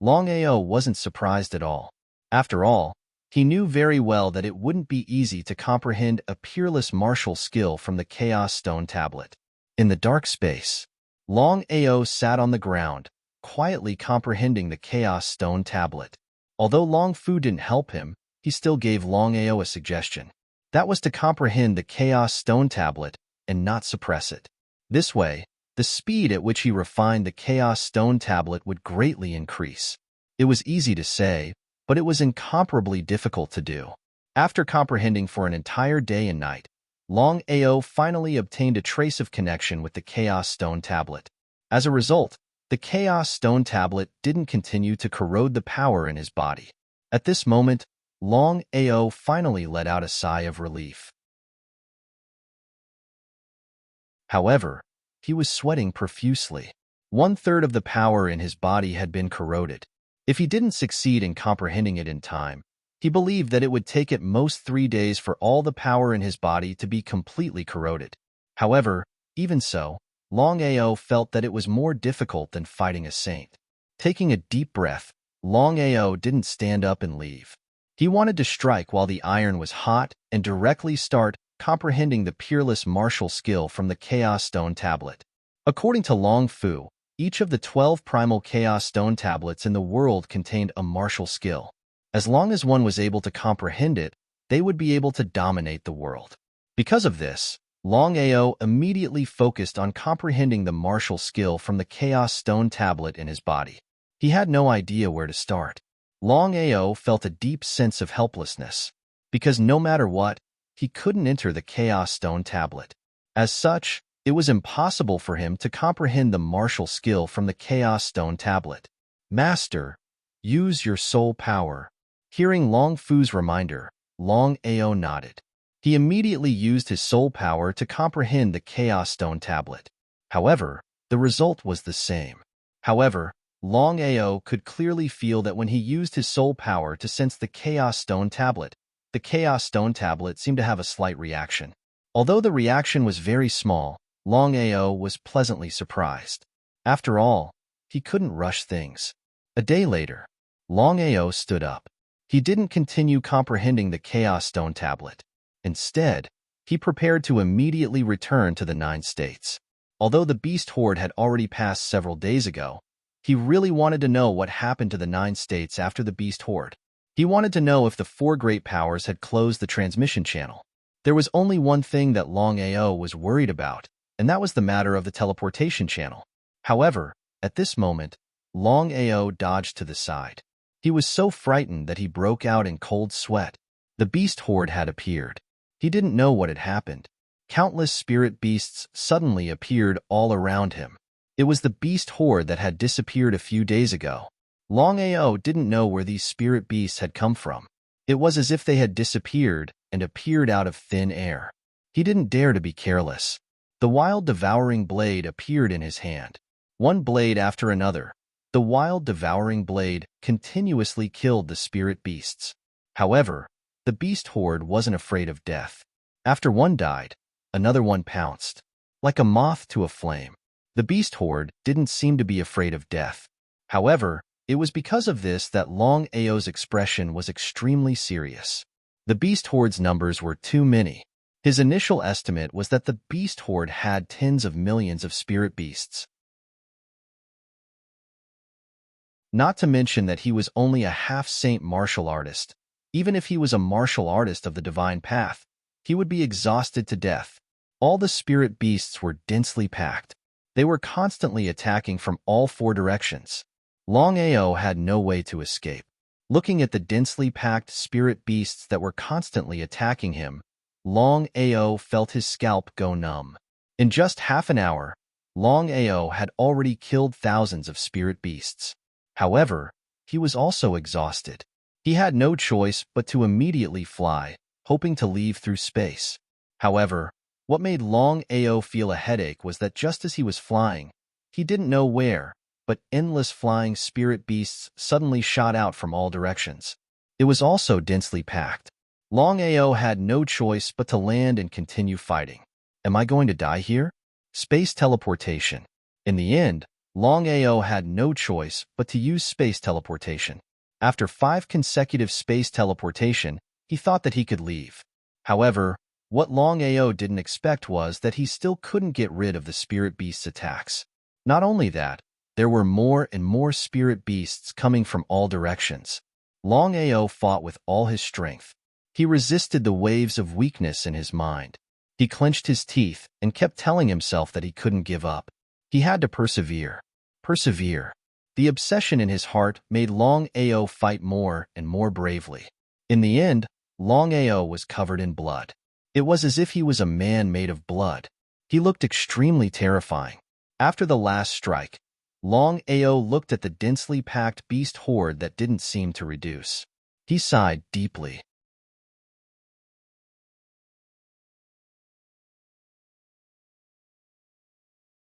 Longao wasn't surprised at all. After all, he knew very well that it wouldn't be easy to comprehend a peerless martial skill from the Chaos Stone Tablet. In the dark space, Longao sat on the ground, quietly comprehending the Chaos Stone Tablet. Although Long Fu didn't help him, he still gave Longao a suggestion. That was to comprehend the Chaos Stone Tablet and not suppress it. This way, the speed at which he refined the Chaos Stone Tablet would greatly increase. It was easy to say, but it was incomparably difficult to do. After comprehending for an entire day and night, Longao finally obtained a trace of connection with the Chaos Stone Tablet. As a result, the Chaos Stone Tablet didn't continue to corrode the power in his body. At this moment, Longao finally let out a sigh of relief. However, he was sweating profusely. 1/3 of the power in his body had been corroded. If he didn't succeed in comprehending it in time, he believed that it would take at most 3 days for all the power in his body to be completely corroded. However, even so, Longao felt that it was more difficult than fighting a saint. Taking a deep breath, Longao didn't stand up and leave. He wanted to strike while the iron was hot and directly start comprehending the peerless martial skill from the Chaos Stone Tablet. According to Long Fu, each of the 12 primal Chaos Stone Tablets in the world contained a martial skill. As long as one was able to comprehend it, they would be able to dominate the world. Because of this, Longao immediately focused on comprehending the martial skill from the Chaos Stone Tablet in his body. He had no idea where to start. Longao felt a deep sense of helplessness, because no matter what, he couldn't enter the Chaos Stone Tablet. As such, it was impossible for him to comprehend the martial skill from the Chaos Stone Tablet. Master, use your soul power. Hearing Long Fu's reminder, Longao nodded. He immediately used his soul power to comprehend the Chaos Stone Tablet. However, the result was the same. However, Longao could clearly feel that when he used his soul power to sense the Chaos Stone Tablet, the Chaos Stone Tablet seemed to have a slight reaction. Although the reaction was very small, Longao was pleasantly surprised. After all, he couldn't rush things. A day later, Longao stood up. He didn't continue comprehending the Chaos Stone tablet. Instead, he prepared to immediately return to the 9 states. Although the beast horde had already passed several days ago, he really wanted to know what happened to the 9 states after the beast horde. He wanted to know if the 4 great powers had closed the transmission channel. There was only one thing that Longao was worried about, and that was the matter of the teleportation channel. However, at this moment, Longao dodged to the side. He was so frightened that he broke out in cold sweat. The beast horde had appeared. He didn't know what had happened. Countless spirit beasts suddenly appeared all around him. It was the beast horde that had disappeared a few days ago. Longao didn't know where these spirit beasts had come from. It was as if they had disappeared and appeared out of thin air. He didn't dare to be careless. The wild devouring blade appeared in his hand. One blade after another, the wild devouring blade continuously killed the spirit beasts. However, the beast horde wasn't afraid of death. After one died, another one pounced. Like a moth to a flame, the beast horde didn't seem to be afraid of death. However, it was because of this that Longao's expression was extremely serious. The beast horde's numbers were too many. His initial estimate was that the beast horde had tens of millions of spirit beasts. Not to mention that he was only a half-saint martial artist. Even if he was a martial artist of the divine path, he would be exhausted to death. All the spirit beasts were densely packed. They were constantly attacking from all 4 directions. Longao had no way to escape. Looking at the densely packed spirit beasts that were constantly attacking him, Longao felt his scalp go numb. In just half an hour, Longao had already killed thousands of spirit beasts. However, he was also exhausted. He had no choice but to immediately fly, hoping to leave through space. However, what made Longao feel a headache was that just as he was flying, he didn't know where, but endless flying spirit beasts suddenly shot out from all directions. It was also densely packed. Longao had no choice but to land and continue fighting. Am I going to die here? Space teleportation. In the end, Longao had no choice but to use space teleportation. After 5 consecutive space teleportation, he thought that he could leave. However, what Longao didn't expect was that he still couldn't get rid of the spirit beast's attacks. Not only that, there were more and more spirit beasts coming from all directions. Longao fought with all his strength. He resisted the waves of weakness in his mind. He clenched his teeth and kept telling himself that he couldn't give up. He had to persevere. Persevere. The obsession in his heart made Longao fight more and more bravely. In the end, Longao was covered in blood. It was as if he was a man made of blood. He looked extremely terrifying. After the last strike, Longao looked at the densely packed beast horde that didn't seem to reduce. He sighed deeply.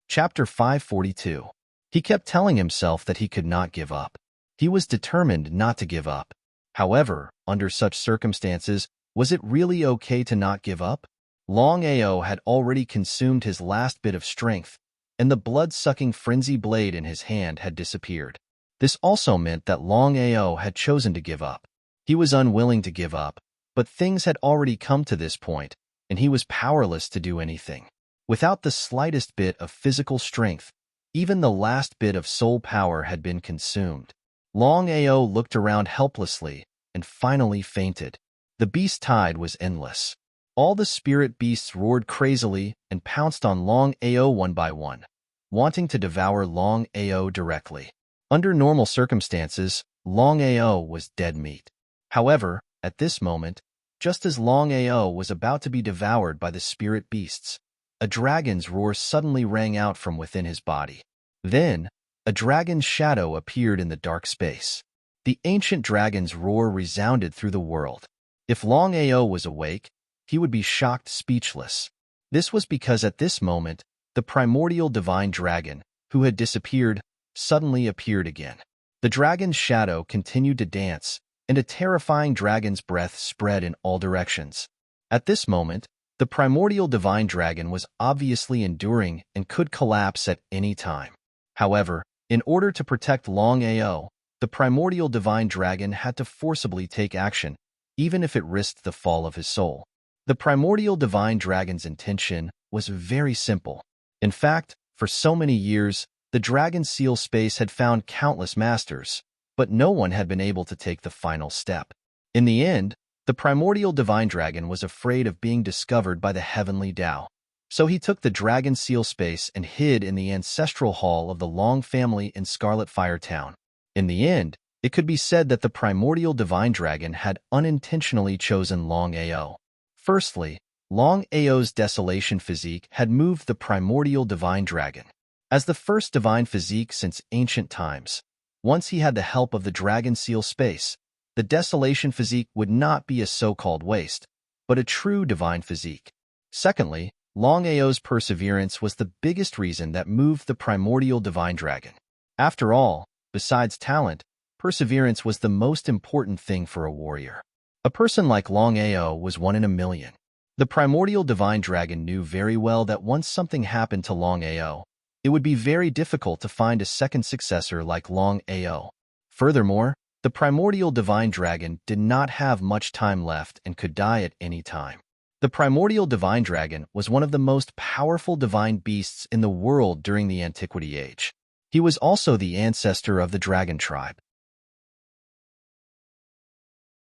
Chapter 542. He kept telling himself that he could not give up. He was determined not to give up. However, under such circumstances, was it really okay to not give up? Longao had already consumed his last bit of strength, and the blood-sucking frenzy blade in his hand had disappeared. This also meant that Longao had chosen to give up. He was unwilling to give up, but things had already come to this point, and he was powerless to do anything. Without the slightest bit of physical strength, even the last bit of soul power had been consumed. Longao looked around helplessly and finally fainted. The beast tide was endless. All the spirit beasts roared crazily and pounced on Longao one by one, wanting to devour Longao directly. Under normal circumstances, Longao was dead meat. However, at this moment, just as Longao was about to be devoured by the spirit beasts, a dragon's roar suddenly rang out from within his body. Then, a dragon's shadow appeared in the dark space. The ancient dragon's roar resounded through the world. If Longao was awake, he would be shocked speechless. This was because at this moment, the primordial divine dragon, who had disappeared, suddenly appeared again. The dragon's shadow continued to dance, and a terrifying dragon's breath spread in all directions. At this moment, The primordial divine dragon was obviously enduring and could collapse at any time. However, in order to protect Longao, the primordial divine dragon had to forcibly take action, even if it risked the fall of his soul. The primordial divine dragon's intention was very simple. In fact, for so many years, the dragon seal space had found countless masters, but no one had been able to take the final step. In the end, the primordial divine dragon was afraid of being discovered by the heavenly Tao. So he took the dragon seal space and hid in the ancestral hall of the Long family in Scarlet Fire Town. In the end, it could be said that the primordial divine dragon had unintentionally chosen Longao. Firstly, Longao's desolation physique had moved the primordial divine dragon. As the first divine physique since ancient times, once he had the help of the dragon seal space, the desolation physique would not be a so-called waste, but a true divine physique. Secondly, Longao's perseverance was the biggest reason that moved the primordial divine dragon. After all, besides talent, perseverance was the most important thing for a warrior. A person like Longao was one in a million. The primordial divine dragon knew very well that once something happened to Longao, it would be very difficult to find a second successor like Longao. Furthermore, the primordial divine dragon did not have much time left and could die at any time. The primordial divine dragon was one of the most powerful divine beasts in the world during the Antiquity Age. He was also the ancestor of the dragon tribe.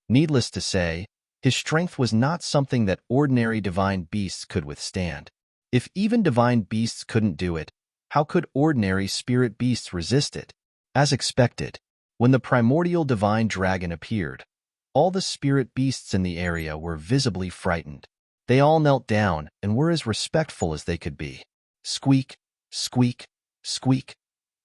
Needless to say, his strength was not something that ordinary divine beasts could withstand. If even divine beasts couldn't do it, how could ordinary spirit beasts resist it? As expected, when the primordial divine dragon appeared, all the spirit beasts in the area were visibly frightened. They all knelt down and were as respectful as they could be. Squeak, squeak, squeak.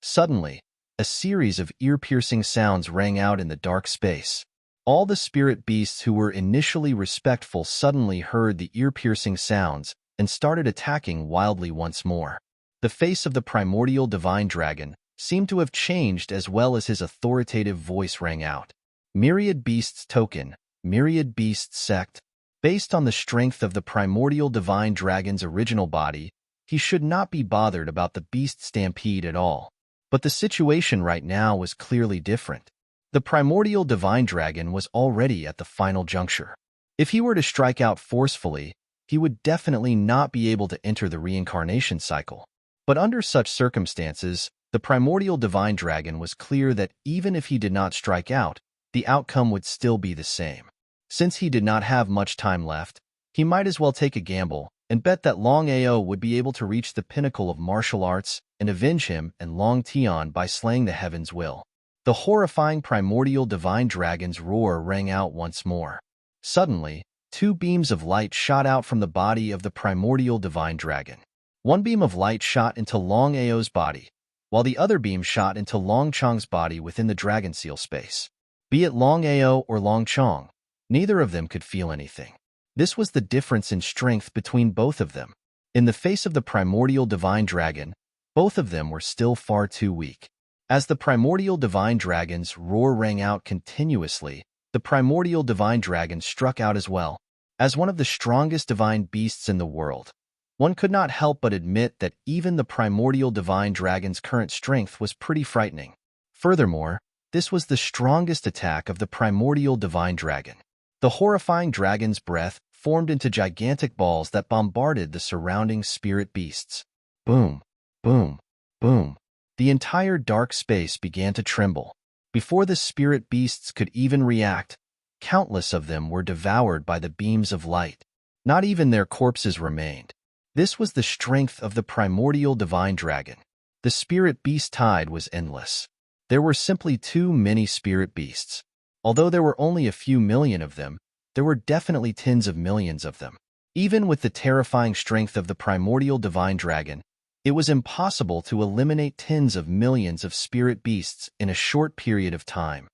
Suddenly, a series of ear-piercing sounds rang out in the dark space. All the spirit beasts who were initially respectful suddenly heard the ear-piercing sounds and started attacking wildly once more. The face of the primordial divine dragon seemed to have changed as well as his authoritative voice rang out. Myriad Beasts Token, Myriad Beasts Sect. Based on the strength of the primordial divine dragon's original body, he should not be bothered about the beast stampede at all. But the situation right now was clearly different. The primordial divine dragon was already at the final juncture. If he were to strike out forcefully, he would definitely not be able to enter the reincarnation cycle. But under such circumstances, the primordial divine dragon was clear that even if he did not strike out, the outcome would still be the same. Since he did not have much time left, he might as well take a gamble and bet that Longao would be able to reach the pinnacle of martial arts and avenge him and Long Tian by slaying the heaven's will. The horrifying primordial divine dragon's roar rang out once more. Suddenly, two beams of light shot out from the body of the primordial divine dragon. One beam of light shot into Longao's body, while the other beam shot into Long Chong's body within the dragon seal space. Be it Longao or Long Chong, neither of them could feel anything. This was the difference in strength between both of them. In the face of the primordial divine dragon, both of them were still far too weak. As the primordial divine dragon's roar rang out continuously, the primordial divine dragon struck out as well. As one of the strongest divine beasts in the world, one could not help but admit that even the primordial divine dragon's current strength was pretty frightening. Furthermore, this was the strongest attack of the primordial divine dragon. The horrifying dragon's breath formed into gigantic balls that bombarded the surrounding spirit beasts. Boom, boom, boom. The entire dark space began to tremble. Before the spirit beasts could even react, countless of them were devoured by the beams of light. Not even their corpses remained. This was the strength of the primordial divine dragon. The spirit beast tide was endless. There were simply too many spirit beasts. Although there were only a few million of them, there were definitely tens of millions of them. Even with the terrifying strength of the primordial divine dragon, it was impossible to eliminate tens of millions of spirit beasts in a short period of time.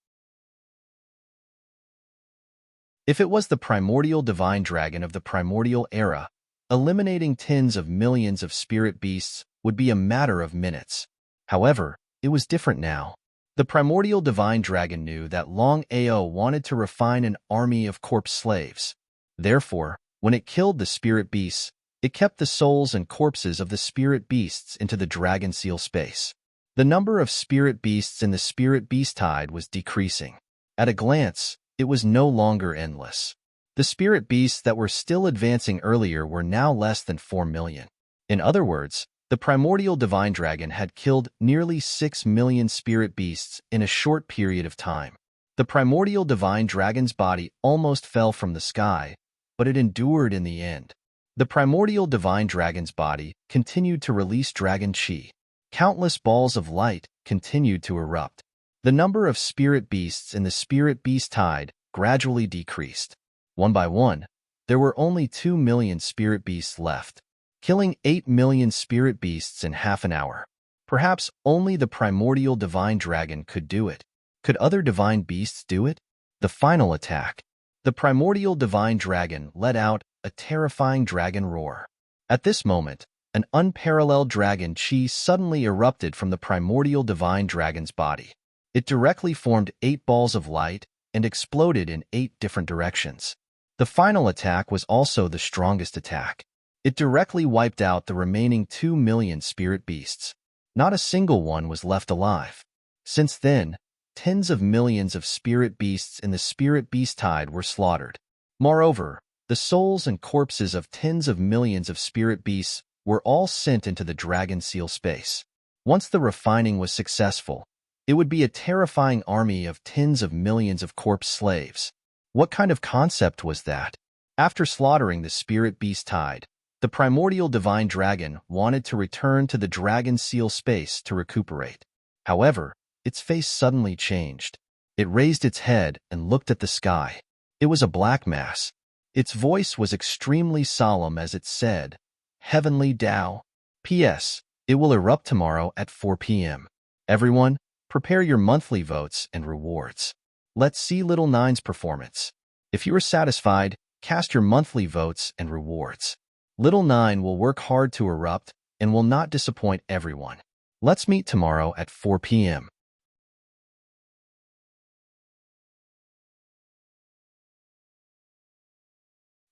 If it was the primordial divine dragon of the primordial era, eliminating tens of millions of spirit beasts would be a matter of minutes. However, it was different now. The primordial divine dragon knew that Longao wanted to refine an army of corpse slaves. Therefore, When it killed the spirit beasts, it kept the souls and corpses of the spirit beasts into the dragon seal space. The number of spirit beasts in the spirit beast tide was decreasing. At a glance, it was no longer endless. The spirit beasts that were still advancing earlier were now less than 4 million. In other words, the primordial divine dragon had killed nearly 6 million spirit beasts in a short period of time. The primordial divine dragon's body almost fell from the sky, but it endured in the end. The primordial divine dragon's body continued to release dragon chi. Countless balls of light continued to erupt. The number of spirit beasts in the spirit beast tide gradually decreased. One by one, there were only 2 million spirit beasts left, killing 8 million spirit beasts in half an hour. Perhaps only the primordial divine dragon could do it. Could other divine beasts do it? The final attack. The primordial divine dragon let out a terrifying dragon roar. At this moment, an unparalleled dragon chi suddenly erupted from the primordial divine dragon's body. It directly formed 8 balls of light and exploded in 8 different directions. The final attack was also the strongest attack. It directly wiped out the remaining 2 million spirit beasts. Not a single one was left alive. Since then, tens of millions of spirit beasts in the spirit beast tide were slaughtered. Moreover, the souls and corpses of tens of millions of spirit beasts were all sent into the dragon seal space. Once the refining was successful, it would be a terrifying army of tens of millions of corpse slaves. What kind of concept was that? After slaughtering the spirit beast tide, the primordial divine dragon wanted to return to the dragon seal space to recuperate. However, its face suddenly changed. It raised its head and looked at the sky. It was a black mass. Its voice was extremely solemn as it said, "Heavenly Tao. P.S. It will erupt tomorrow at 4 p.m. Everyone, prepare your monthly votes and rewards. Let's see Little Nine's performance. If you are satisfied, cast your monthly votes and rewards. Little Nine will work hard to erupt and will not disappoint everyone. Let's meet tomorrow at 4 p.m.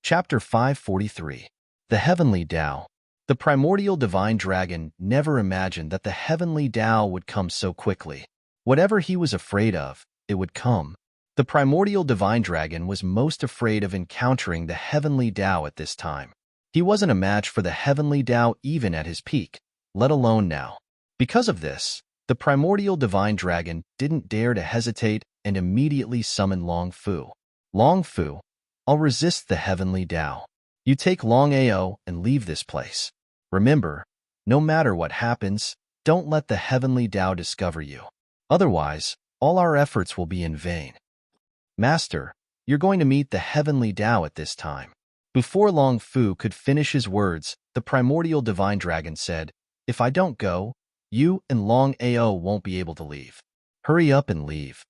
Chapter 543. The Heavenly Tao. The primordial divine dragon never imagined that the heavenly Tao would come so quickly. Whatever he was afraid of, it would come. The primordial divine dragon was most afraid of encountering the heavenly Tao at this time. He wasn't a match for the heavenly Tao even at his peak, let alone now. Because of this, the primordial divine dragon didn't dare to hesitate and immediately summoned Long Fu. Long Fu, I'll resist the heavenly Tao. You take Longao and leave this place. Remember, no matter what happens, don't let the heavenly Tao discover you. Otherwise, all our efforts will be in vain. Master, you're going to meet the heavenly Tao at this time. Before Long Fu could finish his words, the primordial divine dragon said, "If I don't go, you and Longao won't be able to leave. Hurry up and leave."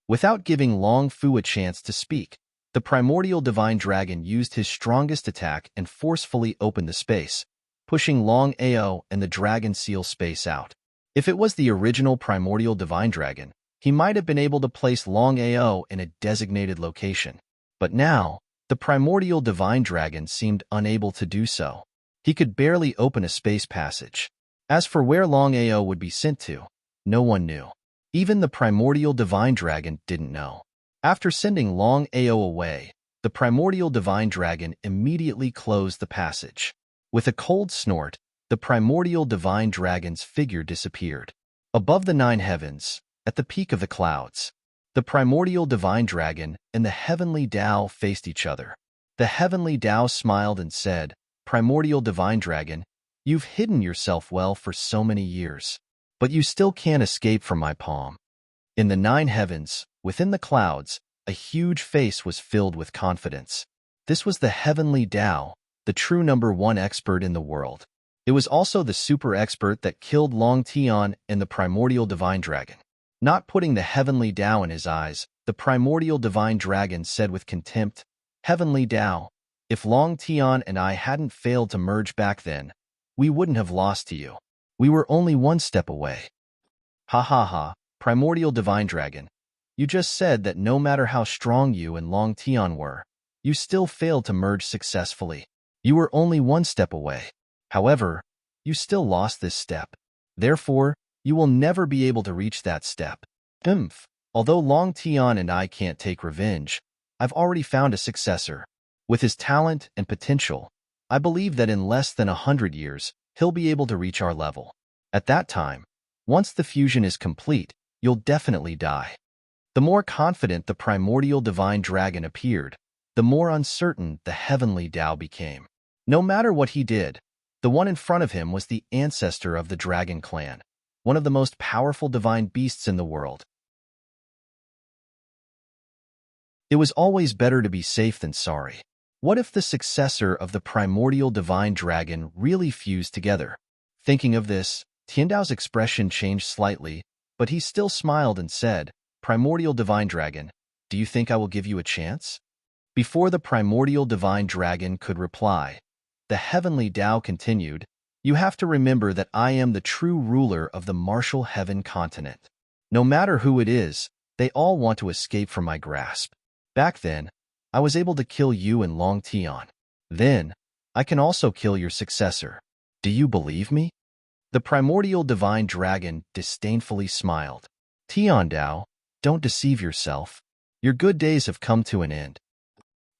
Without giving Long Fu a chance to speak, the primordial divine dragon used his strongest attack and forcefully opened the space, pushing Longao and the dragon seal space out. If it was the original primordial divine dragon, he might have been able to place Longao in a designated location. But now, the primordial divine dragon seemed unable to do so. He could barely open a space passage. As for where Longao would be sent to, no one knew. Even the primordial divine dragon didn't know. After sending Longao away, the primordial divine dragon immediately closed the passage. With a cold snort, the primordial divine dragon's figure disappeared. Above the 9 heavens, at the peak of the clouds, the primordial divine dragon and the heavenly Tao faced each other. The heavenly Tao smiled and said, "Primordial divine dragon, you've hidden yourself well for so many years, but you still can't escape from my palm." In the 9 heavens, within the clouds, a huge face was filled with confidence. This was the heavenly Tao, the true #1 expert in the world. It was also the super expert that killed Long Tian and the primordial divine dragon. Not putting the heavenly Tao in his eyes, the primordial divine dragon said with contempt, "Heavenly Tao, if Long Tian and I hadn't failed to merge back then, we wouldn't have lost to you. We were only 1 step away." Ha ha ha, primordial divine dragon. You just said that no matter how strong you and Long Tian were, you still failed to merge successfully. You were only one step away. However, you still lost this step. Therefore, you will never be able to reach that step. Although Long Tian and I can't take revenge, I've already found a successor. With his talent and potential, I believe that in less than 100 years, he'll be able to reach our level. At that time, once the fusion is complete, you'll definitely die. The more confident the primordial divine dragon appeared, the more uncertain the heavenly Tao became. No matter what he did, the one in front of him was the ancestor of the dragon clan, one of the most powerful divine beasts in the world. It was always better to be safe than sorry. What if the successor of the primordial divine dragon really fused together? Thinking of this, Tiandao's expression changed slightly, but he still smiled and said, "Primordial divine dragon, do you think I will give you a chance?" Before the primordial divine dragon could reply, the heavenly Tao continued, "You have to remember that I am the true ruler of the martial heaven continent. No matter who it is, they all want to escape from my grasp. Back then, I was able to kill you and Long Tian. Then, I can also kill your successor. Do you believe me?" The primordial divine dragon disdainfully smiled. "Tiandao, don't deceive yourself. Your good days have come to an end."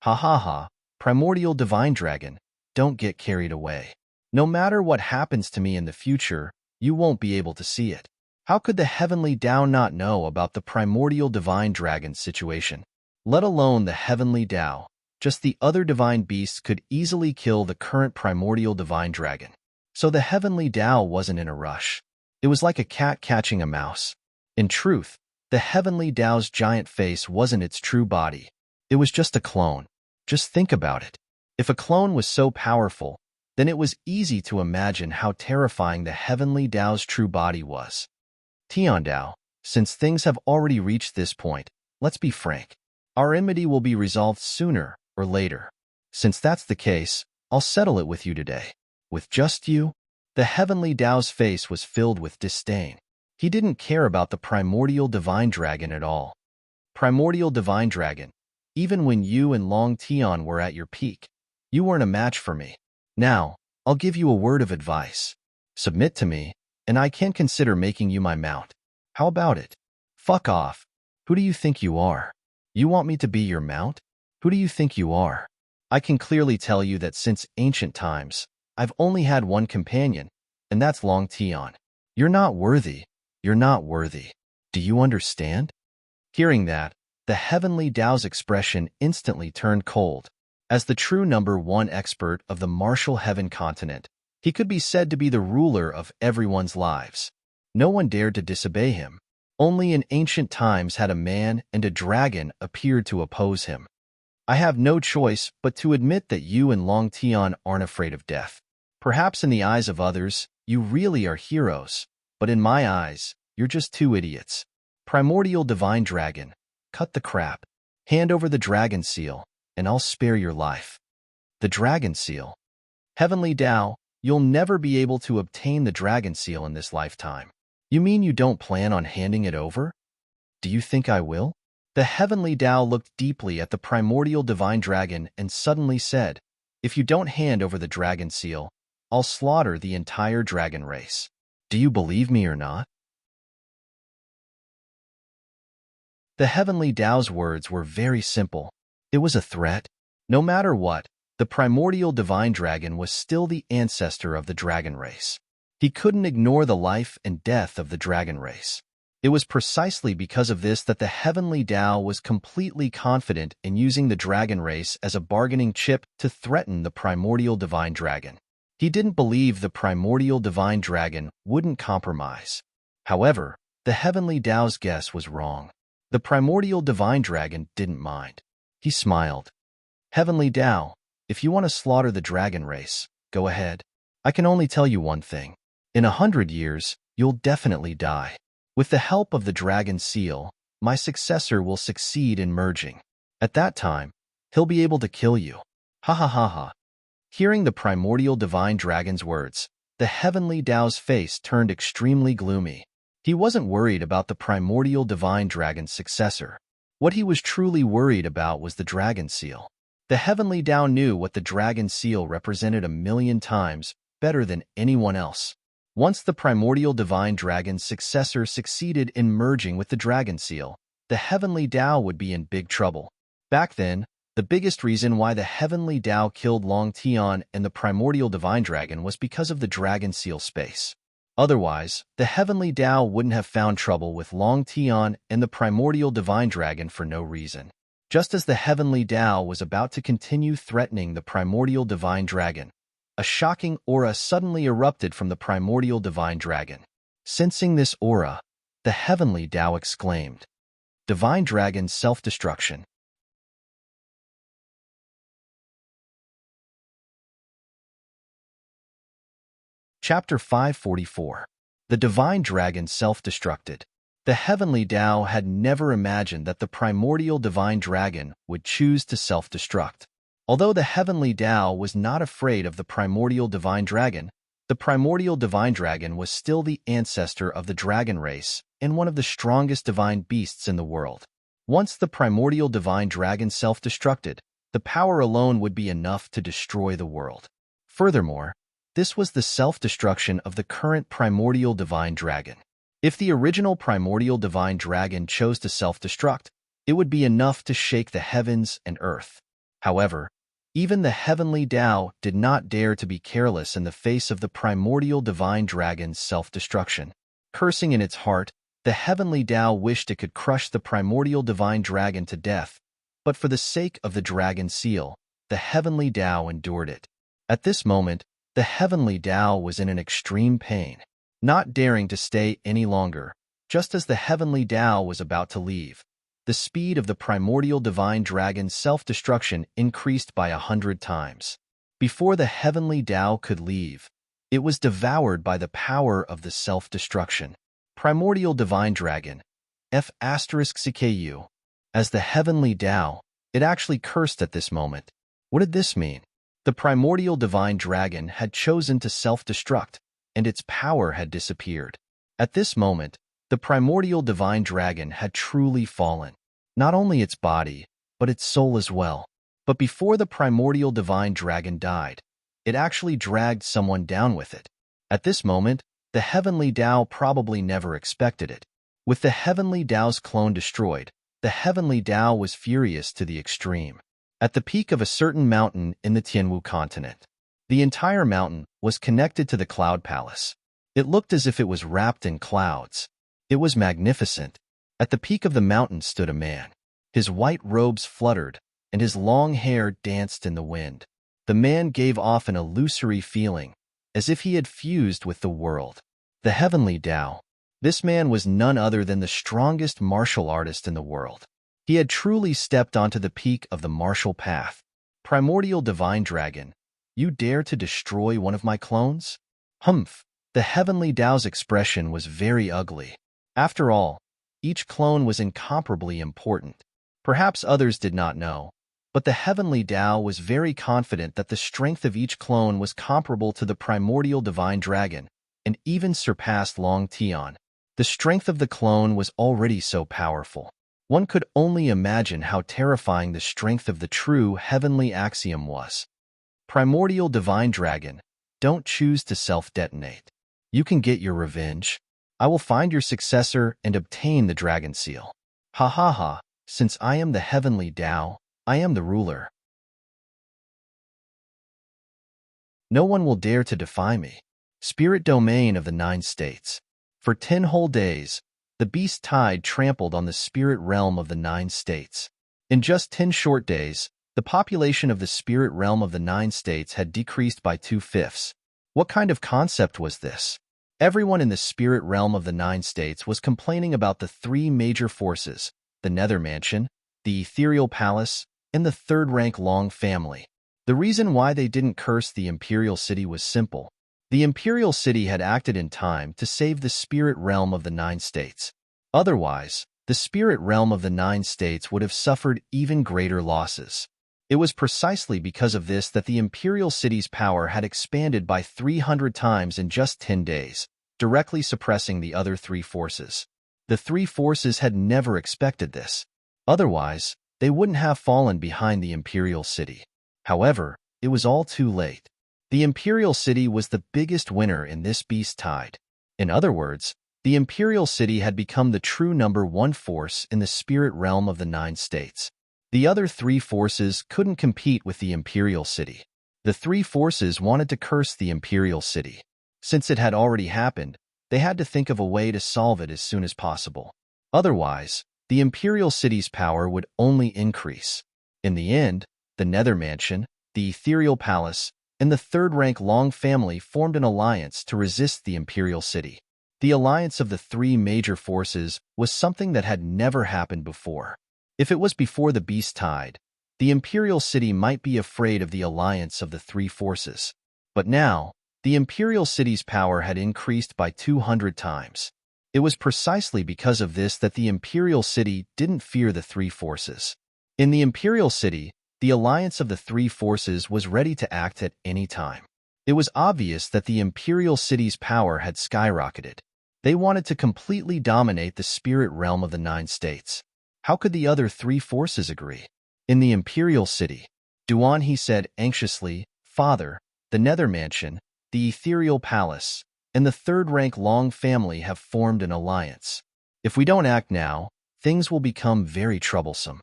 Ha ha ha, primordial divine dragon, don't get carried away. No matter what happens to me in the future, you won't be able to see it. How could the heavenly Tao not know about the primordial divine dragon's situation? Let alone the heavenly Tao, just the other divine beasts could easily kill the current primordial divine dragon. So the heavenly Tao wasn't in a rush. It was like a cat catching a mouse. In truth, the heavenly Tao's giant face wasn't its true body. It was just a clone. Just think about it. If a clone was so powerful, then it was easy to imagine how terrifying the heavenly Tao's true body was. Tiandao, since things have already reached this point, let's be frank. Our enmity will be resolved sooner or later. Since that's the case, I'll settle it with you today. With just you? The heavenly Tao's face was filled with disdain. He didn't care about the primordial divine dragon at all. Primordial divine dragon, even when you and Long Tian were at your peak, you weren't a match for me. Now, I'll give you a word of advice. Submit to me, and I can consider making you my mount. How about it? Fuck off. Who do you think you are? You want me to be your mount? Who do you think you are? I can clearly tell you that since ancient times, I've only had one companion, and that's Long Tian. You're not worthy. You're not worthy. Do you understand? Hearing that, the heavenly Tao's expression instantly turned cold. As the true number one expert of the martial heaven continent, he could be said to be the ruler of everyone's lives. No one dared to disobey him. Only in ancient times had a man and a dragon appeared to oppose him. I have no choice but to admit that you and Long Tian aren't afraid of death. Perhaps in the eyes of others, you really are heroes, but in my eyes, you're just two idiots. Primordial divine dragon, cut the crap. Hand over the dragon seal, and I'll spare your life. The dragon seal. Heavenly Tao, you'll never be able to obtain the dragon seal in this lifetime. You mean you don't plan on handing it over? Do you think I will? The heavenly Tao looked deeply at the primordial divine dragon and suddenly said, "If you don't hand over the dragon seal, I'll slaughter the entire dragon race. Do you believe me or not?" The heavenly Tao's words were very simple. It was a threat. No matter what, the primordial divine dragon was still the ancestor of the dragon race. He couldn't ignore the life and death of the dragon race. It was precisely because of this that the heavenly Tao was completely confident in using the dragon race as a bargaining chip to threaten the primordial divine dragon. He didn't believe the primordial divine dragon wouldn't compromise. However, the heavenly Tao's guess was wrong. The primordial divine dragon didn't mind. He smiled. "Heavenly Tao, if you want to slaughter the dragon race, go ahead. I can only tell you one thing. In 100 years, you'll definitely die. With the help of the dragon seal, my successor will succeed in merging. At that time, he'll be able to kill you." Ha ha ha ha. Hearing the primordial divine dragon's words, the heavenly Tao's face turned extremely gloomy. He wasn't worried about the primordial divine dragon's successor. What he was truly worried about was the dragon seal. The heavenly Tao knew what the dragon seal represented 1,000,000 times better than anyone else. Once the primordial divine dragon's successor succeeded in merging with the dragon seal, the heavenly Tao would be in big trouble. Back then, the biggest reason why the heavenly Tao killed Long Tian and the primordial divine dragon was because of the dragon seal space. Otherwise, the heavenly Tao wouldn't have found trouble with Long Tian and the primordial divine dragon for no reason. Just as the heavenly Tao was about to continue threatening the primordial divine dragon, a shocking aura suddenly erupted from the primordial divine dragon. Sensing this aura, the heavenly Tao exclaimed, "Divine dragon's self-destruction." Chapter 544. The divine dragon self-destructed. The heavenly Tao had never imagined that the primordial divine dragon would choose to self-destruct. Although the heavenly Tao was not afraid of the primordial divine dragon, the primordial divine dragon was still the ancestor of the dragon race and one of the strongest divine beasts in the world. Once the primordial divine dragon self-destructed, the power alone would be enough to destroy the world. Furthermore, this was the self-destruction of the current primordial divine dragon. If the original primordial divine dragon chose to self-destruct, it would be enough to shake the heavens and earth. However, even the heavenly Tao did not dare to be careless in the face of the primordial divine dragon's self-destruction. Cursing in its heart, the heavenly Tao wished it could crush the primordial divine dragon to death, but for the sake of the dragon seal, the heavenly Tao endured it. At this moment, the heavenly Tao was in an extreme pain. Not daring to stay any longer, just as the heavenly Tao was about to leave, the speed of the primordial divine dragon's self-destruction increased by 100 times. Before the heavenly Tao could leave, it was devoured by the power of the self-destruction. Primordial divine dragon, F***CKU. As the heavenly Tao, it actually cursed at this moment. What did this mean? The primordial divine dragon had chosen to self-destruct, and its power had disappeared. At this moment, the primordial divine dragon had truly fallen. Not only its body, but its soul as well. But before the primordial divine dragon died, it actually dragged someone down with it. At this moment, the heavenly Tao probably never expected it. With the heavenly Tao's clone destroyed, the heavenly Tao was furious to the extreme. At the peak of a certain mountain in the Tianwu continent, the entire mountain was connected to the cloud palace. It looked as if it was wrapped in clouds. It was magnificent. At the peak of the mountain stood a man. His white robes fluttered, and his long hair danced in the wind. The man gave off an illusory feeling, as if he had fused with the world. The heavenly Tao. This man was none other than the strongest martial artist in the world. He had truly stepped onto the peak of the martial path. Primordial divine dragon, you dare to destroy one of my clones? Humph! The heavenly Tao's expression was very ugly. After all, each clone was incomparably important. Perhaps others did not know, but the heavenly Tao was very confident that the strength of each clone was comparable to the primordial divine dragon, and even surpassed Long Tian. The strength of the clone was already so powerful. One could only imagine how terrifying the strength of the true heavenly axiom was. Primordial divine dragon, don't choose to self-detonate. You can get your revenge. I will find your successor and obtain the dragon seal. Ha ha ha, since I am the heavenly Tao, I am the ruler. No one will dare to defy me. Spirit domain of the 9 states. For 10 whole days, the beast tide trampled on the spirit realm of the 9 states. In just 10 short days, the population of the spirit realm of the 9 states had decreased by 2/5. What kind of concept was this? Everyone in the spirit realm of the 9 states was complaining about the 3 major forces, the Nether Mansion, the Ethereal Palace, and the third-rank Long family. The reason why they didn't curse the Imperial City was simple. The Imperial City had acted in time to save the spirit realm of the 9 states. Otherwise, the spirit realm of the 9 states would have suffered even greater losses. It was precisely because of this that the Imperial City's power had expanded by 300 times in just 10 days, directly suppressing the other 3 forces. The 3 forces had never expected this. Otherwise, they wouldn't have fallen behind the imperial city. However, it was all too late. The imperial city was the biggest winner in this beast tide. In other words, the imperial city had become the true number one force in the spirit realm of the 9 states. The other 3 forces couldn't compete with the imperial city. The 3 forces wanted to curse the imperial city. Since it had already happened, they had to think of a way to solve it as soon as possible. Otherwise, the imperial city's power would only increase. In the end, the Nether Mansion, the Ethereal Palace, and the third-rank Long family formed an alliance to resist the imperial city. The alliance of the 3 major forces was something that had never happened before. If it was before the beast tide, the imperial city might be afraid of the alliance of the 3 forces. But now, the imperial city's power had increased by 200 times. It was precisely because of this that the imperial city didn't fear the 3 forces. In the imperial city, the alliance of the 3 forces was ready to act at any time. It was obvious that the imperial city's power had skyrocketed. They wanted to completely dominate the spirit realm of the 9 states. How could the other 3 forces agree? In the imperial city, Duan said anxiously, "Father, the Nether Mansion, the Ethereal Palace, and the third-rank Long family have formed an alliance. If we don't act now, things will become very troublesome."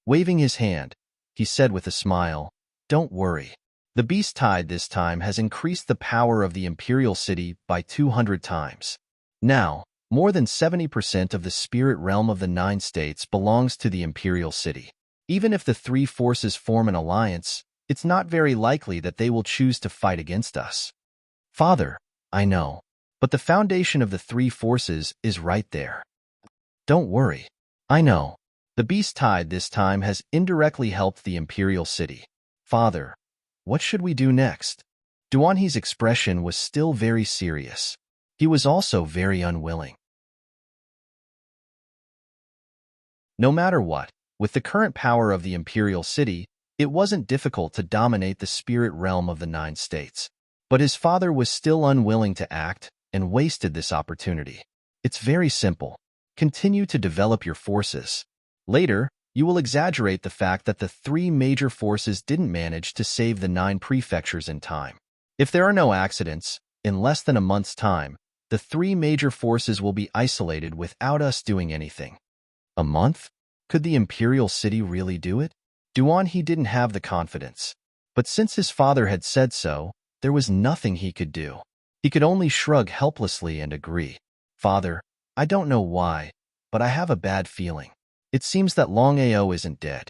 Waving his hand, he said with a smile, "Don't worry. The beast tide this time has increased the power of the imperial city by 200 times. Now, more than 70% of the spirit realm of the 9 states belongs to the imperial city. Even if the 3 forces form an alliance, it's not very likely that they will choose to fight against us." "Father, I know, but the foundation of the 3 forces is right there." "Don't worry. I know. The beast tide this time has indirectly helped the imperial city. Father, what should we do next?" Duanhe's expression was still very serious. He was also very unwilling. No matter what, with the current power of the imperial city, it wasn't difficult to dominate the spirit realm of the 9 states. But his father was still unwilling to act and wasted this opportunity. "It's very simple. Continue to develop your forces. Later, you will exaggerate the fact that the 3 major forces didn't manage to save the 9 prefectures in time. If there are no accidents, in less than a month's time, the 3 major forces will be isolated without us doing anything." A month? Could the imperial city really do it? Duanhe didn't have the confidence. But since his father had said so, there was nothing he could do. He could only shrug helplessly and agree. "Father, I don't know why, but I have a bad feeling. It seems that Longao isn't dead."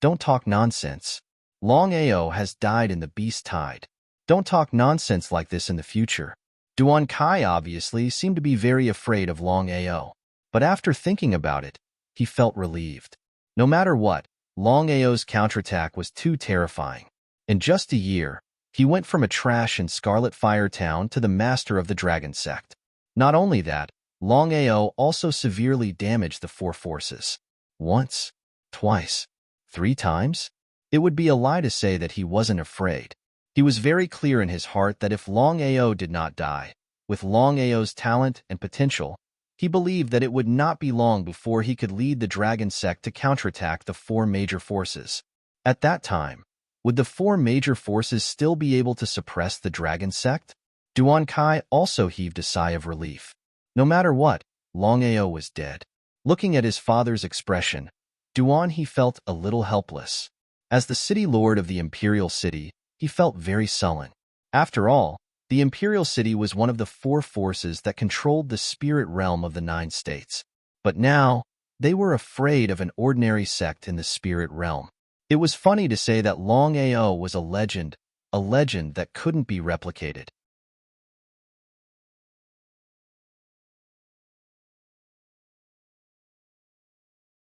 "Don't talk nonsense. Longao has died in the beast tide. Don't talk nonsense like this in the future." Duan Kai obviously seemed to be very afraid of Longao, but after thinking about it, he felt relieved. No matter what, Longao's counterattack was too terrifying. In just a year, he went from a trash and Scarlet Fire town to the master of the Dragon Sect. Not only that, Longao also severely damaged the 4 forces. Once, twice, 3 times? It would be a lie to say that he wasn't afraid. He was very clear in his heart that if Longao did not die, with Longao's talent and potential, he believed that it would not be long before he could lead the Dragon Sect to counterattack the 4 major forces. At that time, would the 4 major forces still be able to suppress the Dragon Sect? Duan Kai also heaved a sigh of relief. No matter what, Longao was dead. Looking at his father's expression, Duan felt a little helpless. As the city lord of the imperial city, he felt very sullen. After all, the imperial city was one of the 4 forces that controlled the spirit realm of the 9 states. But now, they were afraid of an ordinary sect in the spirit realm. It was funny to say that Longao was a legend that couldn't be replicated.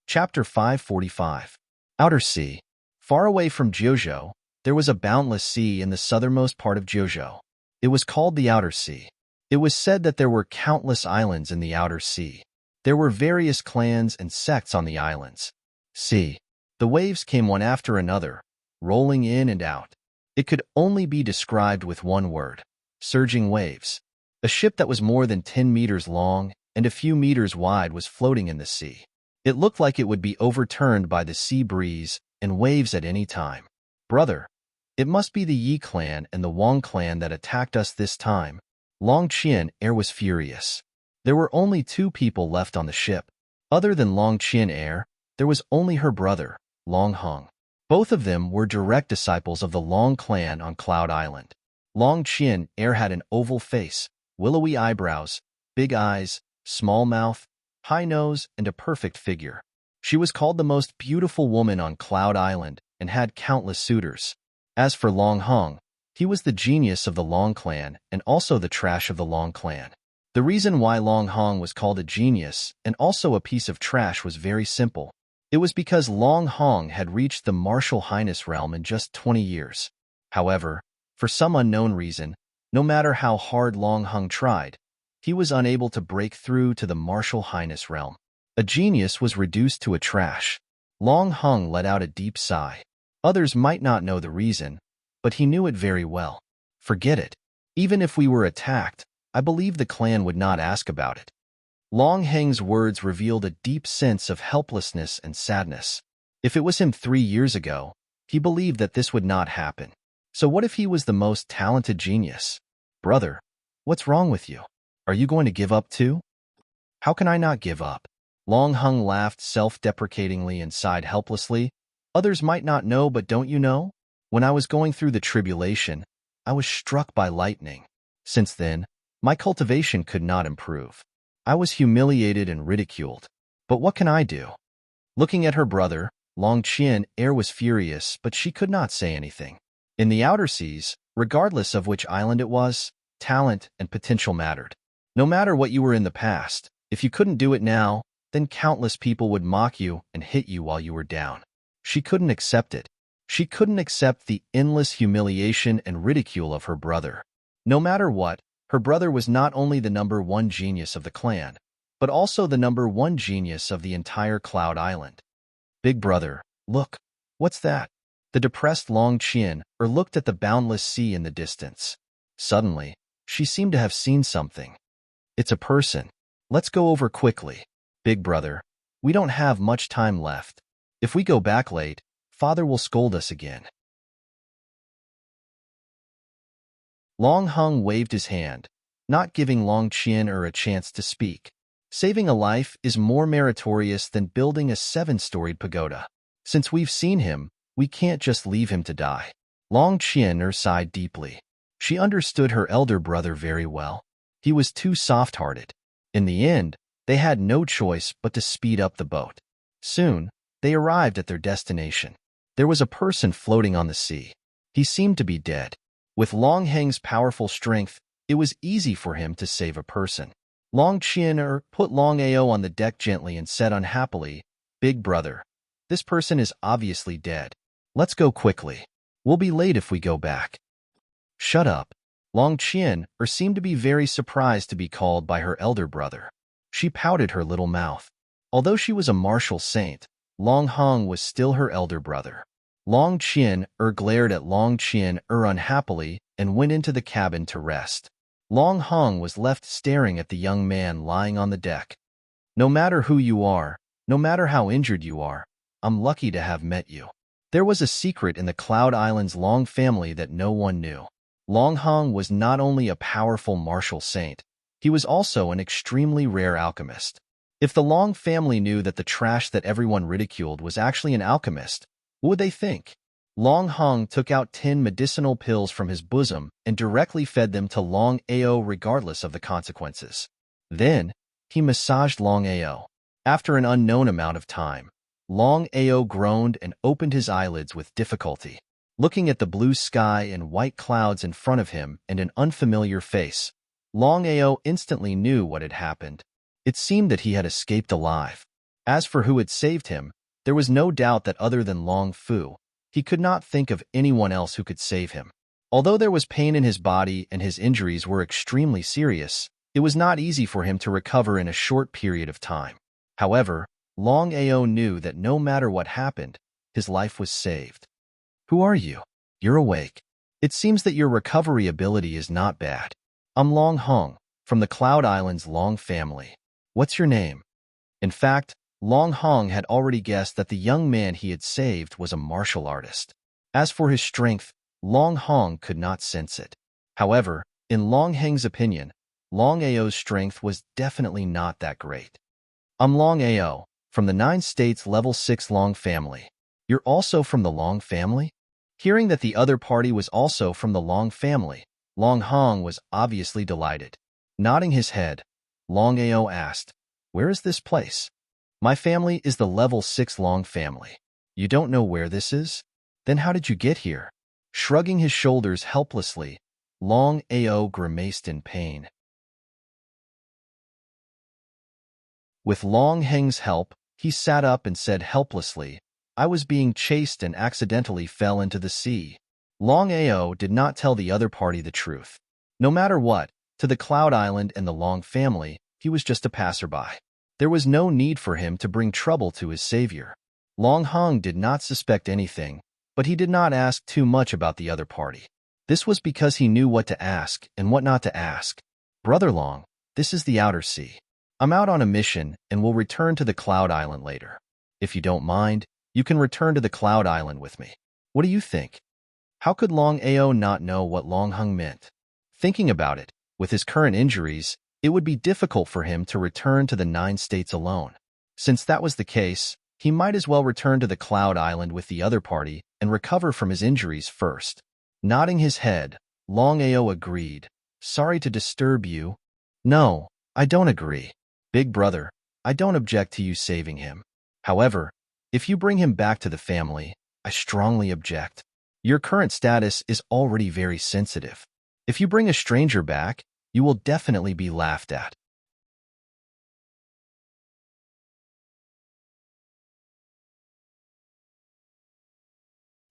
Chapter 545. Outer Sea. Far away from Jiuzhou, there was a boundless sea in the southernmost part of Jiuzhou. It was called the Outer Sea. It was said that there were countless islands in the Outer Sea. There were various clans and sects on the islands. See, the waves came one after another, rolling in and out. It could only be described with one word: surging waves. A ship that was more than 10 meters long and a few meters wide was floating in the sea. It looked like it would be overturned by the sea breeze and waves at any time. Brother, it must be the Yi clan and the Wang clan that attacked us this time. Long Qian Air was furious. There were only 2 people left on the ship. Other than Long Qian Air, there was only her brother, Long Hong. Both of them were direct disciples of the Long clan on Cloud Island. Long Qian Air had an oval face, willowy eyebrows, big eyes, small mouth, high nose, and a perfect figure. She was called the most beautiful woman on Cloud Island and had countless suitors. As for Long Hong, he was the genius of the Long clan and also the trash of the Long clan. The reason why Long Hong was called a genius and also a piece of trash was very simple. It was because Long Hong had reached the Martial Highness realm in just 20 years. However, for some unknown reason, no matter how hard Long Hong tried, he was unable to break through to the Martial Highness realm. A genius was reduced to a trash. Long Hong let out a deep sigh. Others might not know the reason, but he knew it very well. Forget it. Even if we were attacked, I believe the clan would not ask about it. Long Heng's words revealed a deep sense of helplessness and sadness. If it was him 3 years ago, he believed that this would not happen. So what if he was the most talented genius? Brother, what's wrong with you? Are you going to give up too? How can I not give up? Long Hong laughed self-deprecatingly and sighed helplessly. Others might not know, but don't you know? When I was going through the tribulation, I was struck by lightning. Since then, my cultivation could not improve. I was humiliated and ridiculed. But what can I do? Looking at her brother, Long Qian Air was furious, but she could not say anything. In the outer seas, regardless of which island it was, talent and potential mattered. No matter what you were in the past, if you couldn't do it now, then countless people would mock you and hit you while you were down. She couldn't accept it. She couldn't accept the endless humiliation and ridicule of her brother. No matter what, her brother was not only the #1 genius of the clan, but also the #1 genius of the entire Cloud Island. Big brother, look, what's that? The depressed Long Qian looked at the boundless sea in the distance. Suddenly, she seemed to have seen something. It's a person. Let's go over quickly. Big brother, we don't have much time left. If we go back late, Father will scold us again. Long Hong waved his hand, not giving Long Qian a chance to speak. Saving a life is more meritorious than building a 7-storied pagoda. Since we've seen him, we can't just leave him to die. Long Qian sighed deeply. She understood her elder brother very well. He was too soft-hearted. In the end, they had no choice but to speed up the boat. Soon, they arrived at their destination. There was a person floating on the sea. He seemed to be dead. With Long Heng's powerful strength, it was easy for him to save a person. Long Qian put Long Ao on the deck gently and said unhappily, Big brother, this person is obviously dead. Let's go quickly. We'll be late if we go back. Shut up. Long Qian seemed to be very surprised to be called by her elder brother. She pouted her little mouth. Although she was a martial saint, Long Hong was still her elder brother. Long Qian glared at Long Qian unhappily and went into the cabin to rest. Long Hong was left staring at the young man lying on the deck. No matter who you are, no matter how injured you are, I'm lucky to have met you. There was a secret in the Cloud Island's Long family that no one knew. Long Hong was not only a powerful martial saint, he was also an extremely rare alchemist. If the Long family knew that the trash that everyone ridiculed was actually an alchemist, what would they think? Long Hong took out 10 medicinal pills from his bosom and directly fed them to Long Ao regardless of the consequences. Then, he massaged Long Ao. After an unknown amount of time, Long Ao groaned and opened his eyelids with difficulty. Looking at the blue sky and white clouds in front of him and an unfamiliar face, Long Ao instantly knew what had happened. It seemed that he had escaped alive. As for who had saved him, there was no doubt that other than Long Fu, he could not think of anyone else who could save him. Although there was pain in his body and his injuries were extremely serious, it was not easy for him to recover in a short period of time. However, Long Ao knew that no matter what happened, his life was saved. Who are you? You're awake. It seems that your recovery ability is not bad. I'm Long Hong, from the Cloud Island's Long family. What's your name? In fact, Long Hong had already guessed that the young man he had saved was a martial artist. As for his strength, Long Hong could not sense it. However, in Long Heng's opinion, Long Ao's strength was definitely not that great. I'm Long Ao, from the 9 states level 6 Long family. You're also from the Long family? Hearing that the other party was also from the Long family, Long Hong was obviously delighted. Nodding his head, Long Ao asked, "Where is this place?" "My family is the level 6 Long family. You don't know where this is? Then how did you get here?" Shrugging his shoulders helplessly, Long Ao grimaced in pain. With Long Heng's help, he sat up and said helplessly, "I was being chased and accidentally fell into the sea." Long Ao did not tell the other party the truth. No matter what, to the Cloud Island and the Long family, he was just a passerby. There was no need for him to bring trouble to his savior. Long Hong did not suspect anything, but he did not ask too much about the other party. This was because he knew what to ask and what not to ask. "Brother Long, this is the Outer Sea. I'm out on a mission and will return to the Cloud Island later. If you don't mind, you can return to the Cloud Island with me. What do you think?" How could Long Ao not know what Long Hong meant? Thinking about it, with his current injuries, it would be difficult for him to return to the 9 states alone. Since that was the case, he might as well return to the Cloud Island with the other party and recover from his injuries first. Nodding his head, Long Ao agreed. "Sorry to disturb you." "No, I don't agree. Big brother, I don't object to you saving him. However, if you bring him back to the family, I strongly object. Your current status is already very sensitive. If you bring a stranger back, you will definitely be laughed at."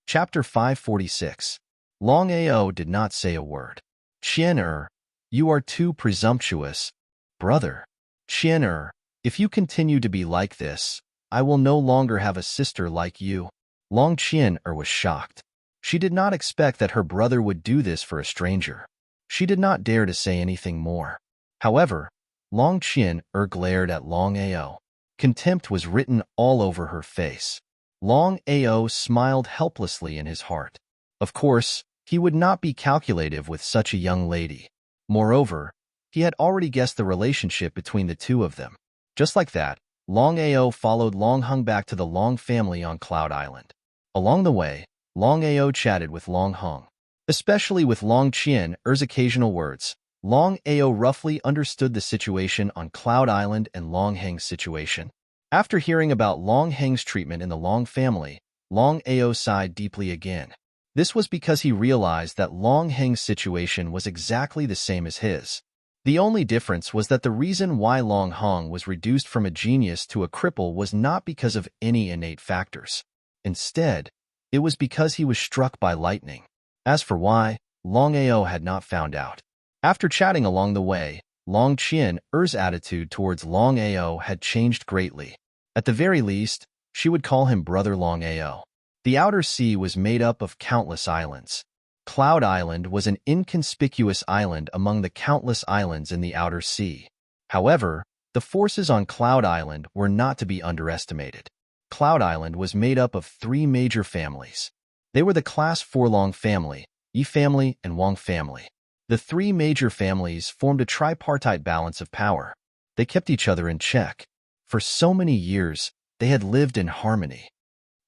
Chapter 546. Long Ao did not say a word. "Chien you are too presumptuous, brother. Chien if you continue to be like this, I will no longer have a sister like you." Long Chien was shocked. She did not expect that her brother would do this for a stranger. She did not dare to say anything more. However, Long Chien glared at Long Ao. Contempt was written all over her face. Long Ao smiled helplessly in his heart. Of course, he would not be calculative with such a young lady. Moreover, he had already guessed the relationship between the two of them. Just like that, Long Ao followed Long Hong back to the Long family on Cloud Island. Along the way, Long Ao chatted with Long Hong, especially with Long Chien's occasional words. Long Ao roughly understood the situation on Cloud Island and Long Heng's situation. After hearing about Long Heng's treatment in the Long family, Long Ao sighed deeply again. This was because he realized that Long Heng's situation was exactly the same as his. The only difference was that the reason why Long Hong was reduced from a genius to a cripple was not because of any innate factors. Instead, it was because he was struck by lightning. As for why, Long Ao had not found out. After chatting along the way, Long Chien's attitude towards Long Ao had changed greatly. At the very least, she would call him Brother Long Ao. The Outer Sea was made up of countless islands. Cloud Island was an inconspicuous island among the countless islands in the Outer Sea. However, the forces on Cloud Island were not to be underestimated. Cloud Island was made up of 3 major families. They were the Class 4 Long family, Yi family, and Wang family. The 3 major families formed a tripartite balance of power. They kept each other in check. For so many years, they had lived in harmony.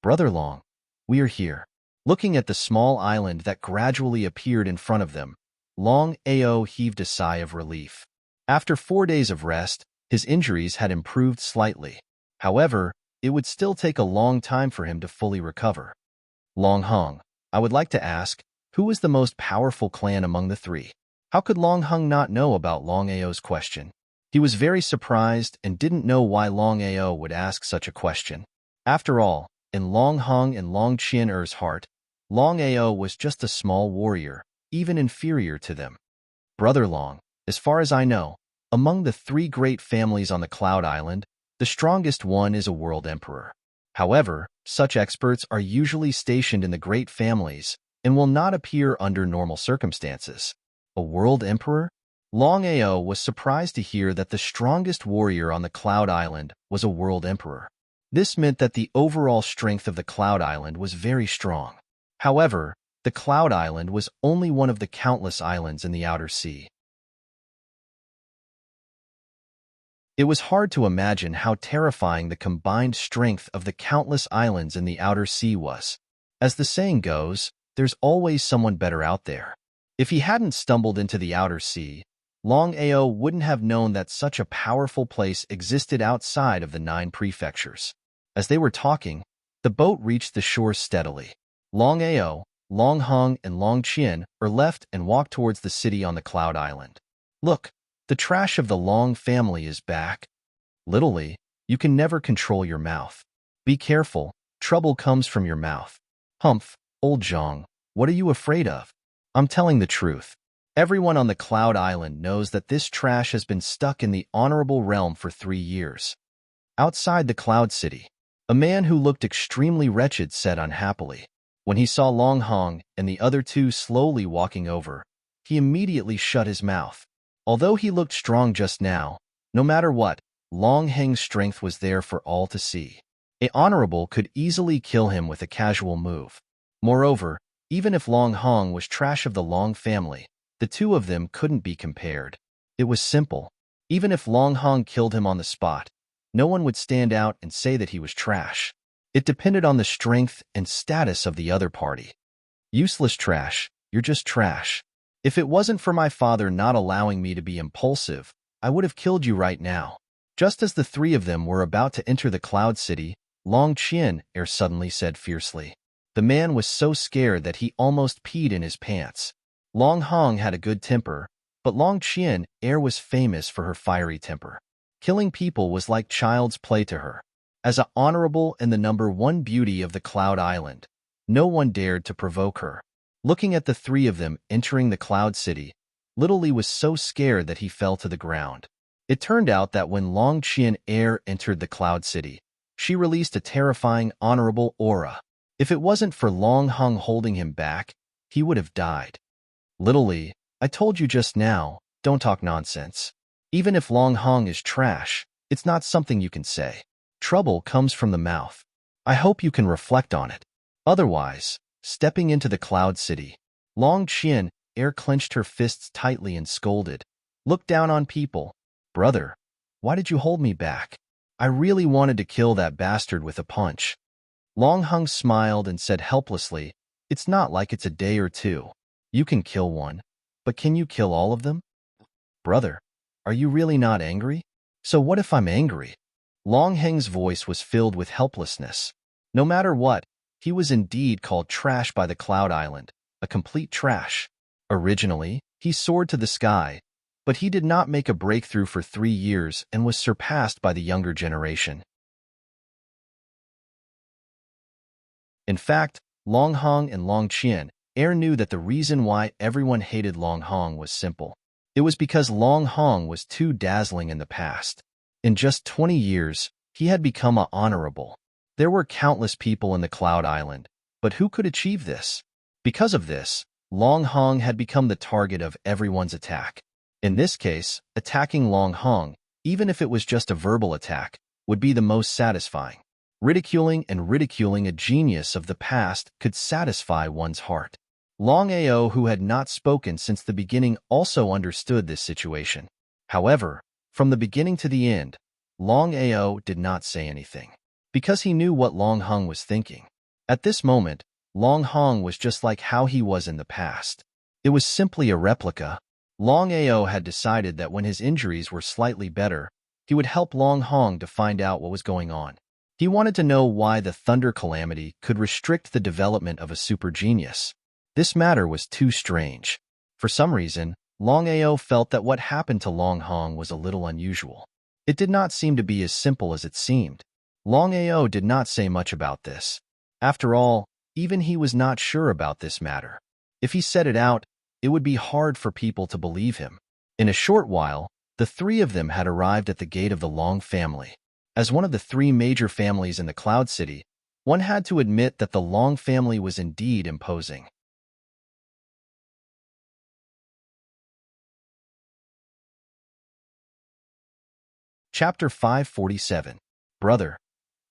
"Brother Long, we are here." Looking at the small island that gradually appeared in front of them, Long Ao heaved a sigh of relief. After 4 days of rest, his injuries had improved slightly. However, it would still take a long time for him to fully recover. "Long Hong, I would like to ask, who is the most powerful clan among the 3? How could Long Hong not know about Long Ao's question? He was very surprised and didn't know why Long Ao would ask such a question. After all, in Long Hong and Long Chien's heart, Long Ao was just a small warrior, even inferior to them. "Brother Long, as far as I know, among the 3 great families on the Cloud Island, the strongest one is a world emperor. However, such experts are usually stationed in the great families and will not appear under normal circumstances." "A world emperor? Longao was surprised to hear that the strongest warrior on the Cloud Island was a world emperor. This meant that the overall strength of the Cloud Island was very strong. However, the Cloud Island was only one of the countless islands in the outer sea. It was hard to imagine how terrifying the combined strength of the countless islands in the outer sea was. As the saying goes, there's always someone better out there. If he hadn't stumbled into the outer sea, Longao wouldn't have known that such a powerful place existed outside of the 9 prefectures. As they were talking, the boat reached the shore steadily. Longao, Longhong, and Longqian are left and walked towards the city on the Cloud Island. Look, the trash of the Long family is back. Literally, you can never control your mouth. Be careful, trouble comes from your mouth. Humph, old Zhang, what are you afraid of? I'm telling the truth. Everyone on the Cloud Island knows that this trash has been stuck in the honorable realm for 3 years. Outside the Cloud City, a man who looked extremely wretched said unhappily. When he saw Longhong and the other 2 slowly walking over, he immediately shut his mouth. Although he looked strong just now, no matter what, Longheng's strength was there for all to see. A honorable could easily kill him with a casual move. Moreover, even if Longhong was trash of the Long family, the 2 of them couldn't be compared. It was simple. Even if Longhong killed him on the spot, no one would stand out and say that he was trash. It depended on the strength and status of the other party. Useless trash, you're just trash. If it wasn't for my father not allowing me to be impulsive, I would have killed you right now. Just as the 3 of them were about to enter the Cloud City, Longqian suddenly said fiercely. The man was so scared that he almost peed in his pants. Longhong had a good temper, but Longqian was famous for her fiery temper. Killing people was like child's play to her. As an honorable and the #1 beauty of the Cloud Island, no one dared to provoke her. Looking at the 3 of them entering the Cloud City, Little Li was so scared that he fell to the ground. It turned out that when Longqian entered the Cloud City, she released a terrifying honorable aura. If it wasn't for Longhong holding him back, he would have died. Little Li, I told you just now, don't talk nonsense. Even if Longhong is trash, it's not something you can say. Trouble comes from the mouth. I hope you can reflect on it. Otherwise, stepping into the Cloud City, Longqian clenched her fists tightly and scolded. Look down on people. Brother, why did you hold me back? I really wanted to kill that bastard with a punch. Longhong smiled and said helplessly, it's not like it's a day or 2. You can kill one, but can you kill all of them? Brother, are you really not angry? So what if I'm angry? Longheng's voice was filled with helplessness. No matter what, he was indeed called trash by the Cloud Island, a complete trash. Originally, he soared to the sky, but he did not make a breakthrough for 3 years and was surpassed by the younger generation. In fact, Longhong and Longqian knew that the reason why everyone hated Longhong was simple. It was because Longhong was too dazzling in the past. In just 20 years, he had become an honorable. There were countless people in the Cloud Island, but who could achieve this? Because of this, Longhong had become the target of everyone's attack. In this case, attacking Longhong, even if it was just a verbal attack, would be the most satisfying. Ridiculing a genius of the past could satisfy one's heart. Longao, who had not spoken since the beginning, also understood this situation. However, from the beginning to the end, Longao did not say anything, because he knew what Longhong was thinking. At this moment, Longhong was just like how he was in the past. It was simply a replica. Longao had decided that when his injuries were slightly better, he would help Longhong to find out what was going on. He wanted to know why the thunder calamity could restrict the development of a super genius. This matter was too strange. For some reason, Longao felt that what happened to Longhong was a little unusual. It did not seem to be as simple as it seemed. Longao did not say much about this. After all, even he was not sure about this matter. If he said it out, it would be hard for people to believe him. In a short while, the 3 of them had arrived at the gate of the Long family. As one of the 3 major families in the Cloud City, one had to admit that the Long family was indeed imposing. Chapter 547. Brother,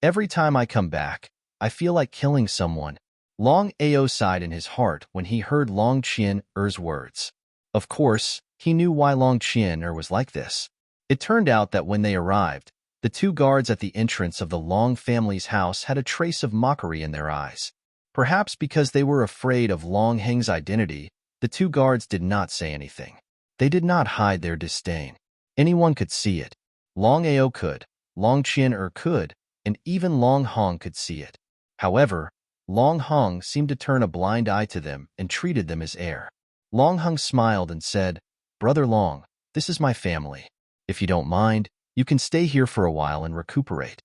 every time I come back, I feel like killing someone. Long Ao sighed in his heart when he heard Long Qian-er's words. Of course, he knew why Long Qian-er was like this. It turned out that when they arrived, the two guards at the entrance of the Long family's house had a trace of mockery in their eyes. Perhaps because they were afraid of Long Heng's identity, the two guards did not say anything. They did not hide their disdain. Anyone could see it. Long Ao could, Long Qian-er could, and even Long Hong could see it. However, Long Hong seemed to turn a blind eye to them and treated them as air. Long Hong smiled and said, "Brother Long, this is my family. If you don't mind, you can stay here for a while and recuperate."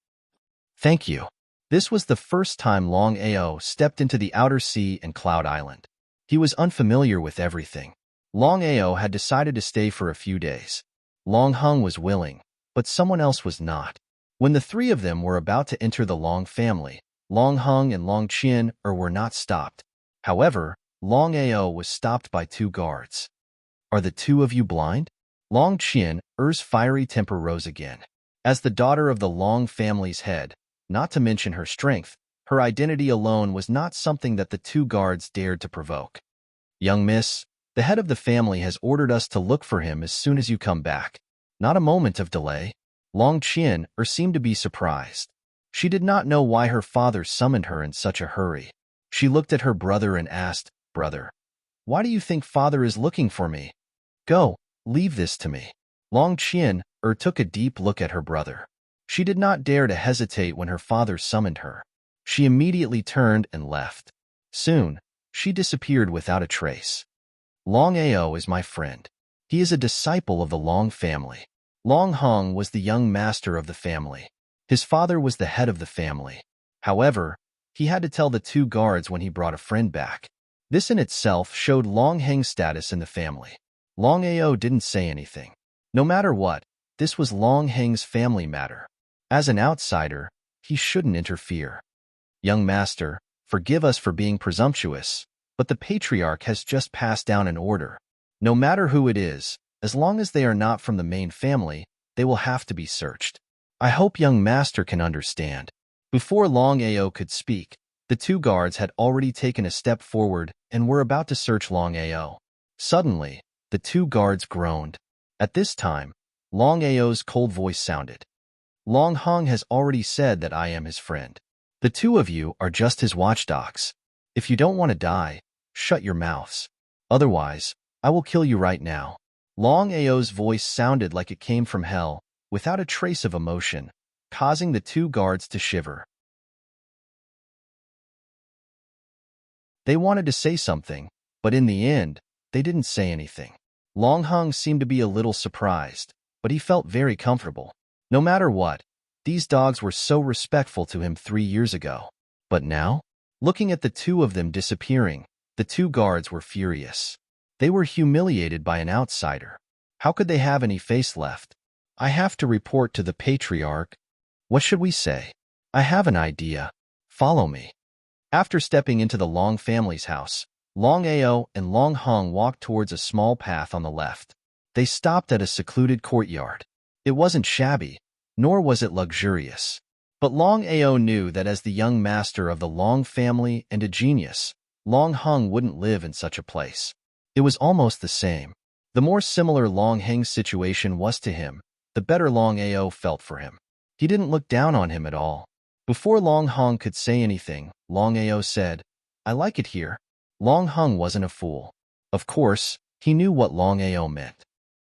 "Thank you." This was the first time Long Ao stepped into the outer sea and Cloud Island. He was unfamiliar with everything. Long Ao had decided to stay for a few days. Long Hong was willing, but someone else was not. When the three of them were about to enter the Long family, Long Hong and Long Qian-er were not stopped. However, Long Ao was stopped by two guards. "Are the two of you blind?" Long Qian-er's fiery temper rose again. As the daughter of the Long family's head, not to mention her strength, her identity alone was not something that the two guards dared to provoke. "Young miss, the head of the family has ordered us to look for him as soon as you come back. Not a moment of delay." Long Qian-er seemed to be surprised. She did not know why her father summoned her in such a hurry. She looked at her brother and asked, "Brother, why do you think father is looking for me? Go, leave this to me." Long Qian-er took a deep look at her brother. She did not dare to hesitate when her father summoned her. She immediately turned and left. Soon, she disappeared without a trace. "Long Ao is my friend. He is a disciple of the Long family." Long Hong was the young master of the family. His father was the head of the family. However, he had to tell the two guards when he brought a friend back. This in itself showed Long Heng's status in the family. Long Ao didn't say anything. No matter what, this was Long Heng's family matter. As an outsider, he shouldn't interfere. "Young master, forgive us for being presumptuous, but the patriarch has just passed down an order. No matter who it is, as long as they are not from the main family, they will have to be searched. I hope young master can understand." Before Long Ao could speak, the two guards had already taken a step forward and were about to search Long Ao. Suddenly, the two guards groaned. At this time, Long Ao's cold voice sounded. "Long Hong has already said that I am his friend. The two of you are just his watchdogs. If you don't want to die, shut your mouths. Otherwise, I will kill you right now." Long Ao's voice sounded like it came from hell, without a trace of emotion, causing the two guards to shiver. They wanted to say something, but in the end, they didn't say anything. Long Hong seemed to be a little surprised, but he felt very comfortable. No matter what, these dogs were so respectful to him 3 years ago. But now, looking at the two of them disappearing, the two guards were furious. They were humiliated by an outsider. How could they have any face left? "I have to report to the patriarch. What should we say?" "I have an idea. Follow me." After stepping into the Long family's house, Long Ao and Long Hong walked towards a small path on the left. They stopped at a secluded courtyard. It wasn't shabby, nor was it luxurious. But Long Ao knew that as the young master of the Long family and a genius, Long Hong wouldn't live in such a place. It was almost the same. The more similar Long Heng's situation was to him, the better Long Ao felt for him. He didn't look down on him at all. Before Long Hong could say anything, Long Ao said, "I like it here." Long Hong wasn't a fool. Of course, he knew what Long Ao meant.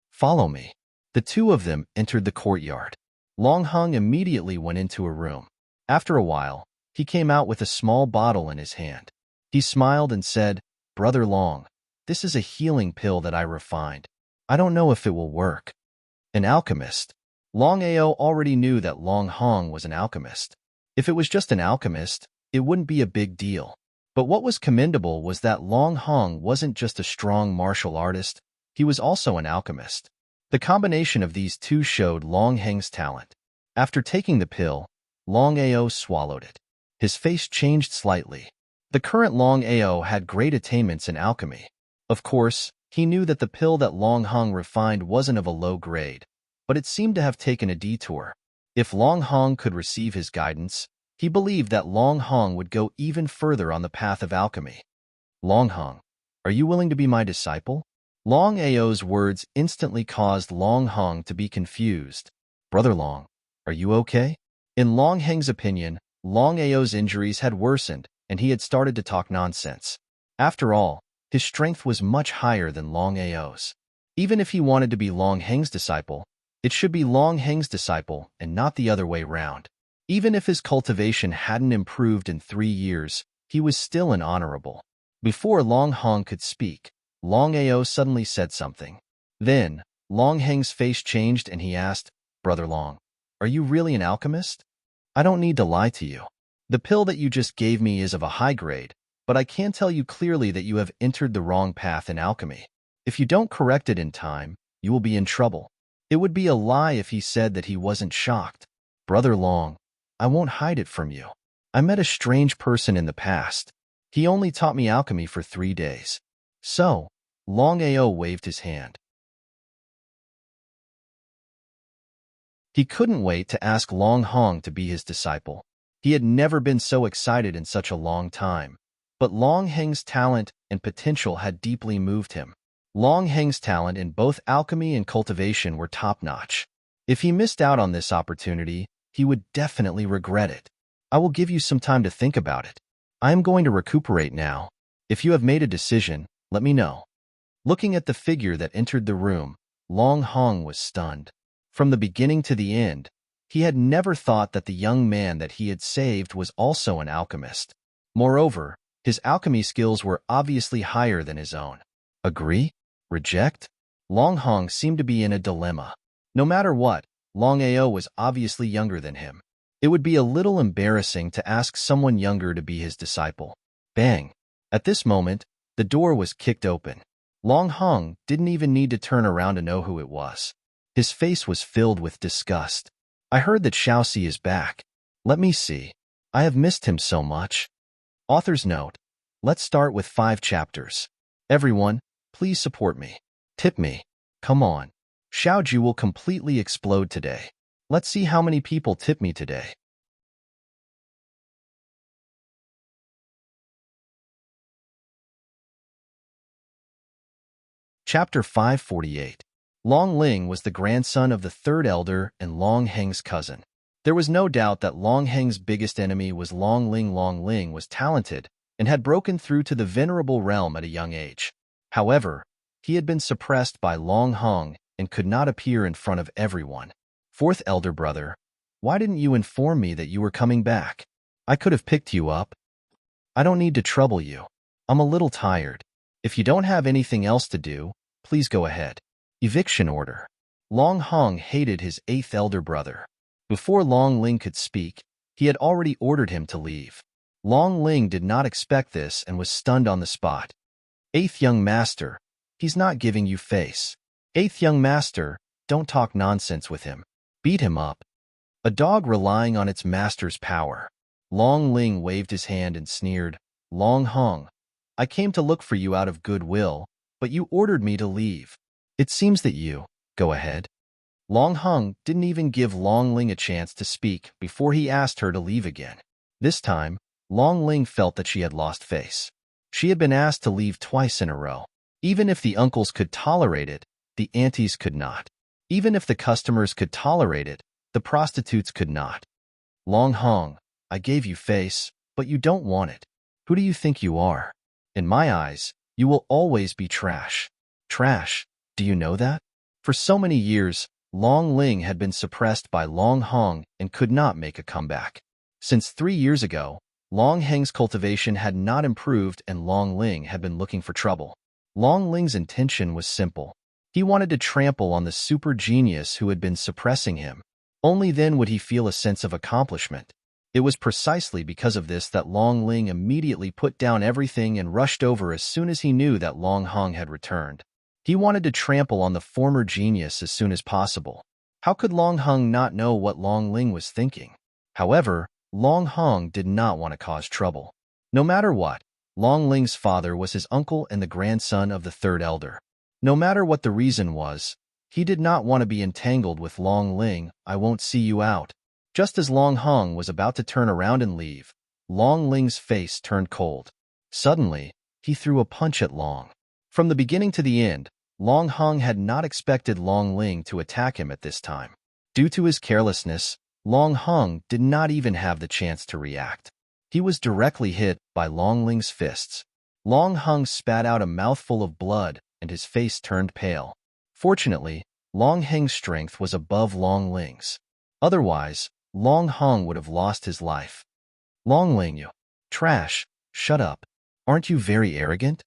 "Follow me." The two of them entered the courtyard. Long Hong immediately went into a room. After a while, he came out with a small bottle in his hand. He smiled and said, "Brother Long, this is a healing pill that I refined. I don't know if it will work." An alchemist. Long Ao already knew that Long Hong was an alchemist. If it was just an alchemist, it wouldn't be a big deal. But what was commendable was that Long Hong wasn't just a strong martial artist, he was also an alchemist. The combination of these two showed Long Heng's talent. After taking the pill, Long Ao swallowed it. His face changed slightly. The current Long Ao had great attainments in alchemy. Of course, he knew that the pill that Long Hong refined wasn't of a low grade, but it seemed to have taken a detour. If Long Hong could receive his guidance, he believed that Long Hong would go even further on the path of alchemy. Long Hong, are you willing to be my disciple? Long Ao's words instantly caused Long Hong to be confused. Brother Long, are you okay? In Long Heng's opinion, Long Ao's injuries had worsened, and he had started to talk nonsense. After all, his strength was much higher than Long Ao's. Even if he wanted to be Long Heng's disciple, it should be Long Heng's disciple and not the other way round. Even if his cultivation hadn't improved in 3 years, he was still an honorable. Before Long Hong could speak, Long Ao suddenly said something. Then, Long Heng's face changed and he asked, Brother Long, are you really an alchemist? I don't need to lie to you. The pill that you just gave me is of a high grade, but I can tell you clearly that you have entered the wrong path in alchemy. If you don't correct it in time, you will be in trouble. It would be a lie if he said that he wasn't shocked. Brother Long, I won't hide it from you. I met a strange person in the past. He only taught me alchemy for 3 days. So, Long Ao waved his hand. He couldn't wait to ask Long Hong to be his disciple. He had never been so excited in such a long time. But Long Heng's talent and potential had deeply moved him. Long Heng's talent in both alchemy and cultivation were top-notch. If he missed out on this opportunity, he would definitely regret it. I will give you some time to think about it. I am going to recuperate now. If you have made a decision, let me know. Looking at the figure that entered the room, Long Hong was stunned. From the beginning to the end, he had never thought that the young man that he had saved was also an alchemist. Moreover, his alchemy skills were obviously higher than his own. Agree? Reject? Long Hong seemed to be in a dilemma. No matter what, Long Ao was obviously younger than him. It would be a little embarrassing to ask someone younger to be his disciple. Bang! At this moment, the door was kicked open. Long Hong didn't even need to turn around to know who it was. His face was filled with disgust. I heard that Xiaoxi is back. Let me see. I have missed him so much. Author's note. Let's start with 5 chapters. Everyone, please support me. Tip me. Come on. Xiaoju will completely explode today. Let's see how many people tip me today. Chapter 548. Long Ling was the grandson of the 3rd elder and Long Heng's cousin. There was no doubt that Long Heng's biggest enemy was Long Ling. Long Ling was talented and had broken through to the venerable realm at a young age. However, he had been suppressed by Long Hong and could not appear in front of everyone. 4th elder brother, why didn't you inform me that you were coming back? I could have picked you up. I don't need to trouble you. I'm a little tired. If you don't have anything else to do, please go ahead. Eviction order. Long Hong hated his 8th elder brother. Before Long Ling could speak, he had already ordered him to leave. Long Ling did not expect this and was stunned on the spot. 8th young master, he's not giving you face. 8th young master, don't talk nonsense with him. Beat him up. A dog relying on its master's power. Long Ling waved his hand and sneered, Long Hong, I came to look for you out of goodwill, but you ordered me to leave. It seems that you, go ahead. Long Hong didn't even give Long Ling a chance to speak before he asked her to leave again. This time, Long Ling felt that she had lost face. She had been asked to leave twice in a row. Even if the uncles could tolerate it, the aunties could not. Even if the customers could tolerate it, the prostitutes could not. Long Hong, I gave you face, but you don't want it. Who do you think you are? In my eyes, you will always be trash. Trash, do you know that? For so many years, Long Ling had been suppressed by Long Hong and could not make a comeback. Since 3 years ago, Long Heng's cultivation had not improved and Long Ling had been looking for trouble. Long Ling's intention was simple. He wanted to trample on the super genius who had been suppressing him. Only then would he feel a sense of accomplishment. It was precisely because of this that Long Ling immediately put down everything and rushed over as soon as he knew that Long Hong had returned. He wanted to trample on the former genius as soon as possible. How could Long Hong not know what Long Ling was thinking? However, Long Hong did not want to cause trouble. No matter what, Long Ling's father was his uncle and the grandson of the 3rd elder. No matter what the reason was, He did not want to be entangled with Long Ling. I won't see you out. Just as Long Hong was about to turn around and leave, Long Ling's face turned cold. Suddenly, he threw a punch at Long. From the beginning to the end, Long Hong had not expected Long Ling to attack him at this time. Due to his carelessness, Long Hong did not even have the chance to react. He was directly hit by Long Ling's fists. Long Hong spat out a mouthful of blood and his face turned pale. Fortunately, Long Heng's strength was above Long Ling's. Otherwise, Long Hong would have lost his life. Long Ling, you trash, shut up. Aren't you very arrogant?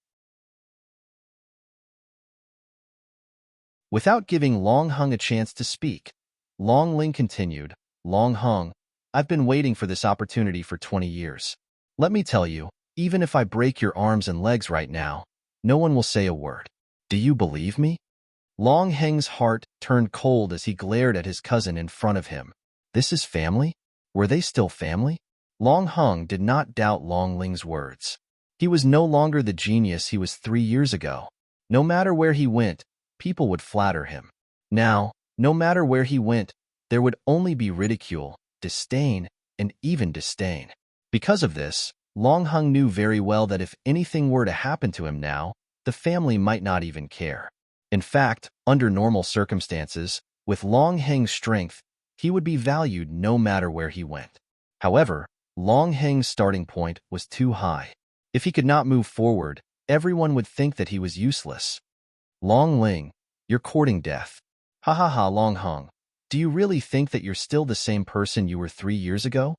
Without giving Long Hong a chance to speak, Long Ling continued, Long Hong, I've been waiting for this opportunity for 20 years. Let me tell you, even if I break your arms and legs right now, no one will say a word. Do you believe me? Long Heng's heart turned cold as he glared at his cousin in front of him. This is family? Were they still family? Long Hong did not doubt Long Ling's words. He was no longer the genius he was 3 years ago. No matter where he went, people would flatter him. Now, no matter where he went, there would only be ridicule, disdain, and even disdain. Because of this, Long Hong knew very well that if anything were to happen to him now, the family might not even care. In fact, under normal circumstances, with Long Heng's strength, he would be valued no matter where he went. However, Long Heng's starting point was too high. If he could not move forward, everyone would think that he was useless. Long Ling, you're courting death. Ha ha ha, Long Hong. Do you really think that you're still the same person you were 3 years ago?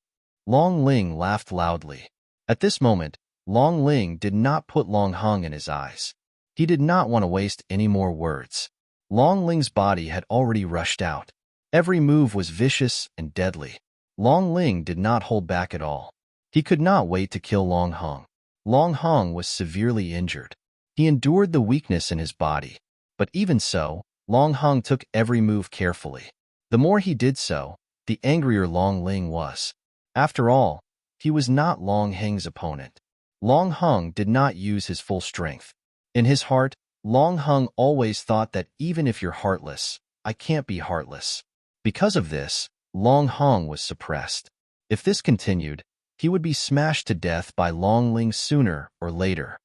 Long Ling laughed loudly. At this moment, Long Ling did not put Long Hong in his eyes. He did not want to waste any more words. Long Ling's body had already rushed out. Every move was vicious and deadly. Long Ling did not hold back at all. He could not wait to kill Long Hong. Long Hong was severely injured. He endured the weakness in his body. But even so, Long Hong took every move carefully. The more he did so, the angrier Long Ling was. After all, he was not Long Heng's opponent. Long Hong did not use his full strength. In his heart, Long Hong always thought that even if you're heartless, I can't be heartless. Because of this, Long Hong was suppressed. If this continued, he would be smashed to death by Long Ling sooner or later.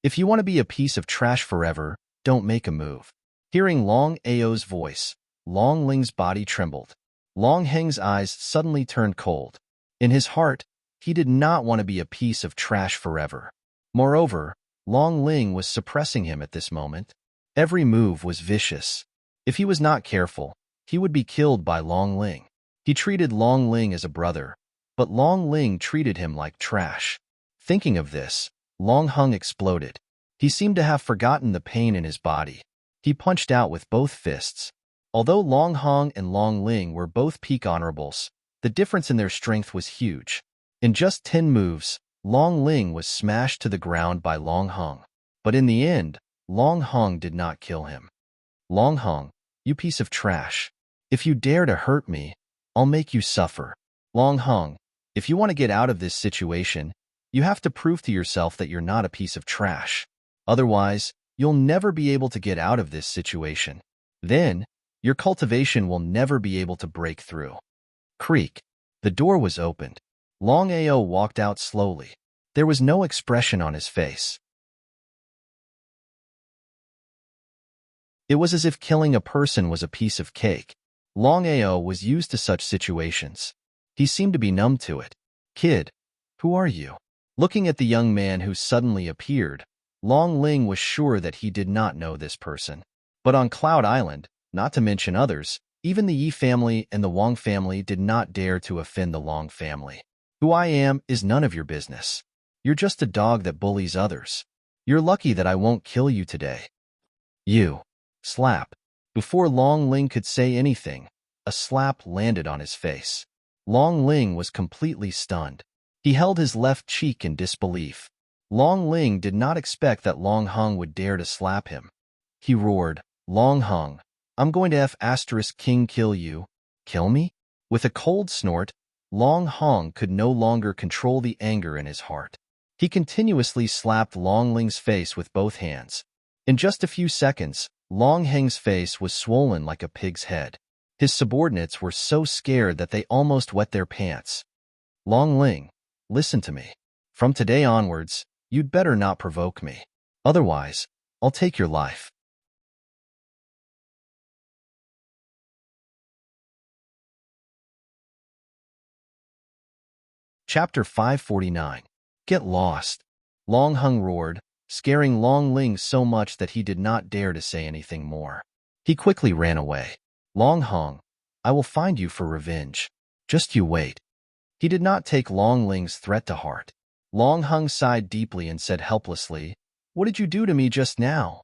If you want to be a piece of trash forever, don't make a move. Hearing Long Ao's voice, Long Ling's body trembled. Long Heng's eyes suddenly turned cold. In his heart, he did not want to be a piece of trash forever. Moreover, Long Ling was suppressing him at this moment. Every move was vicious. If he was not careful, he would be killed by Long Ling. He treated Long Ling as a brother, but Long Ling treated him like trash. Thinking of this, Long Hong exploded. He seemed to have forgotten the pain in his body. He punched out with both fists. Although Long Hong and Long Ling were both peak honorables, the difference in their strength was huge. In just 10 moves, Long Ling was smashed to the ground by Long Hong. But in the end, Long Hong did not kill him. Long Hong, you piece of trash. If you dare to hurt me, I'll make you suffer. Long Hong, if you want to get out of this situation, you have to prove to yourself that you're not a piece of trash. Otherwise, you'll never be able to get out of this situation. Then, your cultivation will never be able to break through. Creak. The door was opened. Long Ao walked out slowly. There was no expression on his face. It was as if killing a person was a piece of cake. Long Ao was used to such situations. He seemed to be numb to it. Kid, who are you? Looking at the young man who suddenly appeared, Long Ling was sure that he did not know this person. But on Cloud Island, not to mention others, even the Yi family and the Wang family did not dare to offend the Long family. Who I am is none of your business. You're just a dog that bullies others. You're lucky that I won't kill you today. You. Slap. Before Long Ling could say anything, a slap landed on his face. Long Ling was completely stunned. He held his left cheek in disbelief. Long Ling did not expect that Long Hong would dare to slap him. He roared, Long Hong, I'm going to F***king kill you. Kill me? With a cold snort, Long Hong could no longer control the anger in his heart. He continuously slapped Long Ling's face with both hands. In just a few seconds, Long Heng's face was swollen like a pig's head. His subordinates were so scared that they almost wet their pants. Long Ling, listen to me. From today onwards, you'd better not provoke me. Otherwise, I'll take your life. Chapter 549. Get lost. Long Heng roared, scaring Long Ling so much that he did not dare to say anything more. He quickly ran away. Long Heng, I will find you for revenge. Just you wait. He did not take Long Ling's threat to heart. Long Heng sighed deeply and said helplessly, What did you do to me just now?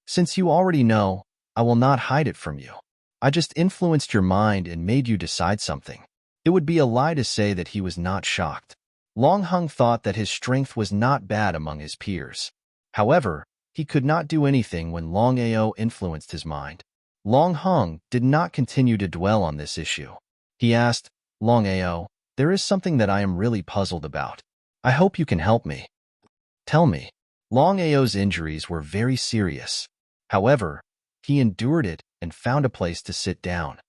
Since you already know, I will not hide it from you. I just influenced your mind and made you decide something. It would be a lie to say that he was not shocked. Long Heng thought that his strength was not bad among his peers. However, he could not do anything when Longao influenced his mind. Long Heng did not continue to dwell on this issue. He asked, Longao, there is something that I am really puzzled about. I hope you can help me. Tell me. Longao's injuries were very serious. However, he endured it and found a place to sit down.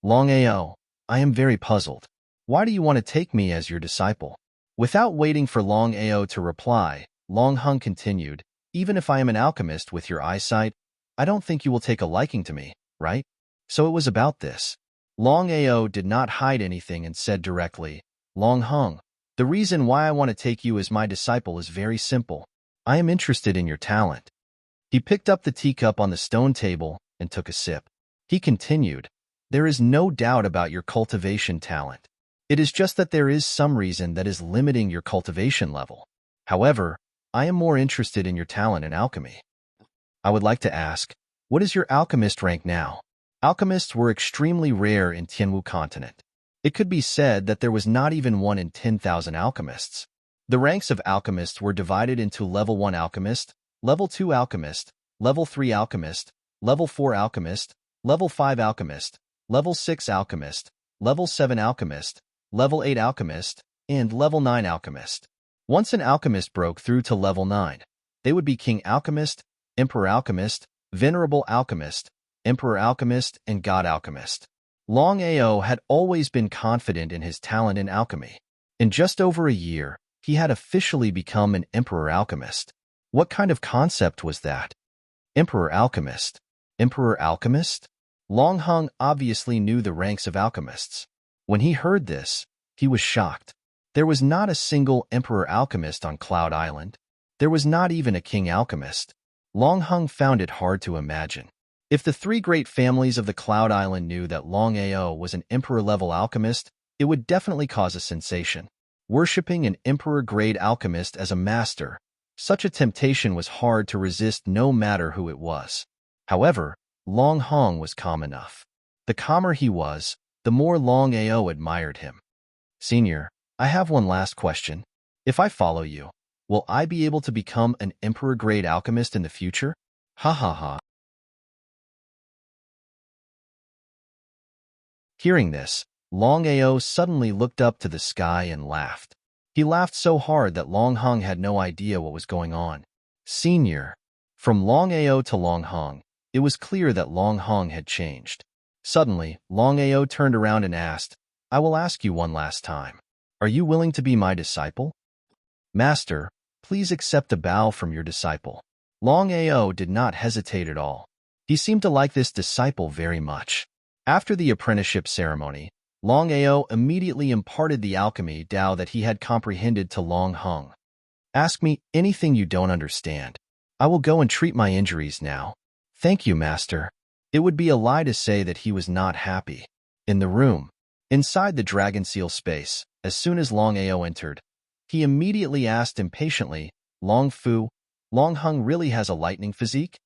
Longao, I am very puzzled. Why do you want to take me as your disciple? Without waiting for Longao to reply, Long Heng continued, Even if I am an alchemist with your eyesight, I don't think you will take a liking to me, right? So it was about this. Longao did not hide anything and said directly, Long Heng, the reason why I want to take you as my disciple is very simple. I am interested in your talent. He picked up the teacup on the stone table and took a sip. He continued, There is no doubt about your cultivation talent. It is just that there is some reason that is limiting your cultivation level. However, I am more interested in your talent in alchemy. I would like to ask, what is your alchemist rank now? Alchemists were extremely rare in Tianwu continent. It could be said that there was not even one in 10,000 alchemists. The ranks of alchemists were divided into Level 1 Alchemist, Level 2 Alchemist, Level 3 Alchemist, Level 4 Alchemist, Level 5 Alchemist, Level 6 Alchemist, Level 7 Alchemist, Level 8 Alchemist, and Level 9 Alchemist. Once an alchemist broke through to Level 9, they would be King Alchemist, Emperor Alchemist, Venerable Alchemist, Emperor Alchemist, and God Alchemist. Longao had always been confident in his talent in alchemy. In just over a year, he had officially become an Emperor Alchemist. What kind of concept was that? Emperor Alchemist. Emperor Alchemist? Long Heng obviously knew the ranks of alchemists. When he heard this, he was shocked. There was not a single Emperor Alchemist on Cloud Island. There was not even a King Alchemist. Long Heng found it hard to imagine. If the three great families of the Cloud Island knew that Longao was an Emperor-level alchemist, it would definitely cause a sensation. Worshipping an Emperor-grade alchemist as a master, such a temptation was hard to resist no matter who it was. However, Long Heng was calm enough. The calmer he was, the more Longao admired him. Senior, I have one last question. If I follow you, will I be able to become an Emperor-grade alchemist in the future? Ha ha ha. Hearing this, Longao suddenly looked up to the sky and laughed. He laughed so hard that Long Heng had no idea what was going on. Senior. From Longao to Long Heng, it was clear that Long Heng had changed. Suddenly, Longao turned around and asked, I will ask you one last time. Are you willing to be my disciple? Master, please accept a bow from your disciple. Longao did not hesitate at all. He seemed to like this disciple very much. After the apprenticeship ceremony, Longao immediately imparted the alchemy Tao that he had comprehended to Long Heng. Ask me anything you don't understand. I will go and treat my injuries now. Thank you, Master. It would be a lie to say that he was not happy. In the room, inside the dragon seal space, as soon as Longao entered, he immediately asked impatiently, Long Fu, Long Heng really has a lightning physique?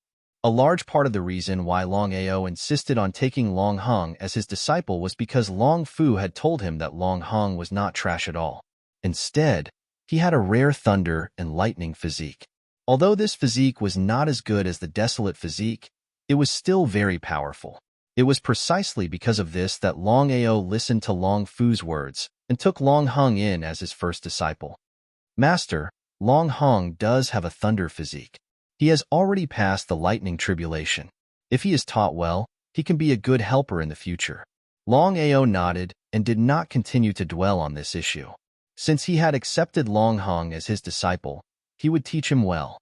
A large part of the reason why Longao insisted on taking Long Heng as his disciple was because Long Fu had told him that Long Heng was not trash at all. Instead, he had a rare thunder and lightning physique. Although this physique was not as good as the desolate physique, it was still very powerful. It was precisely because of this that Longao listened to Long Fu's words and took Long Heng in as his first disciple. Master, Long Heng does have a thunder physique. He has already passed the lightning tribulation. If he is taught well, he can be a good helper in the future. Longao nodded and did not continue to dwell on this issue. Since he had accepted Long Hong as his disciple, he would teach him well.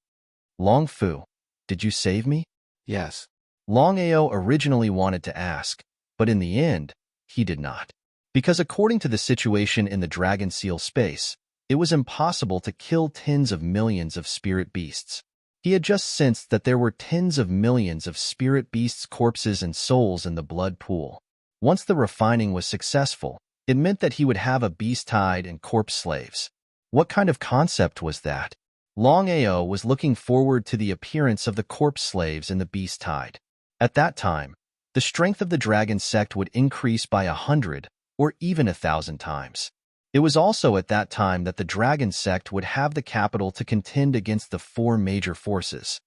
Long Fu, did you save me? Yes. Longao originally wanted to ask, but in the end, he did not. Because according to the situation in the Dragon Seal space, it was impossible to kill tens of millions of spirit beasts. He had just sensed that there were tens of millions of spirit beasts' corpses and souls in the blood pool. Once the refining was successful, it meant that he would have a beast tide and corpse slaves. What kind of concept was that? Longao was looking forward to the appearance of the corpse slaves in the beast tide. At that time, the strength of the dragon sect would increase by 100 or even 1,000 times. It was also at that time that the dragon sect would have the capital to contend against the 4 major forces.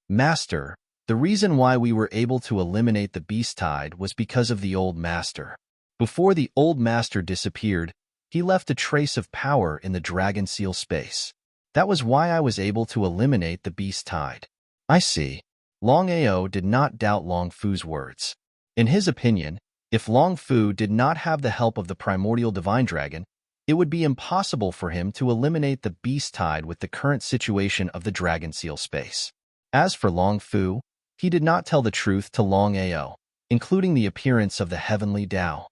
Master, the reason why we were able to eliminate the beast tide was because of the old master. Before the old master disappeared, he left a trace of power in the Dragon Seal space. That was why I was able to eliminate the beast tide. I see. Longao did not doubt Long Fu's words. In his opinion, if Long Fu did not have the help of the primordial divine dragon, it would be impossible for him to eliminate the beast tide with the current situation of the Dragon Seal space. As for Long Fu, he did not tell the truth to Longao, including the appearance of the heavenly Tao.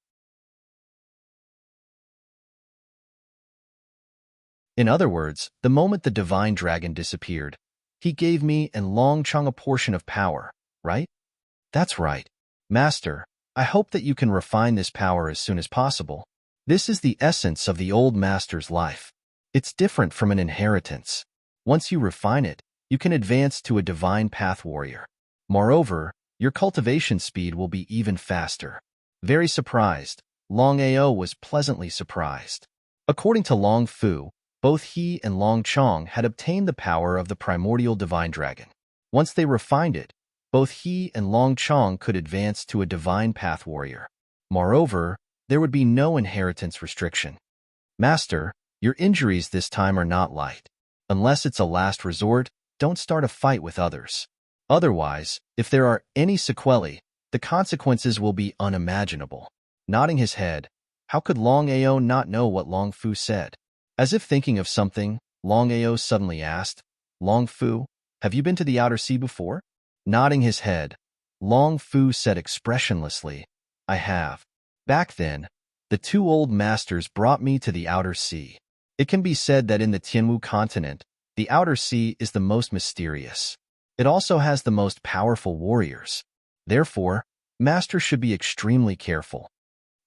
In other words, the moment the divine dragon disappeared, he gave me and Long Chong a portion of power, right? That's right. Master, I hope that you can refine this power as soon as possible. This is the essence of the old master's life. It's different from an inheritance. Once you refine it, you can advance to a divine path warrior. Moreover, your cultivation speed will be even faster. Very surprised, Longao was pleasantly surprised. According to Long Fu, both he and Long Chong had obtained the power of the primordial divine dragon. Once they refined it, both he and Long Chong could advance to a divine path warrior. Moreover, there would be no inheritance restriction. Master, your injuries this time are not light. Unless it's a last resort, don't start a fight with others. Otherwise, if there are any sequelae, the consequences will be unimaginable. Nodding his head, how could Longao not know what Long Fu said? As if thinking of something, Longao suddenly asked, Long Fu, have you been to the outer sea before? Nodding his head, Long Fu said expressionlessly, I have. Back then, the 2 old masters brought me to the outer sea. It can be said that in the Tianwu continent, the outer sea is the most mysterious. It also has the most powerful warriors. Therefore, Master should be extremely careful.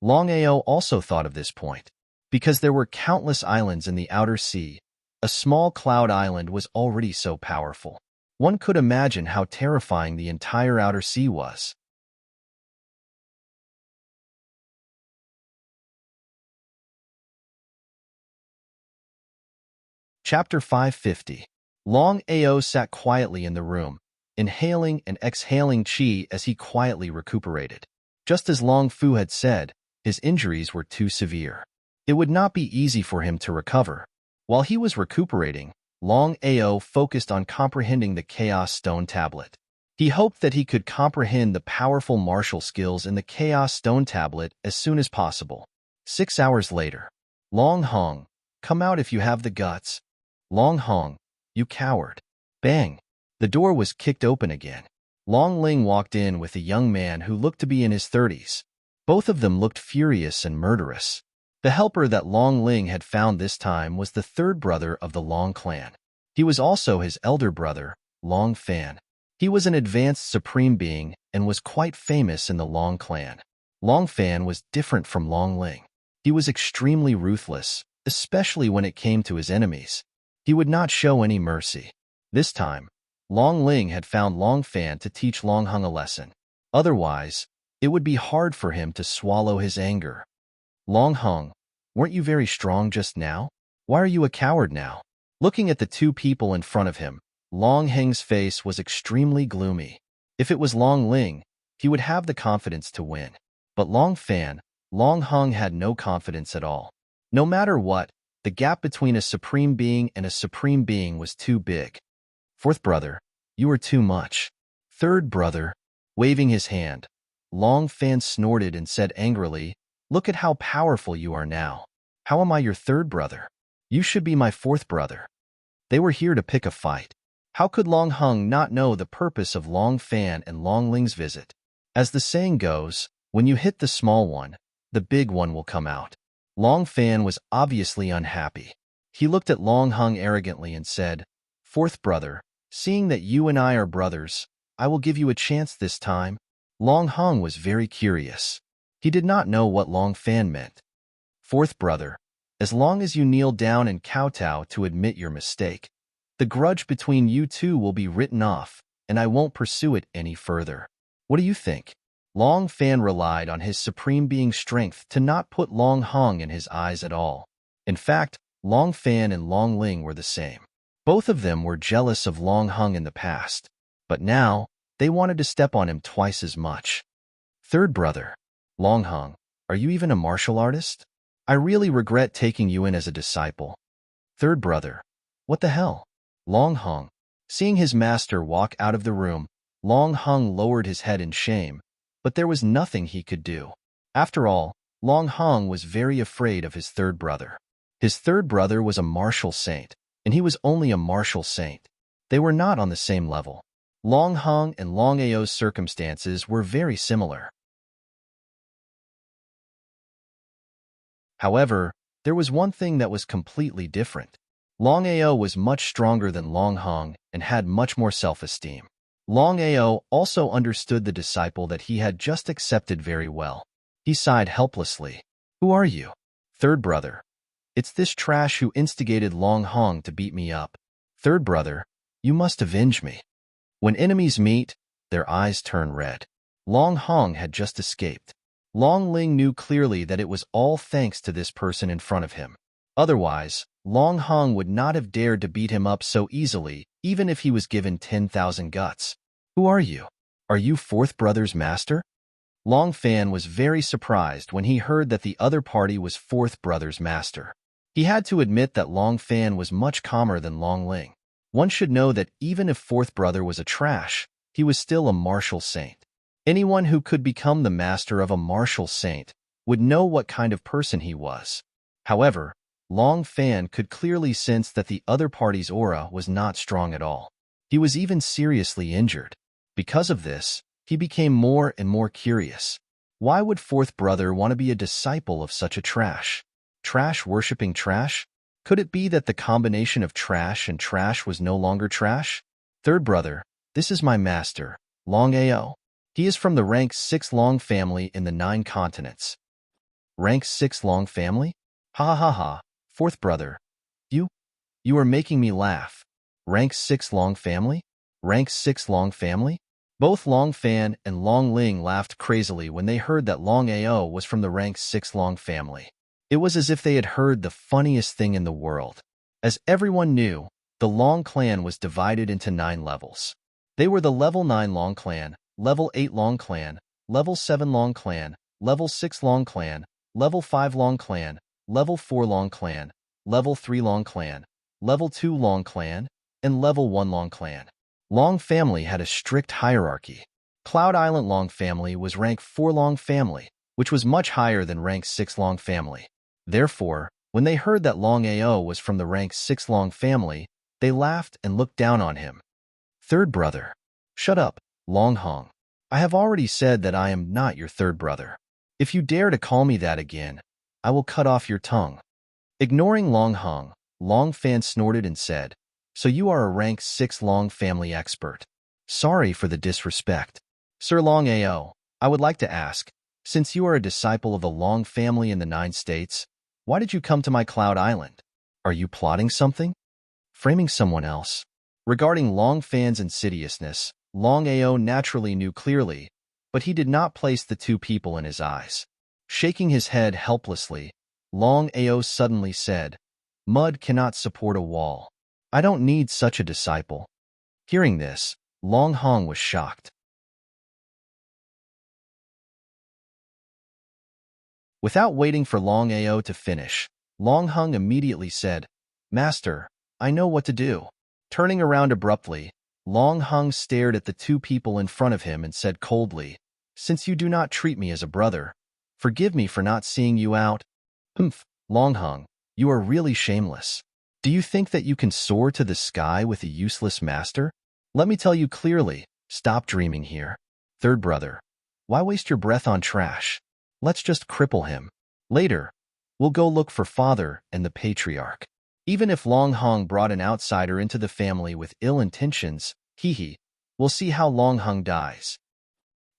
Longao also thought of this point. Because there were countless islands in the outer sea, a small cloud island was already so powerful. One could imagine how terrifying the entire outer sea was. Chapter 550. Longao sat quietly in the room, inhaling and exhaling qi as he quietly recuperated. Just as Long Fu had said, his injuries were too severe. It would not be easy for him to recover. While he was recuperating, Longao focused on comprehending the Chaos Stone Tablet. He hoped that he could comprehend the powerful martial skills in the Chaos Stone Tablet as soon as possible. 6 hours later. Long Hong, come out if you have the guts. Long Hong, you coward. Bang! The door was kicked open again. Long Ling walked in with a young man who looked to be in his 30s. Both of them looked furious and murderous. The helper that Long Ling had found this time was the 3rd brother of the Long clan. He was also his elder brother, Long Fan. He was an advanced supreme being and was quite famous in the Long clan. Long Fan was different from Long Ling. He was extremely ruthless, especially when it came to his enemies. He would not show any mercy. This time, Long Ling had found Long Fan to teach Long Hung a lesson. Otherwise, it would be hard for him to swallow his anger. Long Hung, weren't you very strong just now? Why are you a coward now? Looking at the 2 people in front of him, Long Heng's face was extremely gloomy. If it was Long Ling, he would have the confidence to win. But Long Fan, Long Hung had no confidence at all. No matter what, the gap between a supreme being and a supreme being was too big. 4th brother, you are too much. 3rd brother, Waving his hand, Long Fan snorted and said angrily, "Look at how powerful you are now. How am I your third brother? You should be my fourth brother." They were here to pick a fight. How could Long Hung not know the purpose of Long Fan and Long Ling's visit? As the saying goes, when you hit the small one, the big one will come out. Long Fan was obviously unhappy. He looked at Long Hung arrogantly and said, "Fourth brother, seeing that you and I are brothers, I will give you a chance this time." Long Hung was very curious. He did not know what Long Fan meant. "Fourth brother, as long as you kneel down and kowtow to admit your mistake, the grudge between you two will be written off, and I won't pursue it any further. What do you think?" Long Fan relied on his supreme being strength to not put Long Hung in his eyes at all. In fact, Long Fan and Long Ling were the same. Both of them were jealous of Long Hung in the past, but now they wanted to step on him twice as much. "Third brother, Long Hung, are you even a martial artist? I really regret taking you in as a disciple." "Third brother, what the hell?" Long Hung. Seeing his master walk out of the room, Long Hung lowered his head in shame, but there was nothing he could do. After all, Long Hung was very afraid of his third brother. His third brother was a martial saint, and he was only a martial saint. They were not on the same level. Long Hung and Long Ao's circumstances were very similar. However, there was one thing that was completely different. Long Ao was much stronger than Long Hung and had much more self-esteem. Long Ao also understood the disciple that he had just accepted very well. He sighed helplessly. "Who are you?" "Third brother. It's this trash who instigated Long Hung to beat me up. Third brother, you must avenge me." When enemies meet, their eyes turn red. Long Hung had just escaped. Long Ling knew clearly that it was all thanks to this person in front of him. Otherwise, Long Hung would not have dared to beat him up so easily, even if he was given 10,000 guts. "Who are you? Are you fourth brother's master?" Long Fan was very surprised when he heard that the other party was fourth brother's master. He had to admit that Long Fan was much calmer than Long Ling. One should know that even if fourth brother was a trash, he was still a martial saint. Anyone who could become the master of a martial saint would know what kind of person he was. However, Long Fan could clearly sense that the other party's aura was not strong at all. He was even seriously injured. Because of this, he became more and more curious. Why would fourth brother want to be a disciple of such a trash? Trash worshipping trash? Could it be that the combination of trash and trash was no longer trash? "Third brother, this is my master, Long Ao. He is from the rank 6 Long family in the 9 continents." "Rank 6 Long family? Ha ha ha ha. Fourth brother, you are making me laugh. Rank 6 Long family? Rank 6 Long family?" Both Long Fan and Long Ling laughed crazily when they heard that Long Ao was from the rank 6 Long family. It was as if they had heard the funniest thing in the world. As everyone knew, the Long clan was divided into 9 levels. They were the level 9 Long clan, level 8 Long clan, level 7 Long clan, level 6 Long clan, level 5 Long clan, level 4 Long clan, level 3 Long clan, level 2 Long clan, and level 1 Long clan. Long family had a strict hierarchy. Cloud Island Long family was rank 4 Long family, which was much higher than rank 6 Long family. Therefore, when they heard that Long Ao was from the rank 6 Long family, they laughed and looked down on him. "Third brother." "Shut up, Long Hung. I have already said that I am not your third brother. If you dare to call me that again, I will cut off your tongue." Ignoring Long Hung, Long Fan snorted and said, "So you are a rank 6 Long family expert. Sorry for the disrespect. Sir Long Ao, I would like to ask, since you are a disciple of the Long family in the 9 states, why did you come to my Cloud Island? Are you plotting something? Framing someone else?" Regarding Long Fan's insidiousness, Long Ao naturally knew clearly, but he did not place the two people in his eyes. Shaking his head helplessly, Long Ao suddenly said, "Mud cannot support a wall. I don't need such a disciple." Hearing this, Long Hung was shocked. Without waiting for Long Ao to finish, Long Hung immediately said, "Master, I know what to do." Turning around abruptly, Long Hung stared at the two people in front of him and said coldly, "Since you do not treat me as a brother, forgive me for not seeing you out." "Humph, Long Hung, you are really shameless. Do you think that you can soar to the sky with a useless master? Let me tell you clearly, stop dreaming here. Third brother, why waste your breath on trash? Let's just cripple him. Later, we'll go look for father and the patriarch." Even if Long Hung brought an outsider into the family with ill intentions, we'll see how Long Hung dies.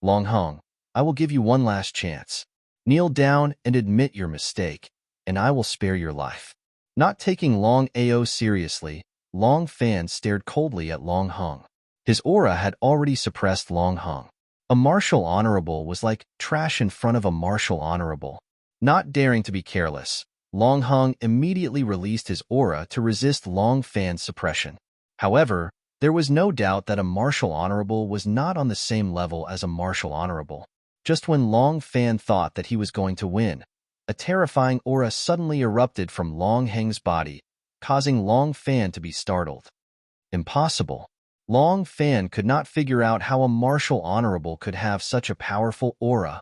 "Long Hung, I will give you one last chance. Kneel down and admit your mistake, and I will spare your life." Not taking Longao seriously, Long Fan stared coldly at Long Hung. His aura had already suppressed Long Hung. A martial honorable was like trash in front of a martial honorable. Not daring to be careless, Long Hung immediately released his aura to resist Long Fan's suppression. However, there was no doubt that a martial honorable was not on the same level as a martial honorable. Just when Long Fan thought that he was going to win, a terrifying aura suddenly erupted from Long Heng's body, causing Long Fan to be startled. Impossible. Long Fan could not figure out how a martial honorable could have such a powerful aura.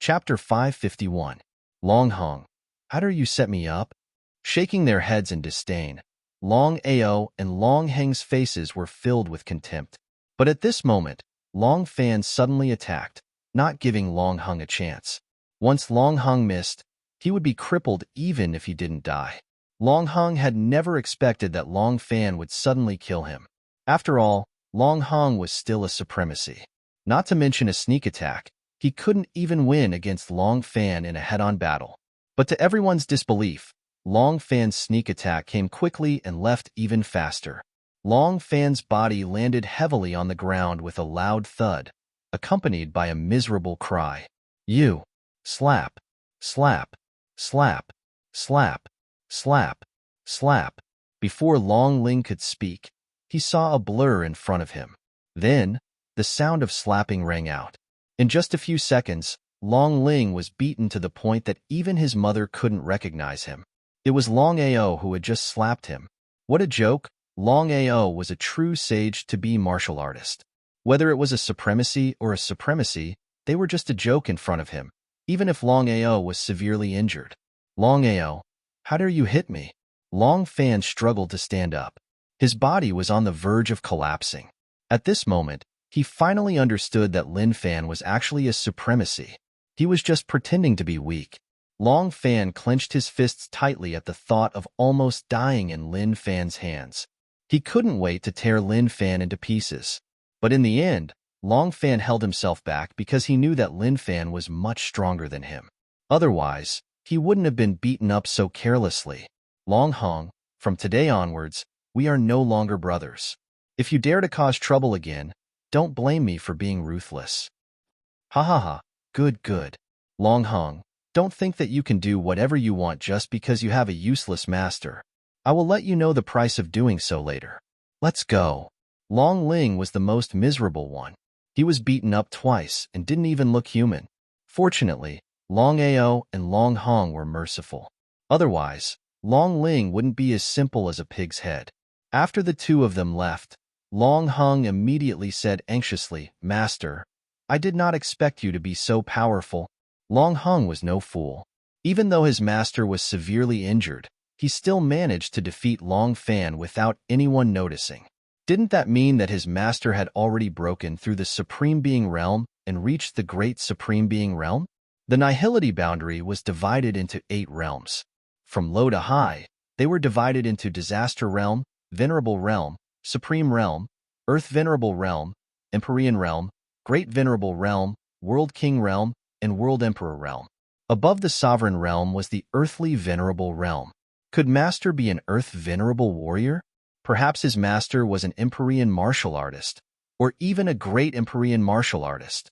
Chapter 551. Long Hung, how dare you set me up? Shaking their heads in disdain, Long Ao and Long Heng's faces were filled with contempt. But at this moment, Long Fan suddenly attacked, not giving Long Hung a chance. Once Long Hung missed, he would be crippled even if he didn't die. Long Hung had never expected that Long Fan would suddenly kill him. After all, Long Hung was still a supremacy. Not to mention a sneak attack, he couldn't even win against Long Fan in a head-on battle. But to everyone's disbelief, Long Fan's sneak attack came quickly and left even faster. Long Fan's body landed heavily on the ground with a loud thud, accompanied by a miserable cry. "You!" Slap, slap, slap, slap, slap, slap. Before Long Ling could speak, he saw a blur in front of him. Then, the sound of slapping rang out. In just a few seconds, Long Ling was beaten to the point that even his mother couldn't recognize him. It was Long Ao who had just slapped him. What a joke! Long Ao was a true sage-to-be martial artist. Whether it was a supremacy or a supremacy, they were just a joke in front of him, even if Long Ao was severely injured. "Long Ao, how dare you hit me?" Long Fan struggled to stand up. His body was on the verge of collapsing. At this moment, he finally understood that Lin Fan was actually a supremacy. He was just pretending to be weak. Long Fan clenched his fists tightly at the thought of almost dying in Lin Fan's hands. He couldn't wait to tear Lin Fan into pieces. But in the end, Long Fan held himself back because he knew that Lin Fan was much stronger than him. Otherwise, he wouldn't have been beaten up so carelessly. "Long Hung, from today onwards, we are no longer brothers. If you dare to cause trouble again, don't blame me for being ruthless." "Ha ha ha, good. Long Hung, don't think that you can do whatever you want just because you have a useless master. I will let you know the price of doing so later. Let's go." Long Ling was the most miserable one. He was beaten up twice and didn't even look human. Fortunately, Long Ao and Long Hung were merciful. Otherwise, Long Ling wouldn't be as simple as a pig's head. After the two of them left, Long Hung immediately said anxiously, "Master, I did not expect you to be so powerful." Long Hung was no fool. Even though his master was severely injured, he still managed to defeat Long Fan without anyone noticing. Didn't that mean that his master had already broken through the Supreme Being realm and reached the Great Supreme Being realm? The Nihility boundary was divided into 8 realms. From low to high, they were divided into Disaster Realm, Venerable Realm, Supreme Realm, Earth Venerable Realm, Empyrean Realm, Great Venerable Realm, World King Realm, and World Emperor Realm. Above the Sovereign Realm was the Earthly Venerable Realm. Could Master be an Earth Venerable Warrior? Perhaps his master was an Empyrean martial artist, or even a great Empyrean martial artist.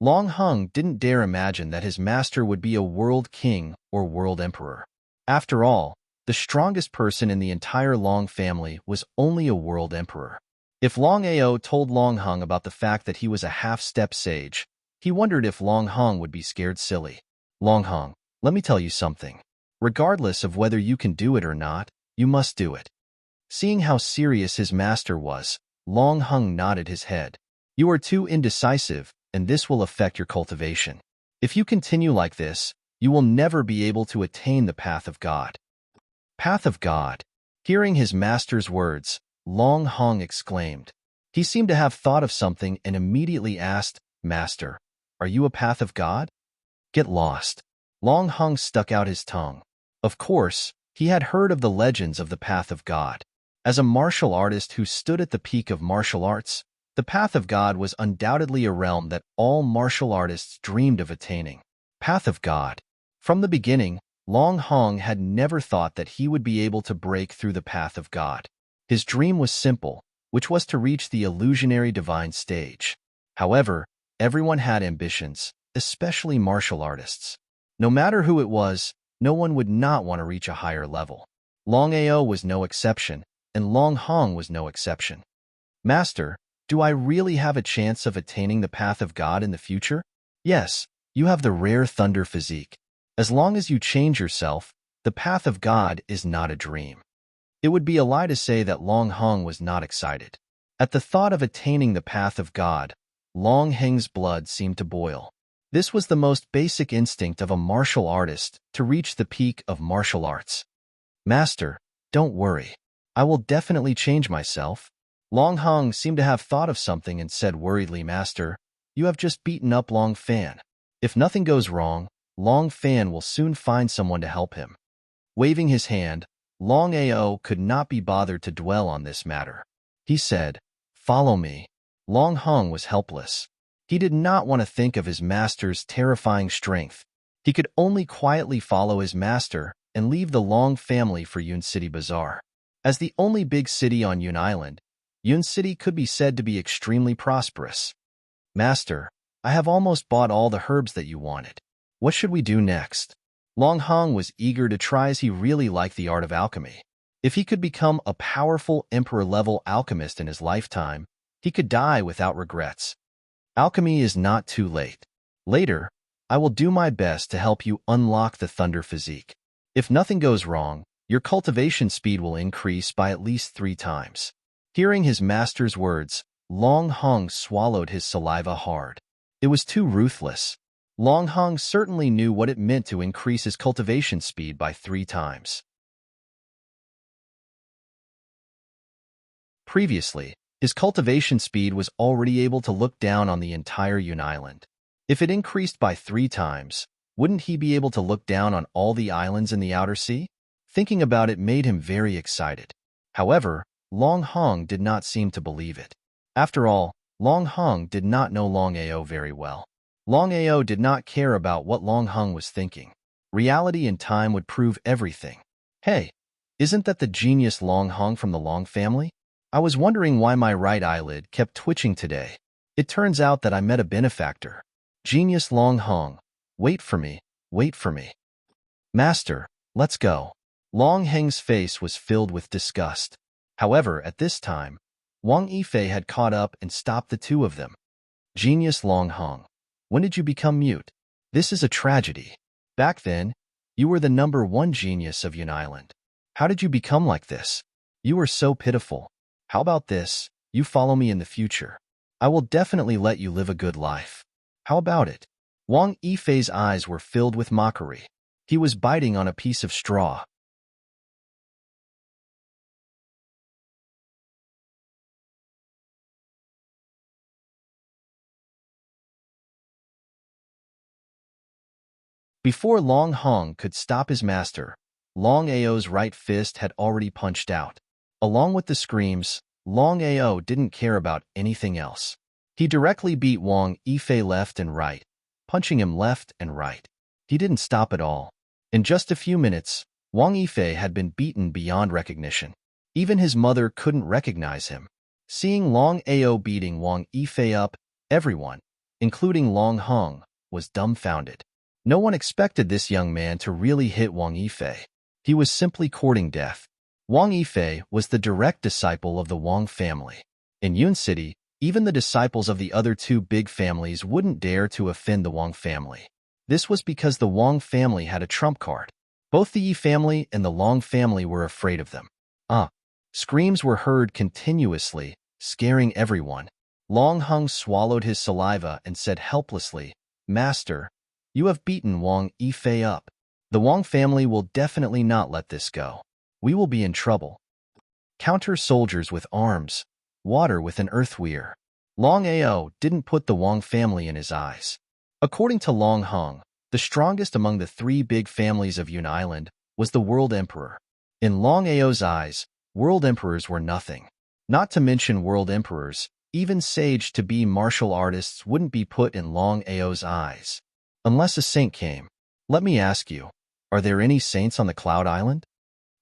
Long Hung didn't dare imagine that his master would be a world king or world emperor. After all, the strongest person in the entire Long family was only a world emperor. If Long Ao told Long Hung about the fact that he was a half-step sage, He wondered if Long Hong would be scared silly. Long Hong, let me tell you something. Regardless of whether you can do it or not, you must do it. Seeing how serious his master was, Long Hong nodded his head. You are too indecisive, and this will affect your cultivation. If you continue like this, you will never be able to attain the path of God. Path of God. Hearing his master's words, Long Hong exclaimed. He seemed to have thought of something and immediately asked, Master, are you a path of God? Get lost. Long Hong stuck out his tongue. Of course, he had heard of the legends of the path of God. As a martial artist who stood at the peak of martial arts, the path of God was undoubtedly a realm that all martial artists dreamed of attaining. Path of God. From the beginning, Long Hong had never thought that he would be able to break through the path of God. His dream was simple, which was to reach the illusionary divine stage. However, everyone had ambitions, especially martial artists. No matter who it was, no one would not want to reach a higher level. Longao was no exception, and Long Hong was no exception. Master, do I really have a chance of attaining the path of God in the future? Yes, you have the rare thunder physique. As long as you change yourself, the path of God is not a dream. It would be a lie to say that Long Hong was not excited. At the thought of attaining the path of God, Long Heng's blood seemed to boil. This was the most basic instinct of a martial artist to reach the peak of martial arts. Master, don't worry. I will definitely change myself. Long Hong seemed to have thought of something and said worriedly, Master, you have just beaten up Long Fan. If nothing goes wrong, Long Fan will soon find someone to help him. Waving his hand, Long Ao could not be bothered to dwell on this matter. He said, Follow me. Long Hong was helpless. He did not want to think of his master's terrifying strength. He could only quietly follow his master and leave the Long family for Yun City Bazaar. As the only big city on Yun Island, Yun City could be said to be extremely prosperous. Master, I have almost bought all the herbs that you wanted. What should we do next? Long Hong was eager to try as he really liked the art of alchemy. If he could become a powerful emperor-level alchemist in his lifetime, he could die without regrets. Alchemy is not too late. Later, I will do my best to help you unlock the thunder physique. If nothing goes wrong, your cultivation speed will increase by at least 3 times. Hearing his master's words, Long Hong swallowed his saliva hard. It was too ruthless. Long Hong certainly knew what it meant to increase his cultivation speed by 3 times. Previously, his cultivation speed was already able to look down on the entire Yun Island. If it increased by 3 times, wouldn't he be able to look down on all the islands in the outer sea? Thinking about it made him very excited. However, Long Hong did not seem to believe it. After all, Long Hong did not know Long Ao very well. Long Ao did not care about what Long Hong was thinking. Reality and time would prove everything. Hey, isn't that the genius Long Hong from the Long family? I was wondering why my right eyelid kept twitching today. It turns out that I met a benefactor. Genius Long Hong, wait for me, wait for me. Master, let's go. Long Heng's face was filled with disgust. However, at this time, Wang Yifei had caught up and stopped the two of them. Genius Long Hong, when did you become mute? This is a tragedy. Back then, you were the #1 genius of Yun Island. How did you become like this? You were so pitiful. How about this? You follow me in the future. I will definitely let you live a good life. How about it? Wang Yifei's eyes were filled with mockery. He was biting on a piece of straw. Before Long Hong could stop his master, Long Ao's right fist had already punched out. Along with the screams, Long Ao didn't care about anything else. He directly beat Wang Yifei left and right, punching him left and right. He didn't stop at all. In just a few minutes, Wang Yifei had been beaten beyond recognition. Even his mother couldn't recognize him. Seeing Long Ao beating Wang Yifei up, everyone, including Long Hong, was dumbfounded. No one expected this young man to really hit Wang Yifei. He was simply courting death. Wang Yifei was the direct disciple of the Wang family. In Yun City, Even the disciples of the other two big families wouldn't dare to offend the Wang family. This was because the Wang family had a trump card. Both the Yi family and the Long family were afraid of them. Screams were heard continuously, scaring everyone. Long Hung swallowed his saliva and said helplessly, "Master, you have beaten Wang Yifei up. The Wang family will definitely not let this go. We will be in trouble." Counter soldiers with arms, water with an earthweir. Longao didn't put the Wang family in his eyes. According to Long Hung, the strongest among the three big families of Yun Island was the World Emperor. In Longao's eyes, World Emperors were nothing. Not to mention World Emperors, even sage-to-be martial artists wouldn't be put in Longao's eyes. Unless a saint came. Let me ask you, are there any saints on the Cloud Island?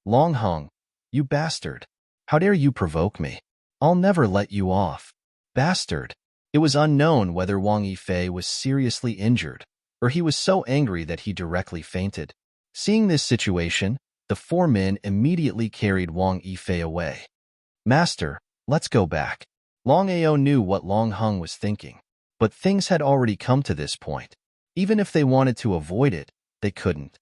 Long Hung, you bastard. How dare you provoke me? I'll never let you off. Bastard. It was unknown whether Wang Yifei was seriously injured, or he was so angry that he directly fainted. Seeing this situation, the four men immediately carried Wang Yifei away. "Master, let's go back." Longao knew what Long Hung was thinking, but things had already come to this point. Even if they wanted to avoid it, they couldn't.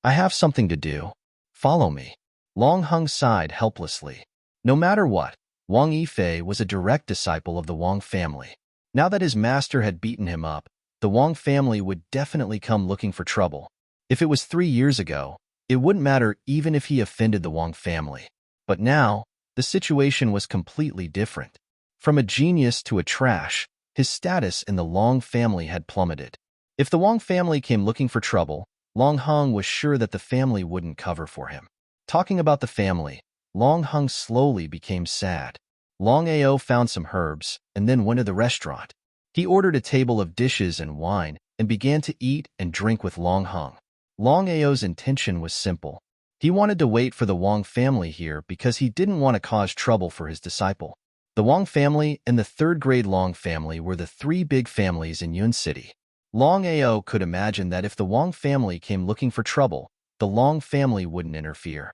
"I have something to do. Follow me." Long Hung sighed helplessly. No matter what, Wang Yifei was a direct disciple of the Wang family. Now that his master had beaten him up, the Wang family would definitely come looking for trouble. If it was 3 years ago, it wouldn't matter even if he offended the Wang family. But now, the situation was completely different. From a genius to a trash, his status in the Long family had plummeted. If the Wang family came looking for trouble, Long Hung was sure that the family wouldn't cover for him. Talking about the family, Long Hung slowly became sad. Longao found some herbs and then went to the restaurant. He ordered a table of dishes and wine and began to eat and drink with Long Hung. Longao's intention was simple. He wanted to wait for the Wang family here because he didn't want to cause trouble for his disciple. The Wang family and the third-grade Long family were the three big families in Yun City. Longao could imagine that if the Wang family came looking for trouble, the Long family wouldn't interfere.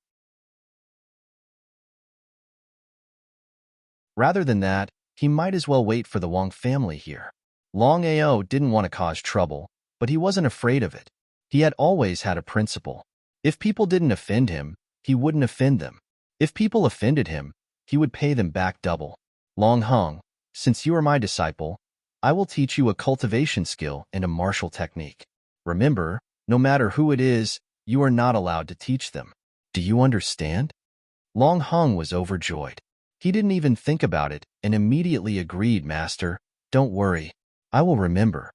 Rather than that, he might as well wait for the Wang family here. Longao didn't want to cause trouble, but he wasn't afraid of it. He had always had a principle. If people didn't offend him, he wouldn't offend them. If people offended him, he would pay them back double. "Long Hung, since you are my disciple, I will teach you a cultivation skill and a martial technique. Remember, no matter who it is, you are not allowed to teach them. Do you understand?" Long Hung was overjoyed. He didn't even think about it and immediately agreed, "Master, don't worry. I will remember."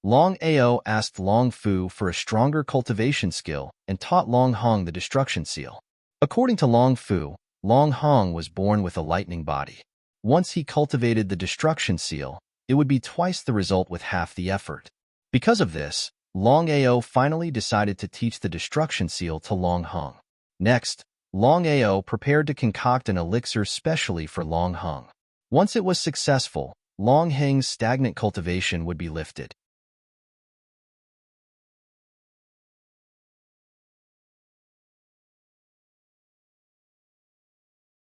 Long Ao asked Long Fu for a stronger cultivation skill and taught Long Hong the destruction seal. According to Long Fu, Long Hong was born with a lightning body. Once he cultivated the destruction seal, it would be twice the result with half the effort. Because of this, Long Ao finally decided to teach the destruction seal to Long Hong. Next, Long Ao prepared to concoct an elixir specially for Long Hong. Once it was successful, Long Heng's stagnant cultivation would be lifted.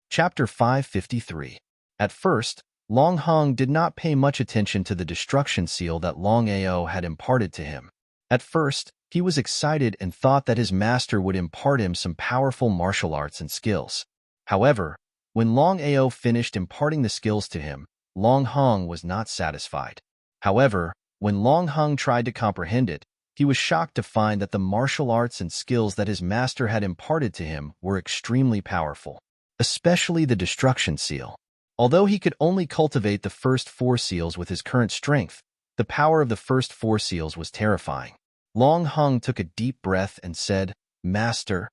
Chapter 553. At first, Long Hong did not pay much attention to the destruction seal that Long Ao had imparted to him. At first, he was excited and thought that his master would impart him some powerful martial arts and skills. However, when Long Ao finished imparting the skills to him, Long Hong was not satisfied. However, when Long Hong tried to comprehend it, he was shocked to find that the martial arts and skills that his master had imparted to him were extremely powerful, especially the destruction seal. Although he could only cultivate the first 4 seals with his current strength, the power of the first 4 seals was terrifying. Long Hong took a deep breath and said, "Master,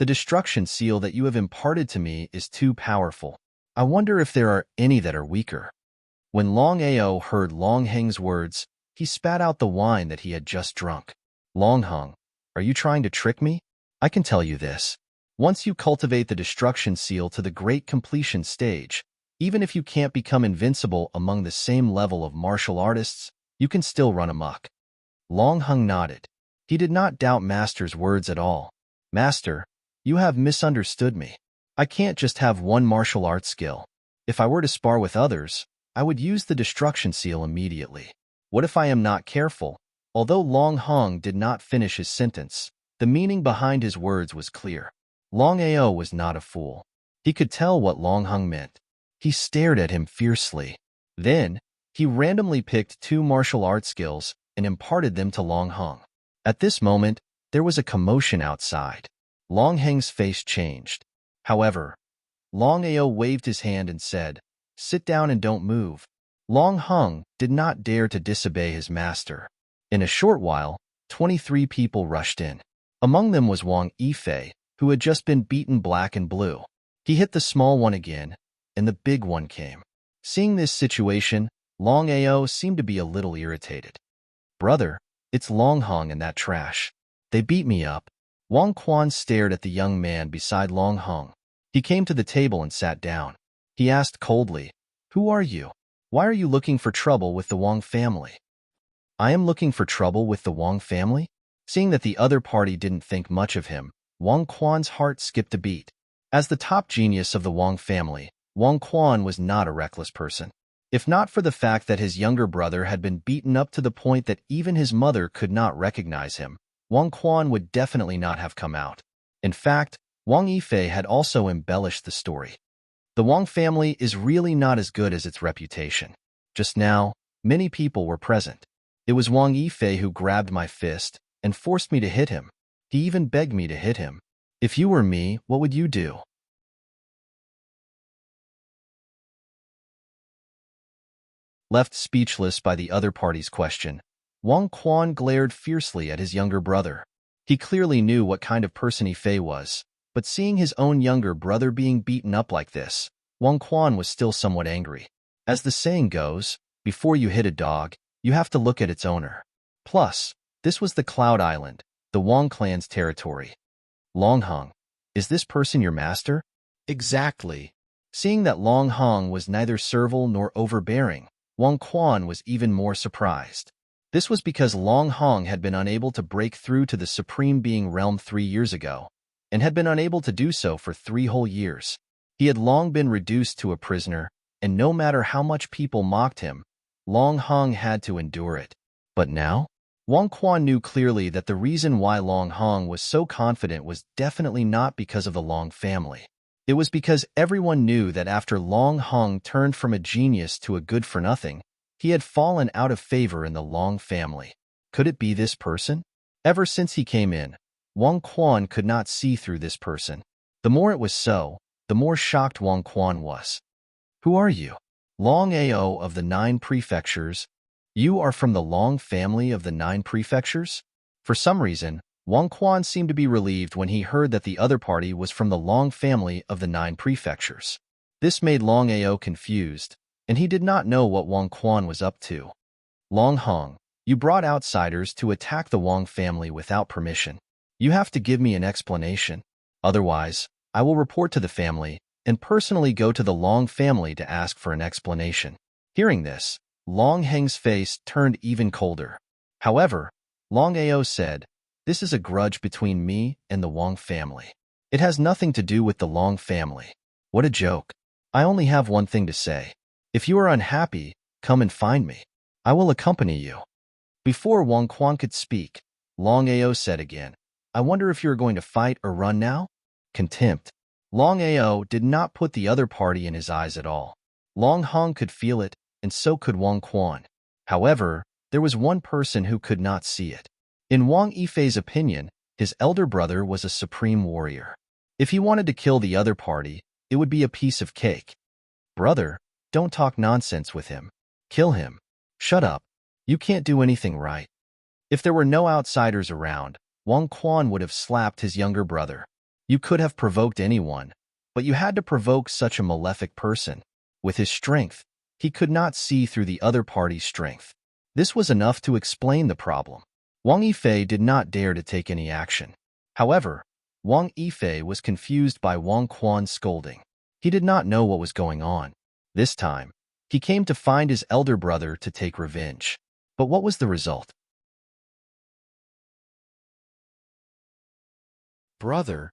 the destruction seal that you have imparted to me is too powerful. I wonder if there are any that are weaker." When Long Ao heard Long Heng's words, he spat out the wine that he had just drunk. "Long Hong, are you trying to trick me? I can tell you this. Once you cultivate the destruction seal to the great completion stage, even if you can't become invincible among the same level of martial artists, you can still run amok." Long Hung nodded. He did not doubt Master's words at all. "Master, you have misunderstood me. I can't just have one martial arts skill. If I were to spar with others, I would use the destruction seal immediately. What if I am not careful? Although Long Hong did not finish his sentence, the meaning behind his words was clear. Longao was not a fool. He could tell what Long Hong meant. He stared at him fiercely. Then, he randomly picked 2 martial arts skills and imparted them to Long Hong. At this moment, there was a commotion outside. Long Heng's face changed. However, Long Ao waved his hand and said, "Sit down and don't move." Long Hong did not dare to disobey his master. In a short while, 23 people rushed in. Among them was Wang Yifei, who had just been beaten black and blue. He hit the small one again, and the big one came. Seeing this situation, Long Ao seemed to be a little irritated. "Brother, it's Long Hong and that trash. They beat me up." Wang Quan stared at the young man beside Long Hong. He came to the table and sat down. He asked coldly, "Who are you? Why are you looking for trouble with the Wang family?" "I am looking for trouble with the Wang family?" Seeing that the other party didn't think much of him, Wang Quan's heart skipped a beat. As the top genius of the Wang family, Wang Quan was not a reckless person. If not for the fact that his younger brother had been beaten up to the point that even his mother could not recognize him, Wang Quan would definitely not have come out. In fact, Wang Yifei had also embellished the story. The Wang family is really not as good as its reputation. Just now, many people were present. It was Wang Yifei who grabbed my fist and forced me to hit him. He even begged me to hit him. If you were me, what would you do? Left speechless by the other party's question, Wang Quan glared fiercely at his younger brother. He clearly knew what kind of person Yifei was, but seeing his own younger brother being beaten up like this, Wang Quan was still somewhat angry. As the saying goes, before you hit a dog, you have to look at its owner. Plus, this was the Cloud Island, the Wang clan's territory. "Long Hong, is this person your master?" "Exactly." Seeing that Long Hong was neither servile nor overbearing, Wang Quan was even more surprised. This was because Long Hong had been unable to break through to the Supreme Being realm 3 years ago, and had been unable to do so for 3 whole years. He had long been reduced to a prisoner, and no matter how much people mocked him, Long Hong had to endure it. But now, Wang Quan knew clearly that the reason why Long Hong was so confident was definitely not because of the Long family. It was because everyone knew that after Long Hong turned from a genius to a good-for-nothing, he had fallen out of favor in the Long family. Could it be this person? Ever since he came in, Wang Quan could not see through this person. The more it was so, the more shocked Wang Quan was. "Who are you?" "Long Ao of the 9 prefectures." "You are from the Long family of the 9 prefectures?" For some reason, Wang Quan seemed to be relieved when he heard that the other party was from the Long family of the 9 prefectures. This made Long Ao confused, and he did not know what Wang Quan was up to. "Long Hong, you brought outsiders to attack the Wang family without permission. You have to give me an explanation. Otherwise, I will report to the family and personally go to the Long family to ask for an explanation." Hearing this, Long Heng's face turned even colder. However, Long Ao said, "This is a grudge between me and the Wang family. It has nothing to do with the Long family." What a joke. I only have one thing to say. If you are unhappy, come and find me. I will accompany you. Before Wang Quan could speak, Long Ao said again, "I wonder if you are going to fight or run now?" Contempt. Long Ao did not put the other party in his eyes at all. Long Hong could feel it, and so could Wang Quan. However, there was one person who could not see it. In Wang Yifei's opinion, his elder brother was a supreme warrior. If he wanted to kill the other party, it would be a piece of cake. "Brother, don't talk nonsense with him. Kill him." "Shut up. You can't do anything right." If there were no outsiders around, Wang Quan would have slapped his younger brother. You could have provoked anyone, but you had to provoke such a malefic person. With his strength, he could not see through the other party's strength. This was enough to explain the problem. Wang Yifei did not dare to take any action. However, Wang Yifei was confused by Wang Quan's scolding. He did not know what was going on. This time, he came to find his elder brother to take revenge. But what was the result? "Brother,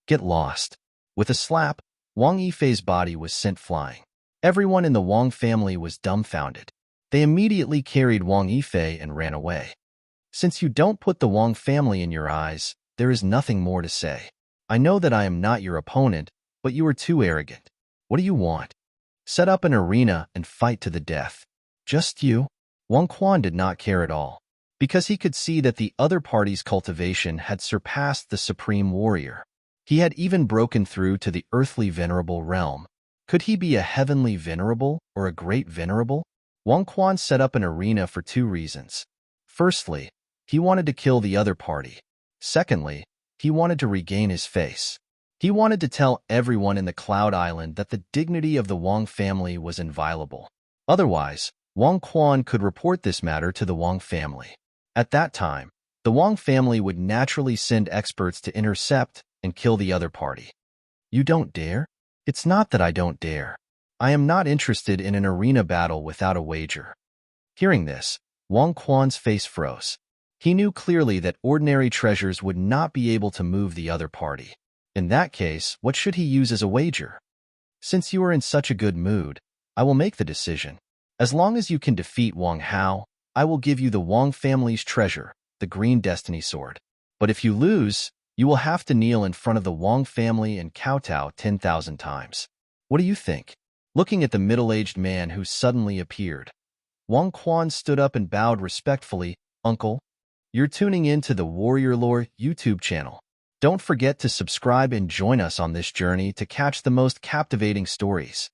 get lost." With a slap, Wang Yifei's body was sent flying. Everyone in the Wang family was dumbfounded. They immediately carried Wang Yifei and ran away. Since you don't put the Wang family in your eyes, there is nothing more to say. I know that I am not your opponent, but you are too arrogant. What do you want? Set up an arena and fight to the death. Just you? Wang Quan did not care at all, because he could see that the other party's cultivation had surpassed the supreme warrior. He had even broken through to the earthly venerable realm. Could he be a heavenly venerable or a great venerable? Wang Quan set up an arena for two reasons. Firstly, he wanted to kill the other party. Secondly, he wanted to regain his face. He wanted to tell everyone in the Cloud Island that the dignity of the Wang family was inviolable. Otherwise, Wang Quan could report this matter to the Wang family. At that time, the Wang family would naturally send experts to intercept and kill the other party. You don't dare? It's not that I don't dare. I am not interested in an arena battle without a wager. Hearing this, Wang Quan's face froze. He knew clearly that ordinary treasures would not be able to move the other party. In that case, what should he use as a wager? Since you are in such a good mood, I will make the decision. As long as you can defeat Wang Hao, I will give you the Wang family's treasure, the Green Destiny Sword. But if you lose, you will have to kneel in front of the Wang family and kowtow 10,000 times. What do you think? Looking at the middle-aged man who suddenly appeared, Wang Quan stood up and bowed respectfully. Uncle, you're tuning in to the Warrior Lore YouTube channel. Don't forget to subscribe and join us on this journey to catch the most captivating stories.